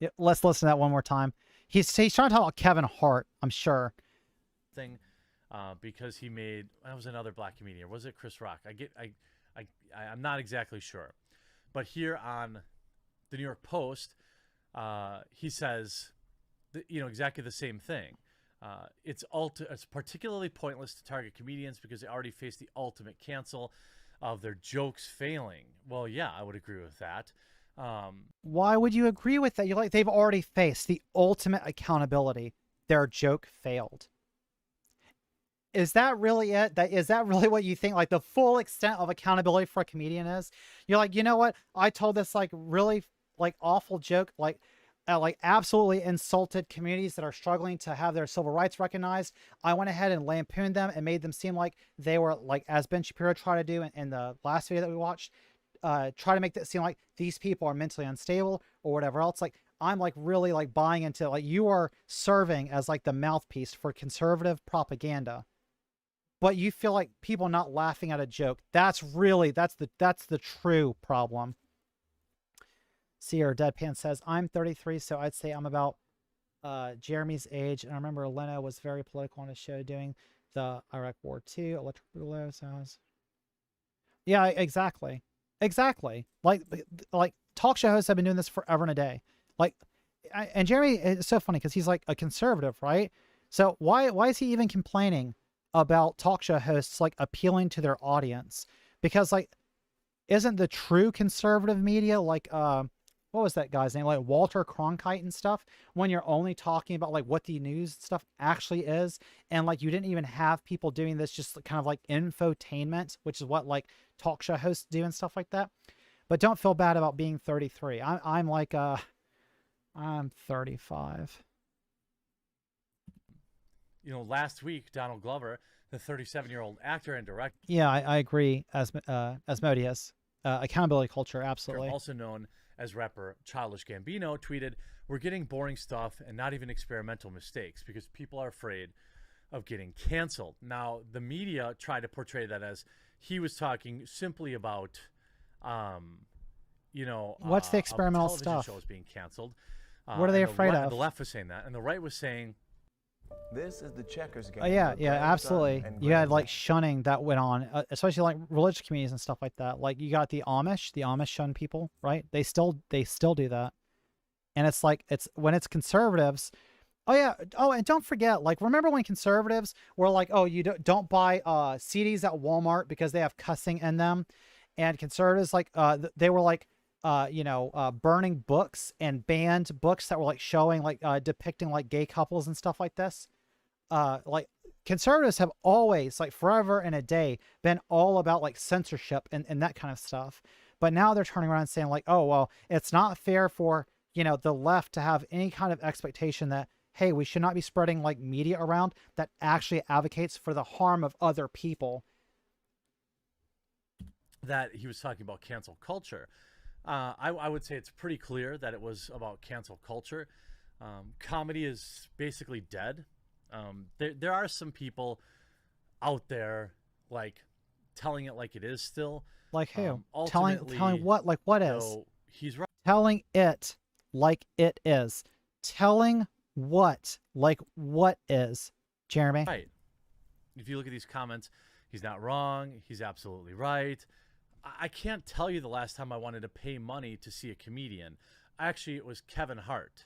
Yeah, let's listen to that one more time. He's trying to talk about Kevin Hart, I'm sure. Because he made, that was another black comedian. Was it Chris Rock? I'm not exactly sure. But here on the New York Post, he says, exactly the same thing. It's particularly pointless to target comedians because they already face the ultimate cancel of their jokes failing. Well, yeah, I would agree with that. Why would you agree with that? You're like, they've already faced the ultimate accountability. Their joke failed. Is that really it? Is that really what you think? Like the full extent of accountability for a comedian is? You're like, you know what? I told this like really like awful joke, like absolutely insulted communities that are struggling to have their civil rights recognized. I went ahead and lampooned them and made them seem like they were like, as Ben Shapiro tried to do in the last video that we watched, try to make that seem like these people are mentally unstable or whatever else. Like I'm like really like buying into like you are serving as like the mouthpiece for conservative propaganda. But you feel like people not laughing at a joke. That's the true problem. Seer Deadpan says, I'm 33, so I'd say I'm about Jeremy's age. And I remember Leno was very political on his show doing the Iraq War II, Electric Boogaloo sounds. Yeah, exactly. Exactly. Like talk show hosts have been doing this forever and a day. Like, and Jeremy is so funny because he's like a conservative, right? So why is he even complaining about talk show hosts like appealing to their audience? Because like, isn't the true conservative media like what was that guy's name, like Walter Cronkite and stuff, when you're only talking about like what the news stuff actually is, and like you didn't even have people doing this, just kind of like infotainment, which is what like talk show hosts do and stuff like that. But don't feel bad about being 33. I'm like I'm 35. Last week, Donald Glover, the 37-year-old actor and director. Yeah, I agree. Asmodeus. Accountability culture, absolutely. Also known as rapper Childish Gambino, tweeted, "We're getting boring stuff and not even experimental mistakes because people are afraid of getting canceled." Now, the media tried to portray that as he was talking simply about, what's the experimental stuff? Shows being canceled. What are they afraid of? The left was saying that, and the right was saying, "This is the checkers game." Oh yeah, absolutely. You had like shunning that went on, especially like religious communities and stuff like that. Like you got the Amish shun people, right? They still do that, and it's like when it's conservatives. Oh yeah. Oh, and don't forget, like remember when conservatives were like, oh, you don't buy CDs at Walmart because they have cussing in them, and conservatives like they were like burning books and banned books that were like showing like depicting like gay couples and stuff like this. Like conservatives have always, like forever and a day, been all about like censorship and that kind of stuff. But now they're turning around and saying like, oh, well, it's not fair for, the left to have any kind of expectation that, hey, we should not be spreading like media around that actually advocates for the harm of other people. That he was talking about cancel culture. I would say it's pretty clear that it was about cancel culture. Comedy is basically dead. There are some people out there like telling it like it is still. Like who? Telling what? Like what is? He's right. Telling it like it is. Telling what? Like what is? Jeremy? Right. If you look at these comments, he's not wrong. He's absolutely right. I can't tell you the last time I wanted to pay money to see a comedian. Actually, it was Kevin Hart.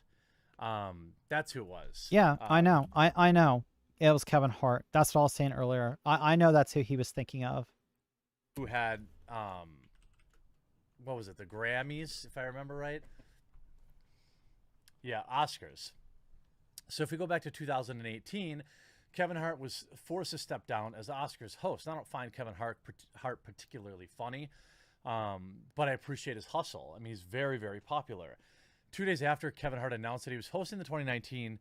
That's who it was. Yeah, I know. I know. It was Kevin Hart. That's what I was saying earlier. I know that's who he was thinking of. Who had, what was it, the Grammys, if I remember right? Yeah, Oscars. So if we go back to 2018, Kevin Hart was forced to step down as Oscars host. I don't find Kevin Hart particularly funny, but I appreciate his hustle. I mean, he's very, very popular. 2 days after Kevin Hart announced that he was hosting the 2019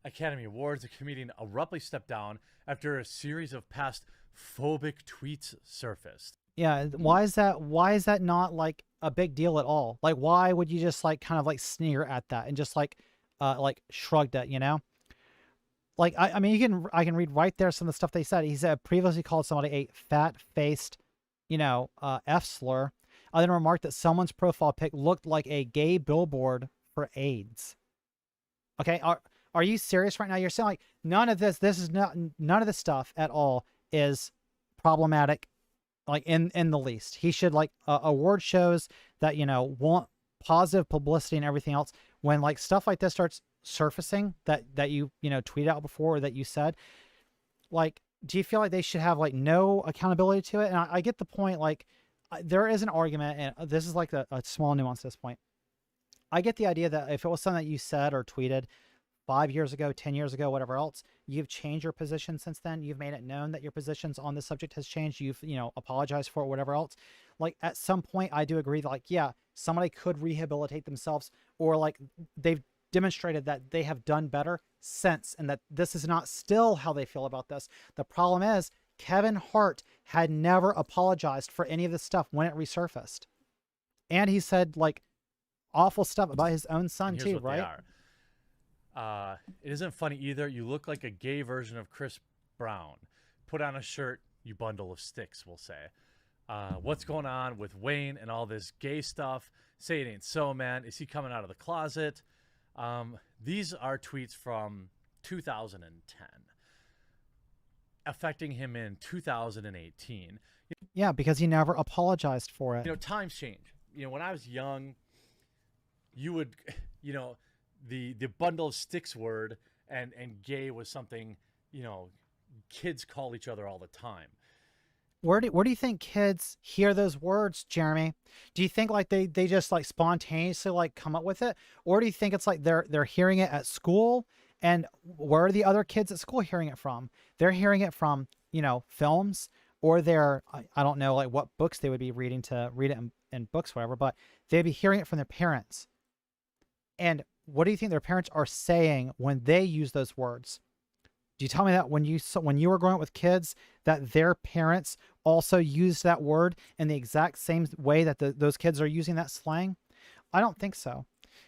Academy Awards, the comedian abruptly stepped down after a series of past phobic tweets surfaced. Yeah, why is that not like a big deal at all? Like, why would you just like kind of like sneer at that and just like shrugged it, you know? Like, I mean, I can read right there some of the stuff they said. He said previously called somebody a fat-faced, F slur. I then remarked that someone's profile pic looked like a gay billboard for AIDS. Okay, are you serious right now? You're saying like none of this stuff at all is problematic, like in the least. He should like award shows that want positive publicity and everything else. When like stuff like this starts surfacing that you tweeted out before or that you said, like, do you feel like they should have like no accountability to it? And I get the point. Like, there is an argument, and this is like a small nuance at this point. I get the idea that if it was something that you said or tweeted 5 years ago, 10 years ago, whatever else, you've changed your position since then. You've made it known that your positions on this subject has changed. You've, apologized for it, whatever else. Like, at some point, I do agree that, like, yeah, somebody could rehabilitate themselves, or like they've demonstrated that they have done better since, and that this is not still how they feel about this. The problem is Kevin Hart had never apologized for any of this stuff when it resurfaced. And he said like awful stuff about his own son too, right? It isn't funny either. You look like a gay version of Chris Brown. Put on a shirt, you bundle of sticks, we'll say. What's going on with Wayne and all this gay stuff? Say it ain't so, man. Is he coming out of the closet? These are tweets from 2010 affecting him in 2018. Yeah, because he never apologized for it. Times change. When I was young, you would, the bundle of sticks word and gay was something, kids call each other all the time. Where do you think kids hear those words, Jeremy? Do you think like they just like spontaneously like come up with it? Or do you think it's like they're hearing it at school? And where are the other kids at school hearing it from? They're hearing it from, films, or they're, I don't know, like what books they would be reading to read it in books, whatever, but they'd be hearing it from their parents. And what do you think their parents are saying when they use those words? Do you tell me that when you were growing up with kids, that their parents also used that word in the exact same way that those kids are using that slang? I don't think so.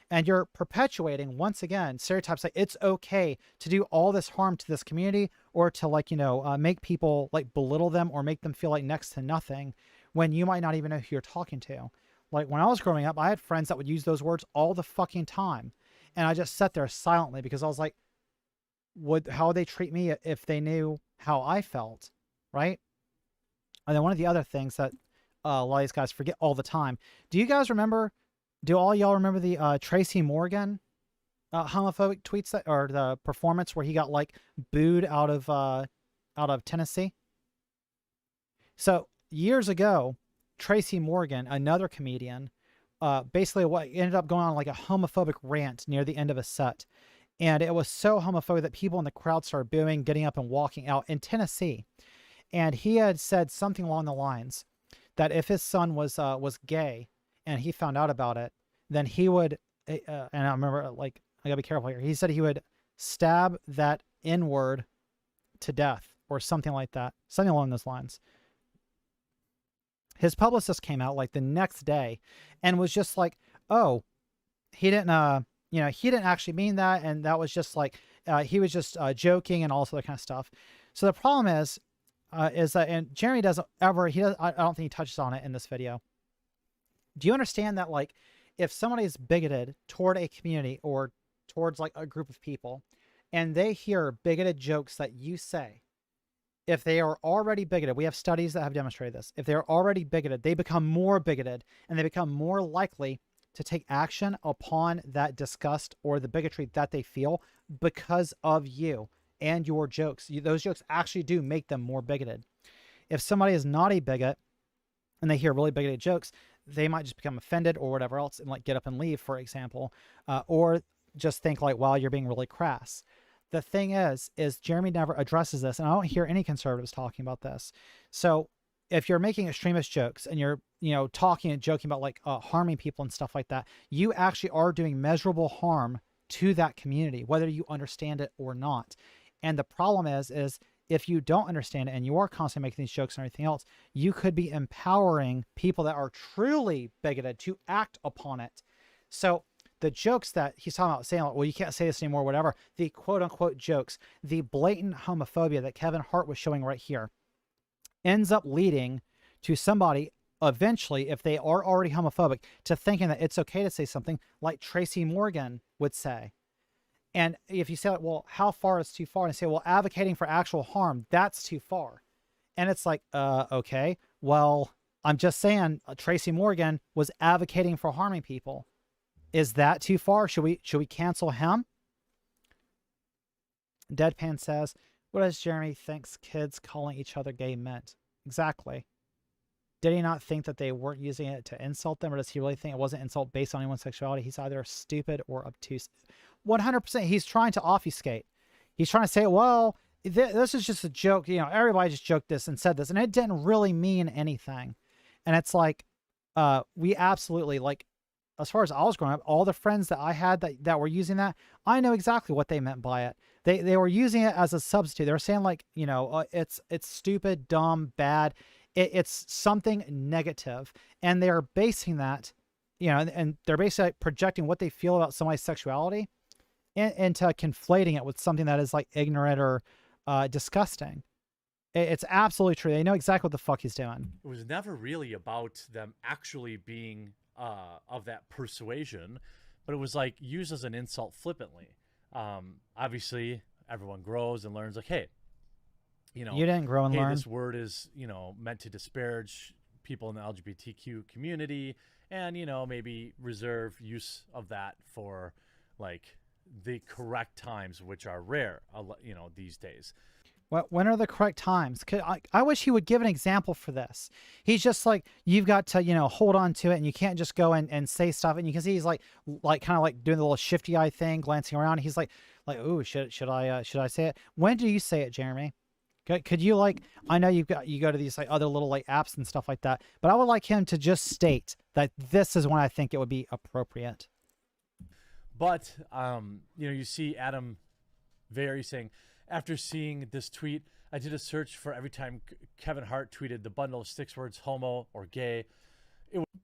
And you're perpetuating, once again, stereotypes like it's okay to do all this harm to this community, or to like, make people like belittle them or make them feel like next to nothing, when you might not even know who you're talking to. Like when I was growing up, I had friends that would use those words all the fucking time. And I just sat there silently because I was like, how would they treat me if they knew how I felt, right? And then one of the other things that a lot of these guys forget all the time. Do all y'all remember the Tracy Morgan homophobic tweets or the performance where he got like booed out of Tennessee? So years ago, Tracy Morgan, another comedian, basically what ended up going on like a homophobic rant near the end of a set. And it was so homophobic that people in the crowd started booing, getting up and walking out in Tennessee. And he had said something along the lines that if his son was gay and he found out about it, then he would, and I remember, like, I gotta be careful here. He said he would stab that N-word to death or something like that, something along those lines. His publicist came out like the next day and was just like, oh, he didn't actually mean that. And that was just like, he was just joking and all this other kind of stuff. So the problem is that, and Jeremy doesn't ever, I don't think he touches on it in this video. Do you understand that, like, if somebody is bigoted toward a community or towards like a group of people, and they hear bigoted jokes that you say, if they are already bigoted, we have studies that have demonstrated this. If they're already bigoted, they become more bigoted, and they become more likely to take action upon that disgust or the bigotry that they feel because of you and your jokes. Those jokes actually do make them more bigoted. If somebody is not a bigot and they hear really bigoted jokes, they might just become offended or whatever else and like get up and leave, for example, or just think like, wow, you're being really crass. The thing is Jeremy never addresses this, and I don't hear any conservatives talking about this. So if you're making extremist jokes and you're, talking and joking about like harming people and stuff like that, you actually are doing measurable harm to that community, whether you understand it or not. And the problem is if you don't understand it and you are constantly making these jokes and everything else, you could be empowering people that are truly bigoted to act upon it. So the jokes that he's talking about, saying, like, well, you can't say this anymore, whatever, the quote unquote jokes, the blatant homophobia that Kevin Hart was showing right here, ends up leading to somebody eventually, if they are already homophobic, to thinking that it's okay to say something like Tracy Morgan would say. And if you say, like, well, how far is too far? And say, well, advocating for actual harm, that's too far. And it's like, okay, well, I'm just saying Tracy Morgan was advocating for harming people. Is that too far? Should we cancel him? Deadpan says, what does Jeremy thinks kids calling each other gay meant? Exactly. Did he not think that they weren't using it to insult them, or does he really think it wasn't insult based on anyone's sexuality? He's either stupid or obtuse. 100%. He's trying to obfuscate. He's trying to say, well, this is just a joke. You know, everybody just joked this and said this, and it didn't really mean anything. And it's like, we absolutely, like, as far as I was growing up, all the friends that I had that were using that, I know exactly what they meant by it. They were using it as a substitute. They were saying, like, you know, it's stupid, dumb, bad. It's something negative. And they're basing that, you know, and they're basically projecting what they feel about somebody's sexuality into conflating it with something that is like ignorant or disgusting. It's absolutely true. They know exactly what the fuck he's doing. It was never really about them actually being of that persuasion, but it was like used as an insult flippantly. Obviously, everyone grows and learns, like, hey, you know, you didn't grow and learn. This word is, you know, meant to disparage people in the LGBTQ community, and, you know, maybe reserve use of that for like the correct times, which are rare, you know, these days. When are the correct times? I wish he would give an example for this. He's just like, you've got to, you know, hold on to it, and you can't just go and say stuff. And you can see he's like kind of like doing the little shifty eye thing, glancing around. He's like, ooh, should I say it? When do you say it, Jeremy? Could you, like, I know you go to these like other little like apps and stuff like that, but I would like him to just state that this is when I think it would be appropriate. But you know, you see Adam Very saying, after seeing this tweet, I did a search for every time Kevin Hart tweeted the bundle of sticks words homo or gay.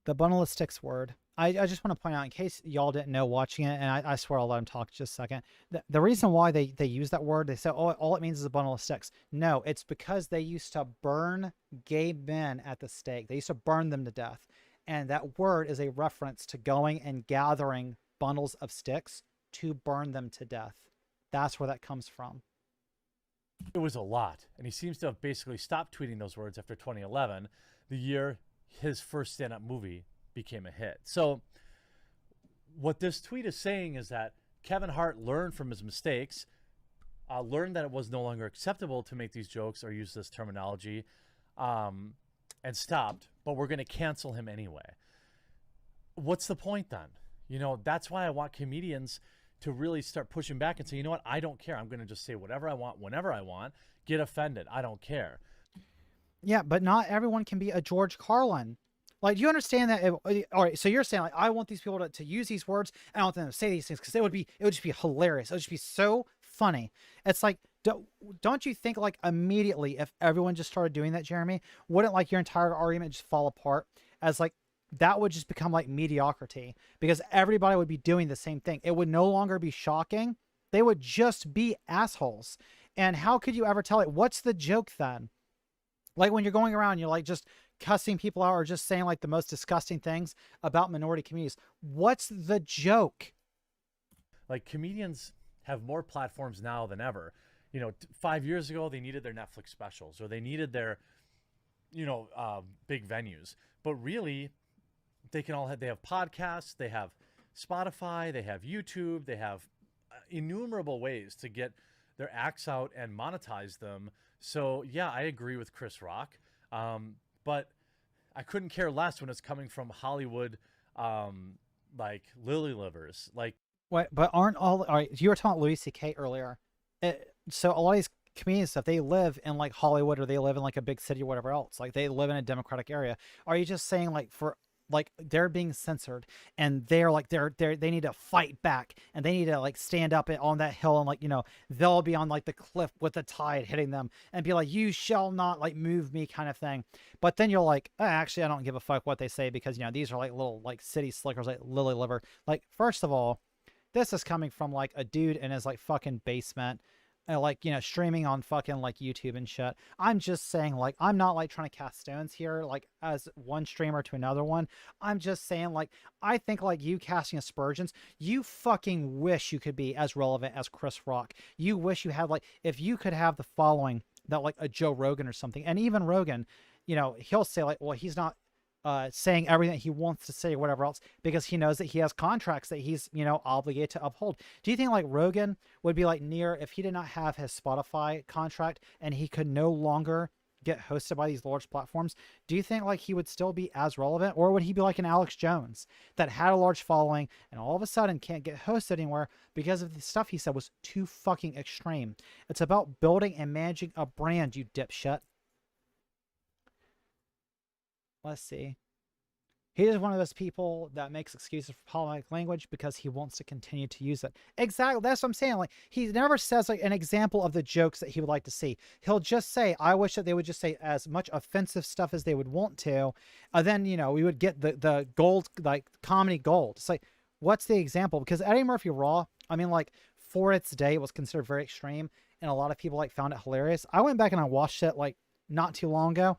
The bundle of sticks word. I just want to point out, in case y'all didn't know watching it, and I swear I'll let him talk just a second. The reason why they use that word, they say, oh, all it means is a bundle of sticks. No, it's because they used to burn gay men at the stake. They used to burn them to death. And that word is a reference to going and gathering bundles of sticks to burn them to death. That's where that comes from. It was a lot. And he seems to have basically stopped tweeting those words after 2011, the year his first stand-up movie became a hit. So what this tweet is saying is that Kevin Hart learned from his mistakes, learned that it was no longer acceptable to make these jokes or use this terminology, and stopped, but we're going to cancel him anyway. What's the point then? You know, that's why I want comedians to really start pushing back and say, you know what, I don't care. I'm going to just say whatever I want, whenever I want, get offended. I don't care. Yeah, but not everyone can be a George Carlin. Like, do you understand that? All right, so you're saying, like, I want these people to use these words, and I want them to say these things because it would just be hilarious. It would just be so funny. It's like, don't you think, like, immediately if everyone just started doing that, Jeremy, wouldn't, like, your entire argument just fall apart? As, like, that would just become like mediocrity because everybody would be doing the same thing. It would no longer be shocking. They would just be assholes. And how could you ever tell it? What's the joke then? Like, when you're going around, you're like just cussing people out or just saying like the most disgusting things about minority communities. What's the joke? Like, comedians have more platforms now than ever. You know, 5 years ago, they needed their Netflix specials or they needed their, you know, big venues. But really, they have podcasts, they have Spotify, they have YouTube, they have innumerable ways to get their acts out and monetize them. So yeah, I agree with Chris Rock, but I couldn't care less when it's coming from Hollywood, like lily livers. Like, what? But aren't all right? You were talking about Louis C.K. earlier. So a lot of these comedian stuff, they live in like Hollywood or they live in like a big city or whatever else. Like, they live in a democratic area. Are you just saying, like, for like they're being censored, and they're like they need to fight back, and they need to like stand up on that hill, and like, you know, they'll be on like the cliff with the tide hitting them and be like, you shall not like move me, kind of thing. But then you're like, actually, I don't give a fuck what they say, because, you know, these are like little like city slickers like Lily Liver. Like, first of all, this is coming from like a dude in his like fucking basement, like, you know, streaming on fucking like YouTube and shit. I'm just saying, like, I'm not like trying to cast stones here, like as one streamer to another one. I'm just saying, like, I think like you casting aspersions, you fucking wish you could be as relevant as Chris Rock. You wish you had like, if you could have the following that like a Joe Rogan or something. And even Rogan, you know, he'll say like, well, he's not saying everything he wants to say or whatever else, because he knows that he has contracts that he's, you know, obligated to uphold. Do you think like Rogan would be like near if he did not have his Spotify contract and he could no longer get hosted by these large platforms? Do you think like he would still be as relevant, or would he be like an Alex Jones that had a large following and all of a sudden can't get hosted anywhere because of the stuff he said was too fucking extreme? It's about building and managing a brand, you dipshit. Let's see. He is one of those people that makes excuses for problematic language because he wants to continue to use it. Exactly. That's what I'm saying. Like, he never says like an example of the jokes that he would like to see. He'll just say, I wish that they would just say as much offensive stuff as they would want to. Then, you know, we would get the gold, like comedy gold. It's like, what's the example? Because Eddie Murphy Raw, I mean, like, for its day, it was considered very extreme, and a lot of people like found it hilarious. I went back and I watched it like not too long ago.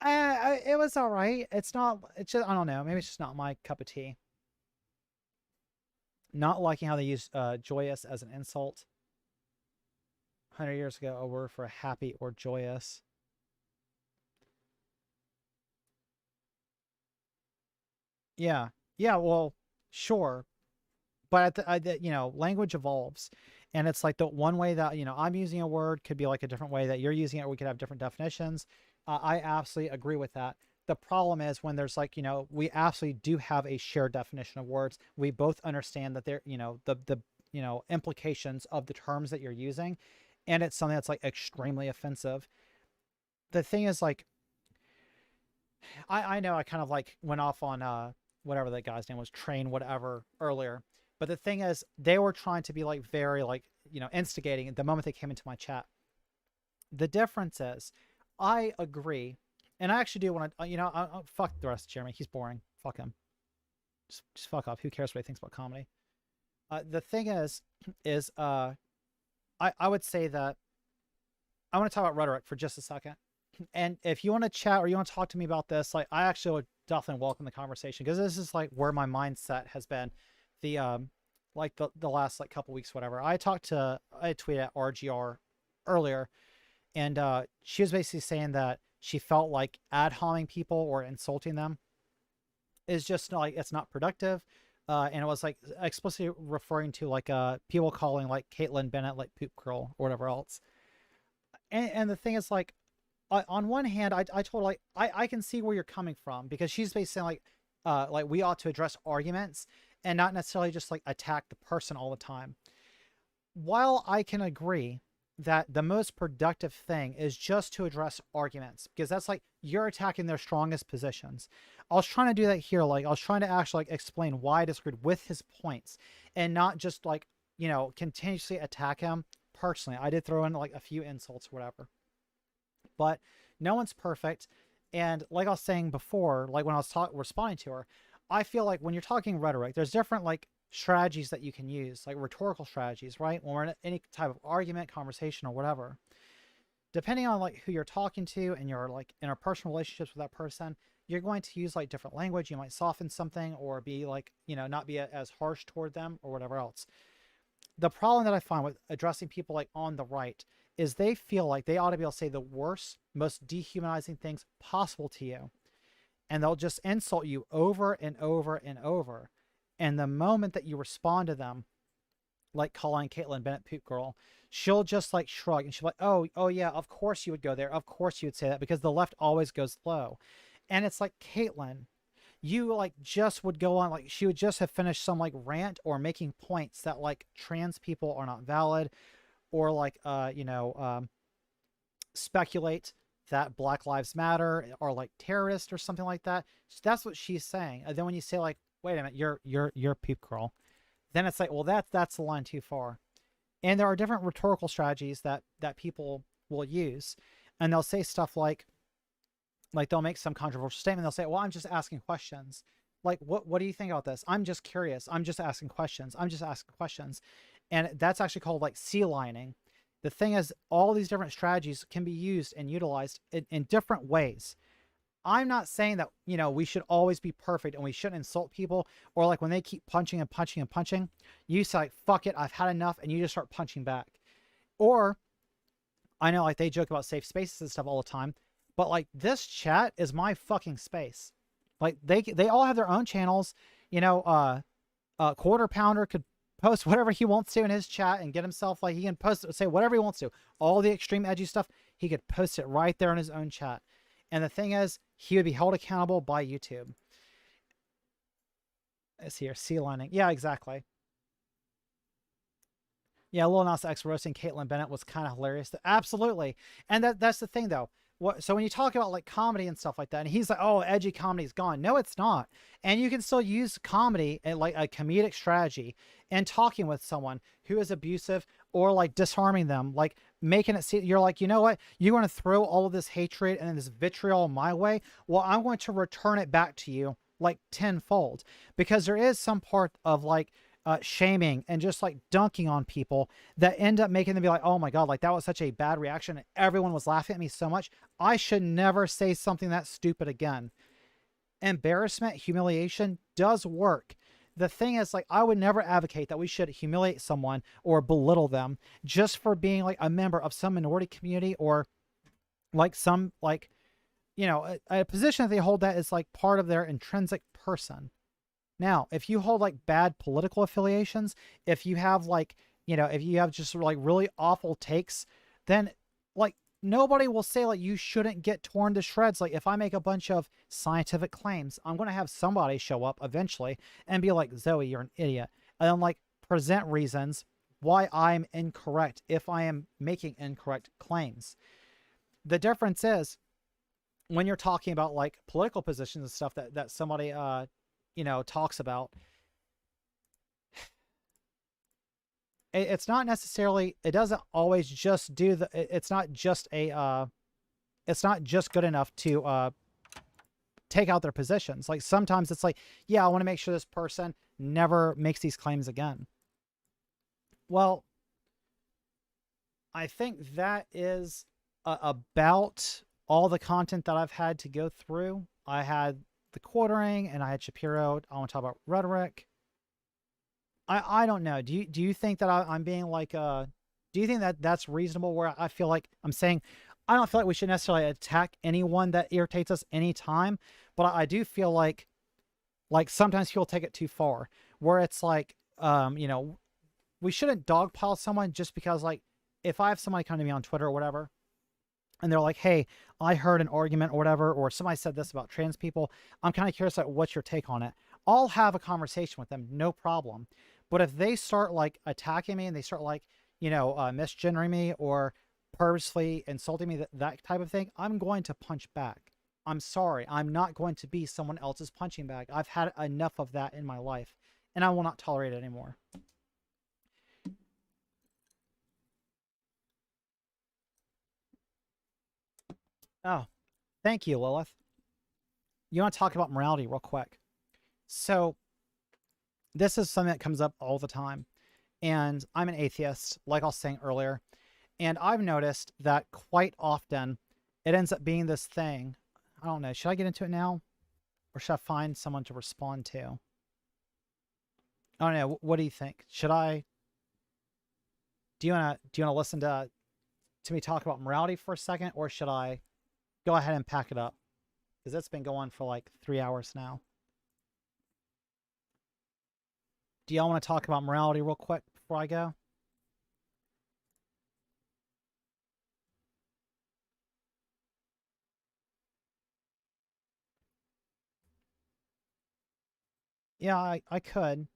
It was all right. It's just, I don't know. Maybe it's just not my cup of tea. Not liking how they use joyous as an insult. 100 years ago, a word for happy or joyous. Yeah. Yeah, well, sure. But you know, language evolves. And it's like the one way that, you know, I'm using a word could be like a different way that you're using it. We could have different definitions. I absolutely agree with that. The problem is when there's like, you know, we absolutely do have a shared definition of words. We both understand that they're, you know, the you know, implications of the terms that you're using. And it's something that's like extremely offensive. The thing is like, I know I kind of like went off on whatever that guy's name was, Train whatever, earlier. But the thing is, they were trying to be like very like, you know, instigating the moment they came into my chat. The difference is, I agree, and I actually do want to, you know, fuck the rest of Jeremy. He's boring. Fuck him. Just fuck off. Who cares what he thinks about comedy? The thing is I would say that I want to talk about rhetoric for just a second. And if you want to chat or you want to talk to me about this, like, I actually would definitely welcome the conversation, because this is like where my mindset has been like the last like couple weeks, whatever. I tweeted at RGR earlier, and she was basically saying that she felt like ad homing people or insulting them is just like, it's not productive. And it was like explicitly referring to like people calling like Caitlyn Bennett like poop girl or whatever else. And the thing is, like, on one hand, I told like I can see where you're coming from, because she's basically like we ought to address arguments and not necessarily just like attack the person all the time. While I can agree that the most productive thing is just to address arguments, because that's like you're attacking their strongest positions. I was trying to do that here. Like, I was trying to actually like explain why I disagreed with his points, and not just like, you know, continuously attack him personally. I did throw in like a few insults or whatever, but no one's perfect. And like I was saying before, like when I was responding to her, I feel like when you're talking rhetoric, there's different like strategies that you can use, like rhetorical strategies, right? When we're in any type of argument, conversation, or whatever, depending on like who you're talking to and your like interpersonal relationships with that person, you're going to use like different language. You might soften something or be like, you know, not be as harsh toward them or whatever else. The problem that I find with addressing people like on the right is they feel like they ought to be able to say the worst, most dehumanizing things possible to you. And they'll just insult you over and over and over. And the moment that you respond to them, like calling Caitlyn Bennett poop girl, she'll just like shrug and she'll be like, oh yeah, of course you would go there. Of course you would say that, because the left always goes low. And it's like, Caitlyn, you like just would go on, like she would just have finished some like rant or making points that like trans people are not valid, or like, you know, speculate that Black Lives Matter are like terrorists or something like that. That's what she's saying. And then when you say like, wait a minute, you're poop girl, then it's like, well, that's the line too far. And there are different rhetorical strategies that people will use, and they'll say stuff like they'll make some controversial statement. They'll say, well, I'm just asking questions. Like, what do you think about this? I'm just curious. I'm just asking questions. I'm just asking questions. And that's actually called like sea lining. The thing is, all these different strategies can be used and utilized in different ways. I'm not saying that, you know, we should always be perfect and we shouldn't insult people, or like when they keep punching and punching and punching, you say like, fuck it, I've had enough, and you just start punching back. Or I know like they joke about safe spaces and stuff all the time, but like this chat is my fucking space. Like they all have their own channels. You know, Quarter Pounder could post whatever he wants to in his chat and get himself, like, he can post, say whatever he wants to. All the extreme edgy stuff, he could post it right there in his own chat. And the thing is, he would be held accountable by YouTube. It's here, sea lining. Yeah, exactly. Yeah, Lil Nas X roasting Caitlyn Bennett was kind of hilarious. Absolutely. And that's the thing, though. So when you talk about like comedy and stuff like that, and he's like, oh, edgy comedy's gone. No, it's not. And you can still use comedy and like a comedic strategy and talking with someone who is abusive or like disarming them, like making it see, you're like, you know what? You're going to throw all of this hatred and this vitriol my way. Well, I'm going to return it back to you like tenfold, because there is some part of like shaming and just like dunking on people that end up making them be like, oh my God, like that was such a bad reaction. Everyone was laughing at me so much. I should never say something that stupid again. Embarrassment, humiliation does work. The thing is, like, I would never advocate that we should humiliate someone or belittle them just for being like a member of some minority community, or like some, like, you know, a position that they hold that is like part of their intrinsic person. Now, if you hold like bad political affiliations, if you have like, you know, if you have just like really awful takes, then like nobody will say like you shouldn't get torn to shreds. Like if I make a bunch of scientific claims, I'm going to have somebody show up eventually and be like, Zoe, you're an idiot. And then like present reasons why I'm incorrect if I am making incorrect claims. The difference is when you're talking about like political positions and stuff that somebody, you know, talks about, it's not necessarily, it doesn't always just do the, it's not just a, it's not just good enough to take out their positions. Like sometimes it's like, yeah, I want to make sure this person never makes these claims again. Well, I think that is about all the content that I've had to go through. I had the quartering and I had Shapiro. I want to talk about rhetoric. I don't know. Do you think that I'm being like do you think that that's reasonable, where I feel like I'm saying I don't feel like we should necessarily attack anyone that irritates us anytime, but I do feel like sometimes people take it too far, where it's like you know, we shouldn't dogpile someone just because, like, if I have somebody come to me on Twitter or whatever and they're like, hey, I heard an argument or whatever, or somebody said this about trans people, I'm kind of curious, like, what's your take on it? I'll have a conversation with them, no problem. But if they start like attacking me and they start like, you know, misgendering me or purposely insulting me, that type of thing, I'm going to punch back. I'm sorry. I'm not going to be someone else's punching bag. I've had enough of that in my life, and I will not tolerate it anymore. Oh, thank you, Lilith. You want to talk about morality real quick? So this is something that comes up all the time, and I'm an atheist, like I was saying earlier, and I've noticed that quite often it ends up being this thing. I don't know. Should I get into it now, or should I find someone to respond to? I don't know. What do you think? Should I? Do you wanna listen to me talk about morality for a second, or should I go ahead and pack it up? Because it's been going for like 3 hours now. Do y'all want to talk about morality real quick before I go? Yeah, I could.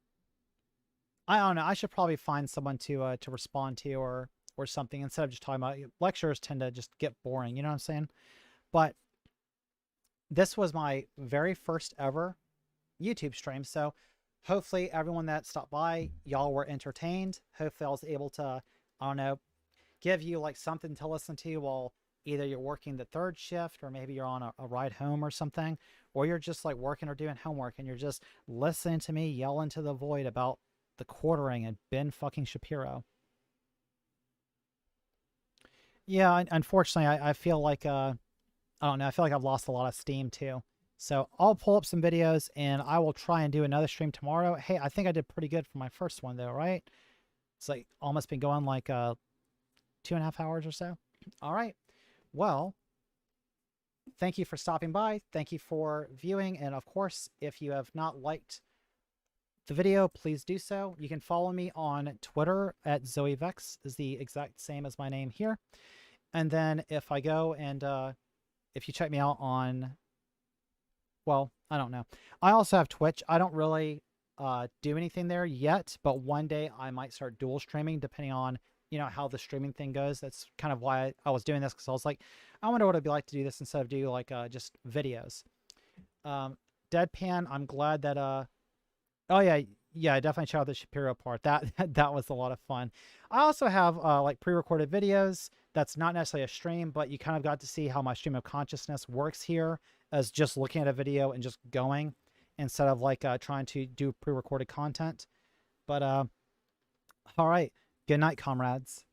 I don't know. I should probably find someone to respond to or something, instead of just talking about lectures tend to just get boring. You know what I'm saying? But this was my very first ever YouTube stream. So hopefully everyone that stopped by, y'all were entertained. Hopefully I was able to, I don't know, give you like something to listen to while either you're working the third shift, or maybe you're on a ride home or something, or you're just like working or doing homework and you're just listening to me yell into the void about the quartering and Ben fucking Shapiro. Yeah, unfortunately, I feel like, I don't know, I feel like I've lost a lot of steam too. So I'll pull up some videos and I will try and do another stream tomorrow. Hey, I think I did pretty good for my first one though, right? It's like almost been going like 2.5 hours or so. All right. Well, thank you for stopping by. Thank you for viewing. And of course, if you have not liked the video, please do so. You can follow me on Twitter at Zoe Vexed, is the exact same as my name here. And then if I go and if you check me out on, well, I don't know. I also have Twitch. I don't really do anything there yet, but one day I might start dual streaming depending on, you know, how the streaming thing goes. That's kind of why I was doing this, because I was like, I wonder what it'd be like to do this instead of do like just videos. Deadpan, I'm glad that oh yeah, definitely check out the Shapiro part. That was a lot of fun. I also have like pre-recorded videos. That's not necessarily a stream, but you kind of got to see how my stream of consciousness works here, as just looking at a video and just going, instead of like trying to do pre-recorded content. But all right, good night, comrades.